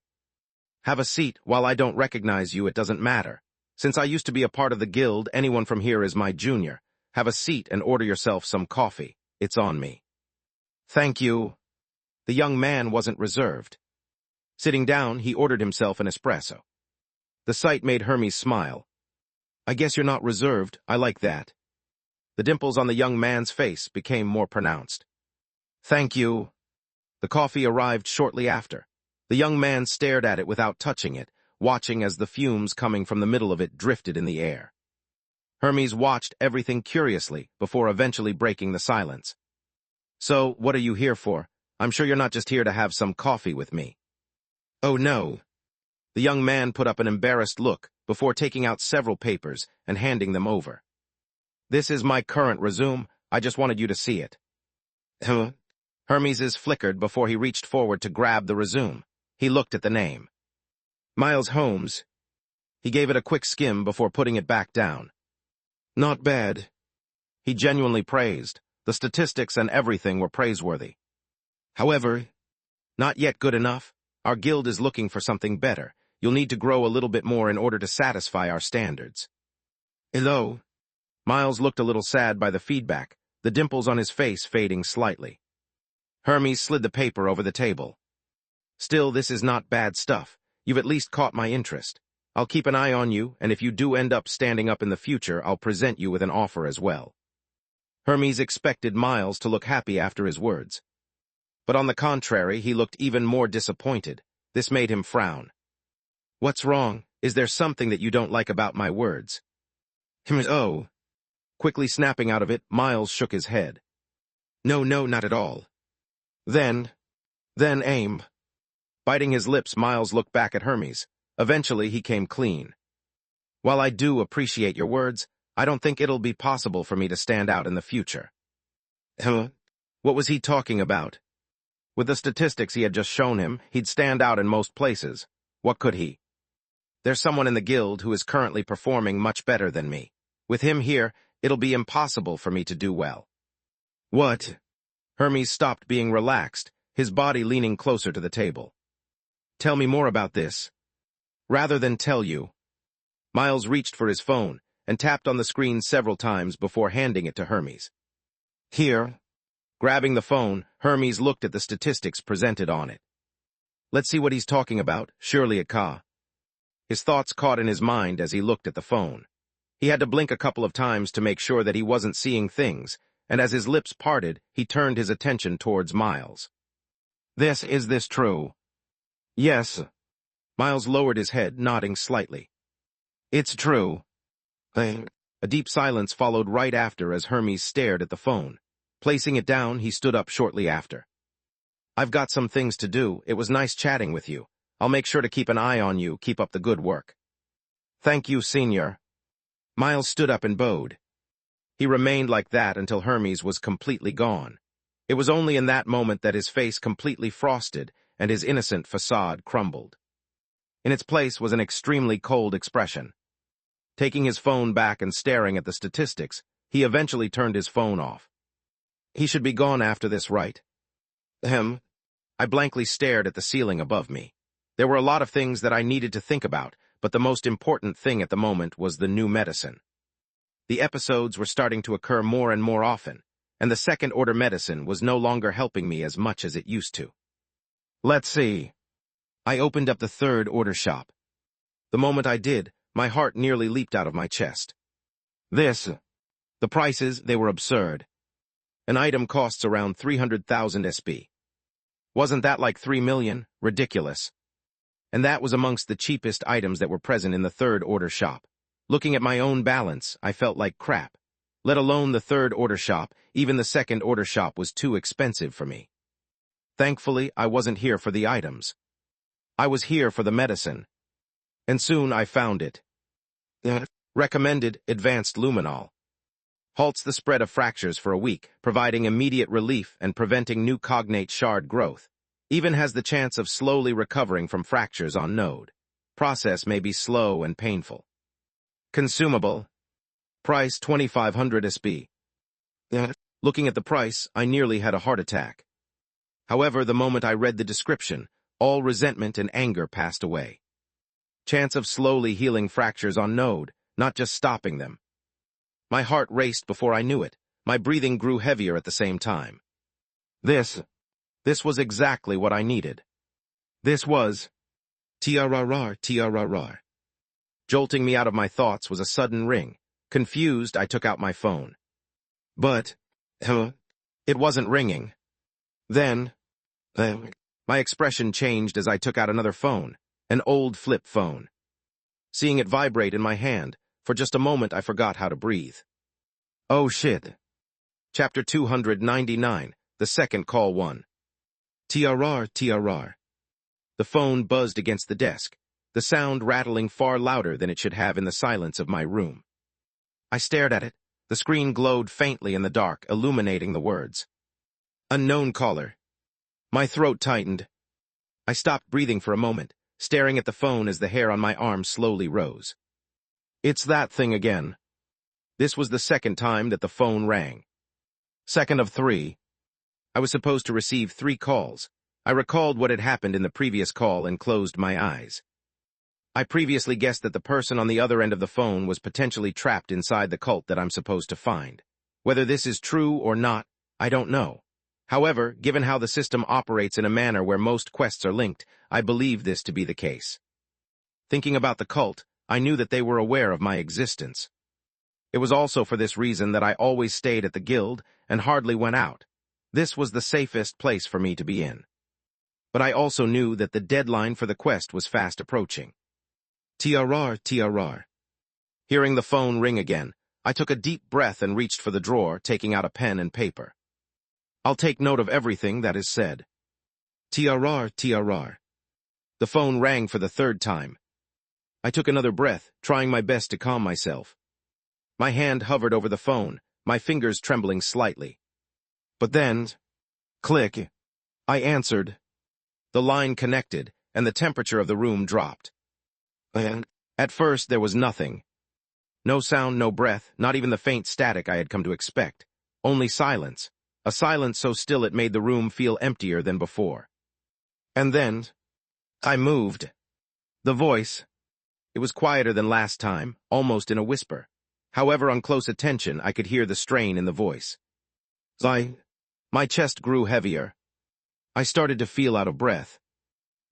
Have a seat. While I don't recognize you, it doesn't matter. Since I used to be a part of the guild, anyone from here is my junior. Have a seat and order yourself some coffee. It's on me. Thank you. The young man wasn't reserved. Sitting down, he ordered himself an espresso. The sight made Hermes smile. I guess you're not reserved. I like that. The dimples on the young man's face became more pronounced. Thank you. The coffee arrived shortly after. The young man stared at it without touching it, watching as the fumes coming from the middle of it drifted in the air. Hermes watched everything curiously before eventually breaking the silence. So, what are you here for? I'm sure you're not just here to have some coffee with me. Oh no. The young man put up an embarrassed look before taking out several papers and handing them over. This is my current resume. I just wanted you to see it. Hermes's flickered before he reached forward to grab the resume. He looked at the name. Miles Holmes. He gave it a quick skim before putting it back down. Not bad. He genuinely praised. The statistics and everything were praiseworthy. However, not yet good enough. Our guild is looking for something better. You'll need to grow a little bit more in order to satisfy our standards. Hello? Miles looked a little sad by the feedback, the dimples on his face fading slightly. Hermes slid the paper over the table. Still, this is not bad stuff. You've at least caught my interest. I'll keep an eye on you, and if you do end up standing up in the future, I'll present you with an offer as well. Hermes expected Miles to look happy after his words. But on the contrary, he looked even more disappointed. This made him frown. What's wrong? Is there something that you don't like about my words? Oh. Quickly snapping out of it, Miles shook his head. No, not at all. Then aim. Biting his lips, Miles looked back at Hermes. Eventually, he came clean. While I do appreciate your words, I don't think it'll be possible for me to stand out in the future. What was he talking about? With the statistics he had just shown him, he'd stand out in most places. What could he? There's someone in the guild who is currently performing much better than me. With him here, it'll be impossible for me to do well. What? Hermes stopped being relaxed, his body leaning closer to the table. Tell me more about this. Rather than tell you. Miles reached for his phone and tapped on the screen several times before handing it to Hermes. Here. Grabbing the phone, Hermes looked at the statistics presented on it. Let's see what he's talking about, surely it ca. His thoughts caught in his mind as he looked at the phone. He had to blink a couple of times to make sure that he wasn't seeing things, and as his lips parted, he turned his attention towards Miles. Is this true? Yes. Miles lowered his head, nodding slightly. It's true. A deep silence followed right after as Hermes stared at the phone. Placing it down, he stood up shortly after. I've got some things to do. It was nice chatting with you. I'll make sure to keep an eye on you. Keep up the good work. Thank you, Senior. Miles stood up and bowed. He remained like that until Hermes was completely gone. It was only in that moment that his face completely frosted and his innocent facade crumbled. In its place was an extremely cold expression. Taking his phone back and staring at the statistics, he eventually turned his phone off. He should be gone after this, right? I blankly stared at the ceiling above me. There were a lot of things that I needed to think about, but the most important thing at the moment was the new medicine. The episodes were starting to occur more and more often, and the second-order medicine was no longer helping me as much as it used to. Let's see. I opened up the third-order shop. The moment I did, my heart nearly leaped out of my chest. The prices, they were absurd. An item costs around 300,000 SP. Wasn't that like 3 million? Ridiculous. And that was amongst the cheapest items that were present in the third-order shop. Looking at my own balance, I felt like crap. Let alone the third-order shop, even the second-order shop was too expensive for me. Thankfully, I wasn't here for the items. I was here for the medicine. And soon I found it. Recommended advanced luminol. Halts the spread of fractures for a week, providing immediate relief and preventing new cognate shard growth. Even has the chance of slowly recovering from fractures on node. Process may be slow and painful. Consumable. Price 2,500 SP. Looking at the price, I nearly had a heart attack. However, the moment I read the description, all resentment and anger passed away. Chance of slowly healing fractures on node, not just stopping them. My heart raced before I knew it. My breathing grew heavier at the same time. This was exactly what I needed. This was... TRRR. Jolting me out of my thoughts was a sudden ring. Confused, I took out my phone. But... it wasn't ringing. Then... my expression changed as I took out another phone, an old flip phone. Seeing it vibrate in my hand, for just a moment I forgot how to breathe. Oh shit. Chapter 299, the second call 1. TRR. The phone buzzed against the desk, the sound rattling far louder than it should have in the silence of my room. I stared at it. The screen glowed faintly in the dark, illuminating the words. Unknown caller. My throat tightened. I stopped breathing for a moment, staring at the phone as the hair on my arm slowly rose. It's that thing again. This was the second time that the phone rang. Second of 3. I was supposed to receive 3 calls. I recalled what had happened in the previous call and closed my eyes. I previously guessed that the person on the other end of the phone was potentially trapped inside the cult that I'm supposed to find. Whether this is true or not, I don't know. However, given how the system operates in a manner where most quests are linked, I believe this to be the case. Thinking about the cult, I knew that they were aware of my existence. It was also for this reason that I always stayed at the guild and hardly went out. This was the safest place for me to be in. But I also knew that the deadline for the quest was fast approaching. TRR. Hearing the phone ring again, I took a deep breath and reached for the drawer, taking out a pen and paper. I'll take note of everything that is said. TRR. The phone rang for the 3rd time. I took another breath, trying my best to calm myself. My hand hovered over the phone, my fingers trembling slightly. But then, click, I answered. The line connected, and the temperature of the room dropped. At first, there was nothing. No sound, no breath, not even the faint static I had come to expect. Only silence. A silence so still it made the room feel emptier than before. And then, I moved. The voice. It was quieter than last time, almost in a whisper. However, on close attention, I could hear the strain in the voice. My chest grew heavier. I started to feel out of breath.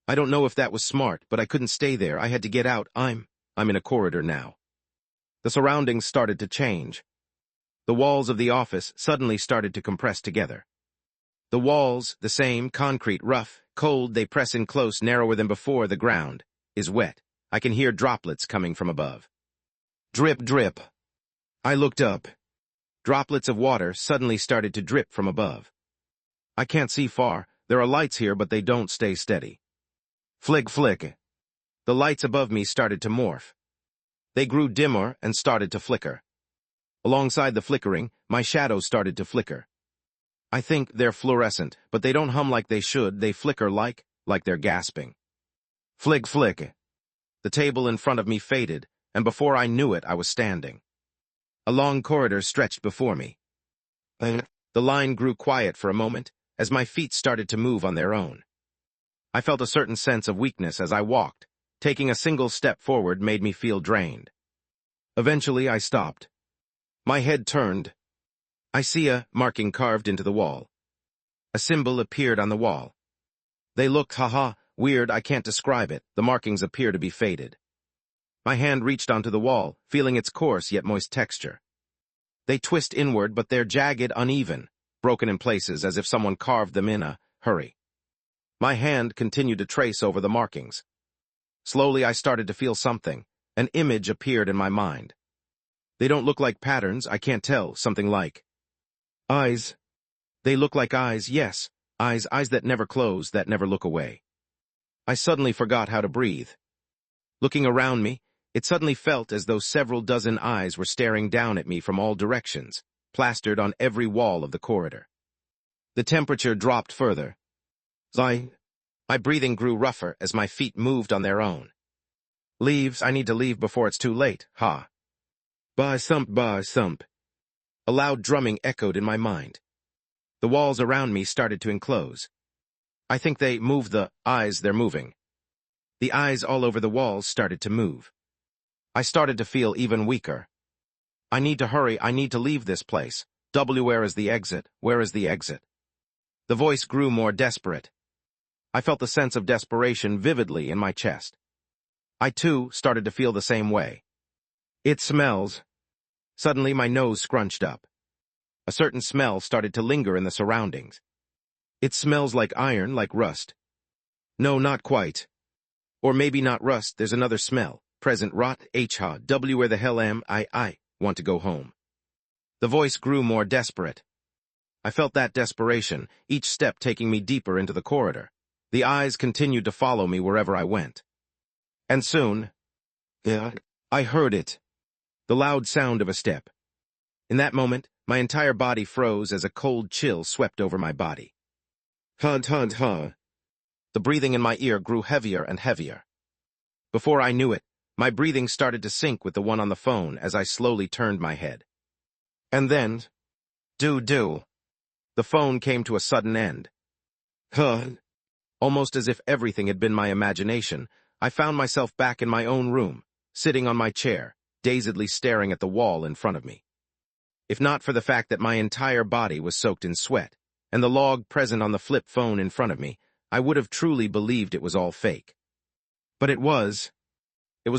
I don't know if that was smart, but I couldn't stay there. I had to get out. I'm in a corridor now. The surroundings started to change. The walls of the office suddenly started to compress together. The walls, the same, concrete, rough, cold, they press in close, narrower than before. The ground is wet. I can hear droplets coming from above. Drip, drip. I looked up. Droplets of water suddenly started to drip from above. I can't see far. There are lights here, but they don't stay steady. Flick, flick. The lights above me started to morph. They grew dimmer and started to flicker. Alongside the flickering, my shadows started to flicker. I think they're fluorescent, but they don't hum like they should. They flicker like they're gasping. Flick, flick. The table in front of me faded, and before I knew it, I was standing. A long corridor stretched before me. The line grew quiet for a moment, as my feet started to move on their own. I felt a certain sense of weakness as I walked. Taking a single step forward made me feel drained. Eventually, I stopped. My head turned. I see a marking carved into the wall. A symbol appeared on the wall. They looked, weird. I can't describe it. The markings appear to be faded. My hand reached onto the wall, feeling its coarse yet moist texture. They twist inward, but they're jagged, uneven, broken in places as if someone carved them in a hurry. My hand continued to trace over the markings. Slowly, I started to feel something. An image appeared in my mind. They don't look like patterns, I can't tell, something like eyes. They look like eyes, yes, eyes that never close, that never look away. I suddenly forgot how to breathe. Looking around me, it suddenly felt as though several dozen eyes were staring down at me from all directions, plastered on every wall of the corridor. The temperature dropped further. My breathing grew rougher as my feet moved on their own. Leaves, I need to leave before it's too late, ha. Bah thump. A loud drumming echoed in my mind. The walls around me started to enclose. I think they moved the eyes they're moving. The eyes all over the walls started to move. I started to feel even weaker. I need to hurry, I need to leave this place. Where is the exit? Where is the exit? The voice grew more desperate. I felt the sense of desperation vividly in my chest. I, too, started to feel the same way. It smells. Suddenly, my nose scrunched up. A certain smell started to linger in the surroundings. It smells like iron, like rust. No, not quite. Or maybe not rust, there's another smell. Present rot, where the hell am I want to go home. The voice grew more desperate. I felt that desperation, each step taking me deeper into the corridor. The eyes continued to follow me wherever I went. And soon, I heard it. The loud sound of a step. In that moment, my entire body froze as a cold chill swept over my body. The breathing in my ear grew heavier and heavier. Before I knew it, my breathing started to sync with the one on the phone as I slowly turned my head. And then, the phone came to a sudden end. Almost as if everything had been my imagination, I found myself back in my own room, sitting on my chair, dazedly staring at the wall in front of me. If not for the fact that my entire body was soaked in sweat, and the log present on the flip phone in front of me, I would have truly believed it was all fake. But it was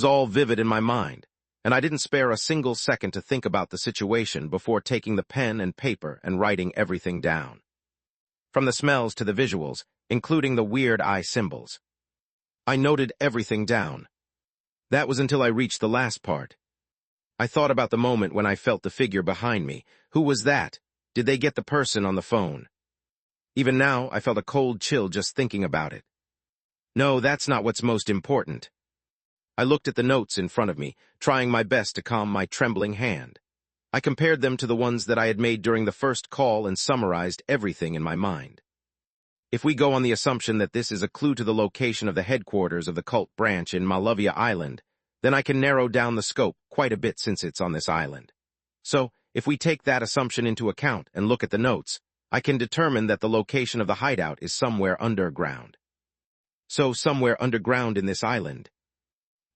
all vivid in my mind, and I didn't spare a single second to think about the situation before taking the pen and paper and writing everything down. From the smells to the visuals, including the weird eye symbols. I noted everything down. That was until I reached the last part. I thought about the moment when I felt the figure behind me. Who was that? Did they get the person on the phone? Even now, I felt a cold chill just thinking about it. No, that's not what's most important. I looked at the notes in front of me, trying my best to calm my trembling hand. I compared them to the ones that I had made during the first call and summarized everything in my mind. If we go on the assumption that this is a clue to the location of the headquarters of the cult branch in Malavia Island, then I can narrow down the scope quite a bit since it's on this island. So, if we take that assumption into account and look at the notes, I can determine that the location of the hideout is somewhere underground. So, somewhere underground in this island.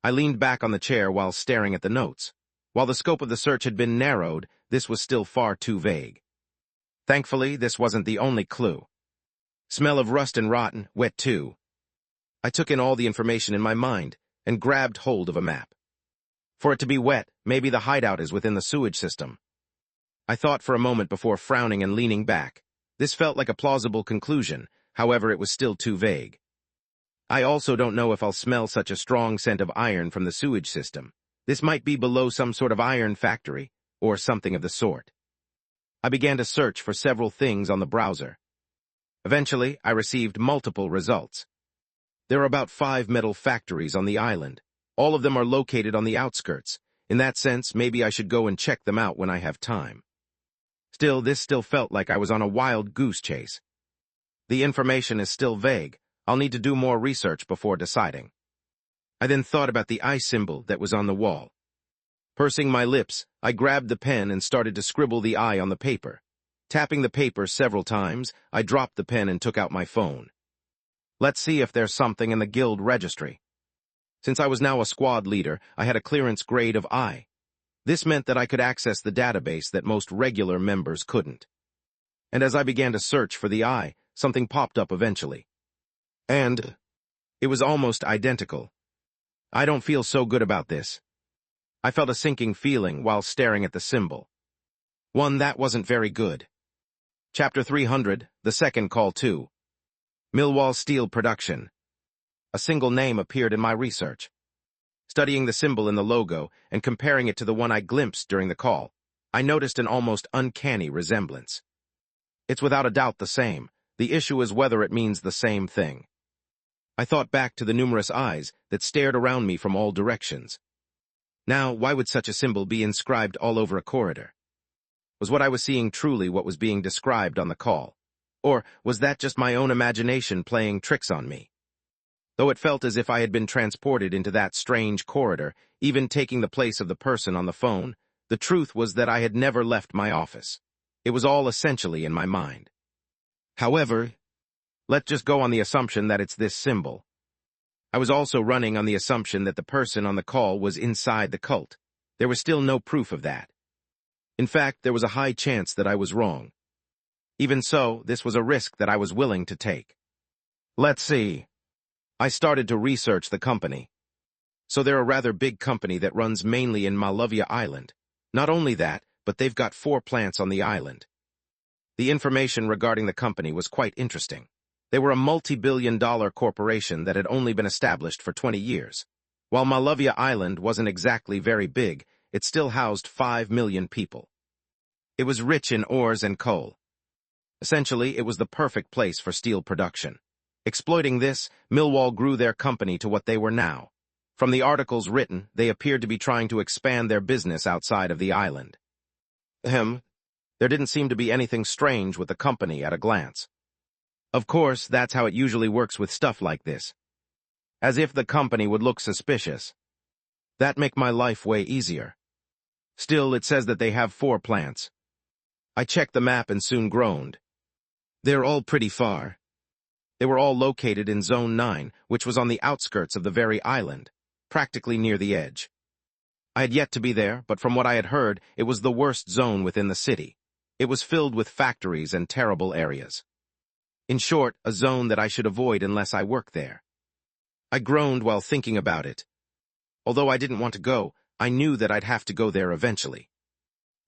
I leaned back on the chair while staring at the notes. While the scope of the search had been narrowed, this was still far too vague. Thankfully, this wasn't the only clue. Smell of rust and rotten, wet too. I took in all the information in my mind and grabbed hold of a map. For it to be wet, maybe the hideout is within the sewage system. I thought for a moment before frowning and leaning back. This felt like a plausible conclusion, however it was still too vague. I also don't know if I'll smell such a strong scent of iron from the sewage system. This might be below some sort of iron factory, or something of the sort. I began to search for several things on the browser. Eventually, I received multiple results. There are about 5 metal factories on the island. All of them are located on the outskirts. In that sense, maybe I should go and check them out when I have time. Still, this still felt like I was on a wild goose chase. The information is still vague. I'll need to do more research before deciding. I then thought about the eye symbol that was on the wall. Pursing my lips, I grabbed the pen and started to scribble the eye on the paper. Tapping the paper several times, I dropped the pen and took out my phone. Let's see if there's something in the guild registry. Since I was now a squad leader, I had a clearance grade of I. This meant that I could access the database that most regular members couldn't. And as I began to search for the I, something popped up eventually. And it was almost identical. I don't feel so good about this. I felt a sinking feeling while staring at the symbol. One that wasn't very good. Chapter 300, The Second Call 2. Millwall Steel Production. A single name appeared in my research. Studying the symbol in the logo and comparing it to the one I glimpsed during the call, I noticed an almost uncanny resemblance. It's without a doubt the same. The issue is whether it means the same thing. I thought back to the numerous eyes that stared around me from all directions. Now, why would such a symbol be inscribed all over a corridor? Was what I was seeing truly what was being described on the call? Or was that just my own imagination playing tricks on me? Though it felt as if I had been transported into that strange corridor, even taking the place of the person on the phone, the truth was that I had never left my office. It was all essentially in my mind. However, let's just go on the assumption that it's this symbol. I was also running on the assumption that the person on the call was inside the cult. There was still no proof of that. In fact, there was a high chance that I was wrong. Even so, this was a risk that I was willing to take. Let's see. I started to research the company. So they're a rather big company that runs mainly in Malavia Island. Not only that, but they've got 4 plants on the island. The information regarding the company was quite interesting. They were a multi-billion-dollar corporation that had only been established for 20 years. While Malavia Island wasn't exactly very big, it still housed 5 million people. It was rich in ores and coal. Essentially, it was the perfect place for steel production. Exploiting this, Millwall grew their company to what they were now. From the articles written, they appeared to be trying to expand their business outside of the island. There didn't seem to be anything strange with the company at a glance. Of course, that's how it usually works with stuff like this. As if the company would look suspicious. That'd make my life way easier. Still, it says that they have 4 plants. I checked the map and soon groaned. They're all pretty far. They were all located in Zone 9, which was on the outskirts of the very island, practically near the edge. I had yet to be there, but from what I had heard, it was the worst zone within the city. It was filled with factories and terrible areas. In short, a zone that I should avoid unless I work there. I groaned while thinking about it. Although I didn't want to go, I knew that I'd have to go there eventually.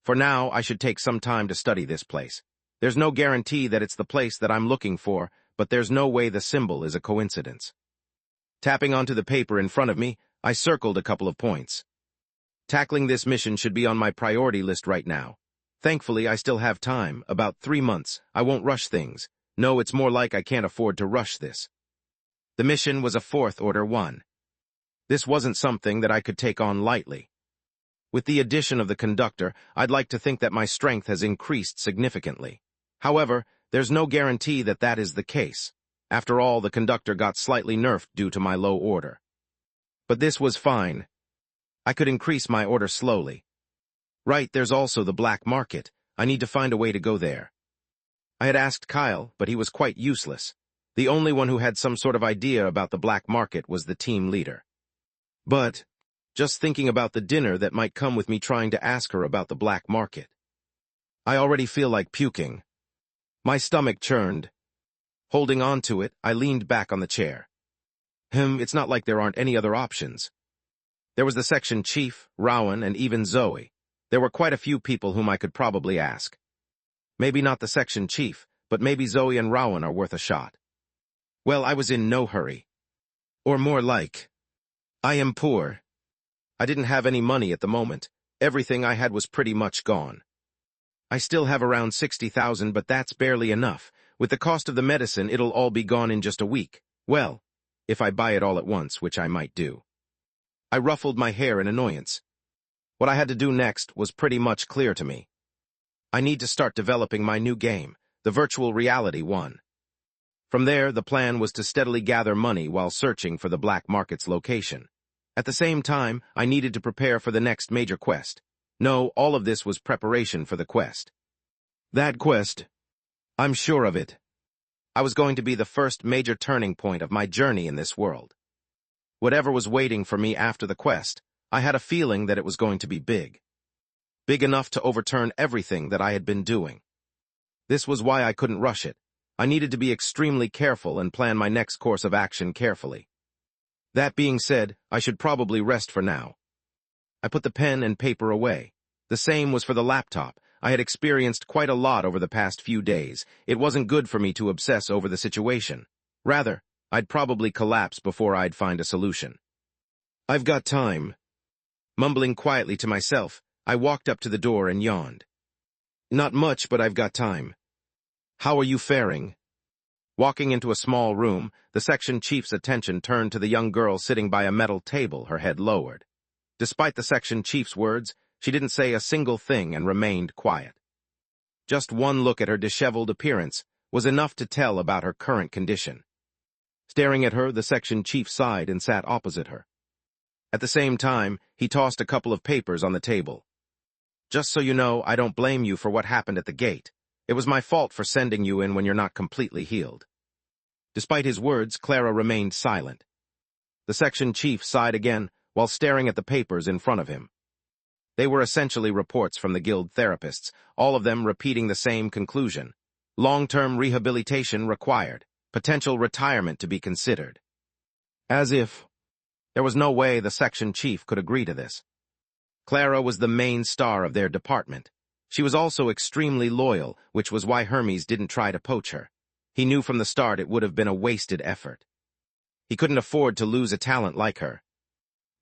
For now, I should take some time to study this place. There's no guarantee that it's the place that I'm looking for, but there's no way the symbol is a coincidence. Tapping onto the paper in front of me, I circled a couple of points. Tackling this mission should be on my priority list right now. Thankfully, I still have time, about 3 months. I won't rush things. No, it's more like I can't afford to rush this. The mission was a 4th order one. This wasn't something that I could take on lightly. With the addition of the conductor, I'd like to think that my strength has increased significantly. However, there's no guarantee that that is the case. After all, the conductor got slightly nerfed due to my low order. But this was fine. I could increase my order slowly. Right, there's also the black market. I need to find a way to go there. I had asked Kyle, but he was quite useless. The only one who had some sort of idea about the black market was the team leader. But, just thinking about the dinner that might come with me trying to ask her about the black market. I already feel like puking. My stomach churned. Holding on to it, I leaned back on the chair. It's not like there aren't any other options. There was the section chief, Rowan, and even Zoe. There were quite a few people whom I could probably ask. Maybe not the section chief, but maybe Zoe and Rowan are worth a shot. Well, I was in no hurry. Or more like, I am poor. I didn't have any money at the moment. Everything I had was pretty much gone. I still have around 60,000, but that's barely enough. With the cost of the medicine, it'll all be gone in just a week. Well, if I buy it all at once, which I might do. I ruffled my hair in annoyance. What I had to do next was pretty much clear to me. I need to start developing my new game, the virtual reality one. From there, the plan was to steadily gather money while searching for the black market's location. At the same time, I needed to prepare for the next major quest. No, all of this was preparation for the quest. That quest, I'm sure of it. I was going to be the first major turning point of my journey in this world. Whatever was waiting for me after the quest, I had a feeling that it was going to be big. Big enough to overturn everything that I had been doing. This was why I couldn't rush it. I needed to be extremely careful and plan my next course of action carefully. That being said, I should probably rest for now. I put the pen and paper away. The same was for the laptop. I had experienced quite a lot over the past few days. It wasn't good for me to obsess over the situation. Rather, I'd probably collapse before I'd find a solution. I've got time. Mumbling quietly to myself, I walked up to the door and yawned. Not much, but I've got time. How are you faring? Walking into a small room, the section chief's attention turned to the young girl sitting by a metal table, her head lowered. Despite the section chief's words, she didn't say a single thing and remained quiet. Just one look at her disheveled appearance was enough to tell about her current condition. Staring at her, the section chief sighed and sat opposite her. At the same time, he tossed a couple of papers on the table. Just so you know, I don't blame you for what happened at the gate. It was my fault for sending you in when you're not completely healed. Despite his words, Clara remained silent. The section chief sighed again while staring at the papers in front of him. They were essentially reports from the guild therapists, all of them repeating the same conclusion. Long-term rehabilitation required, potential retirement to be considered. As if there was no way the section chief could agree to this. Clara was the main star of their department. She was also extremely loyal, which was why Hermes didn't try to poach her. He knew from the start it would have been a wasted effort. He couldn't afford to lose a talent like her.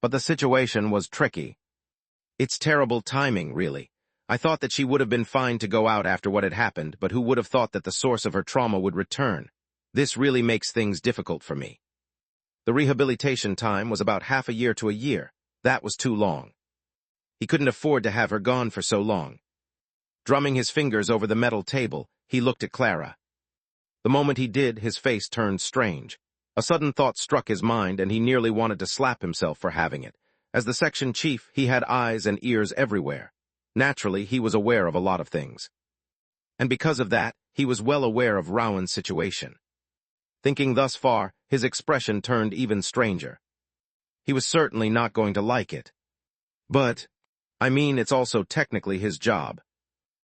But the situation was tricky. It's terrible timing, really. I thought that she would have been fine to go out after what had happened, but who would have thought that the source of her trauma would return? This really makes things difficult for me. The rehabilitation time was about half a year to a year. That was too long. He couldn't afford to have her gone for so long. Drumming his fingers over the metal table, he looked at Clara. The moment he did, his face turned strange. A sudden thought struck his mind, and he nearly wanted to slap himself for having it. As the section chief, he had eyes and ears everywhere. Naturally, he was aware of a lot of things. And because of that, he was well aware of Rowan's situation. Thinking thus far, his expression turned even stranger. He was certainly not going to like it. But, I mean, it's also technically his job.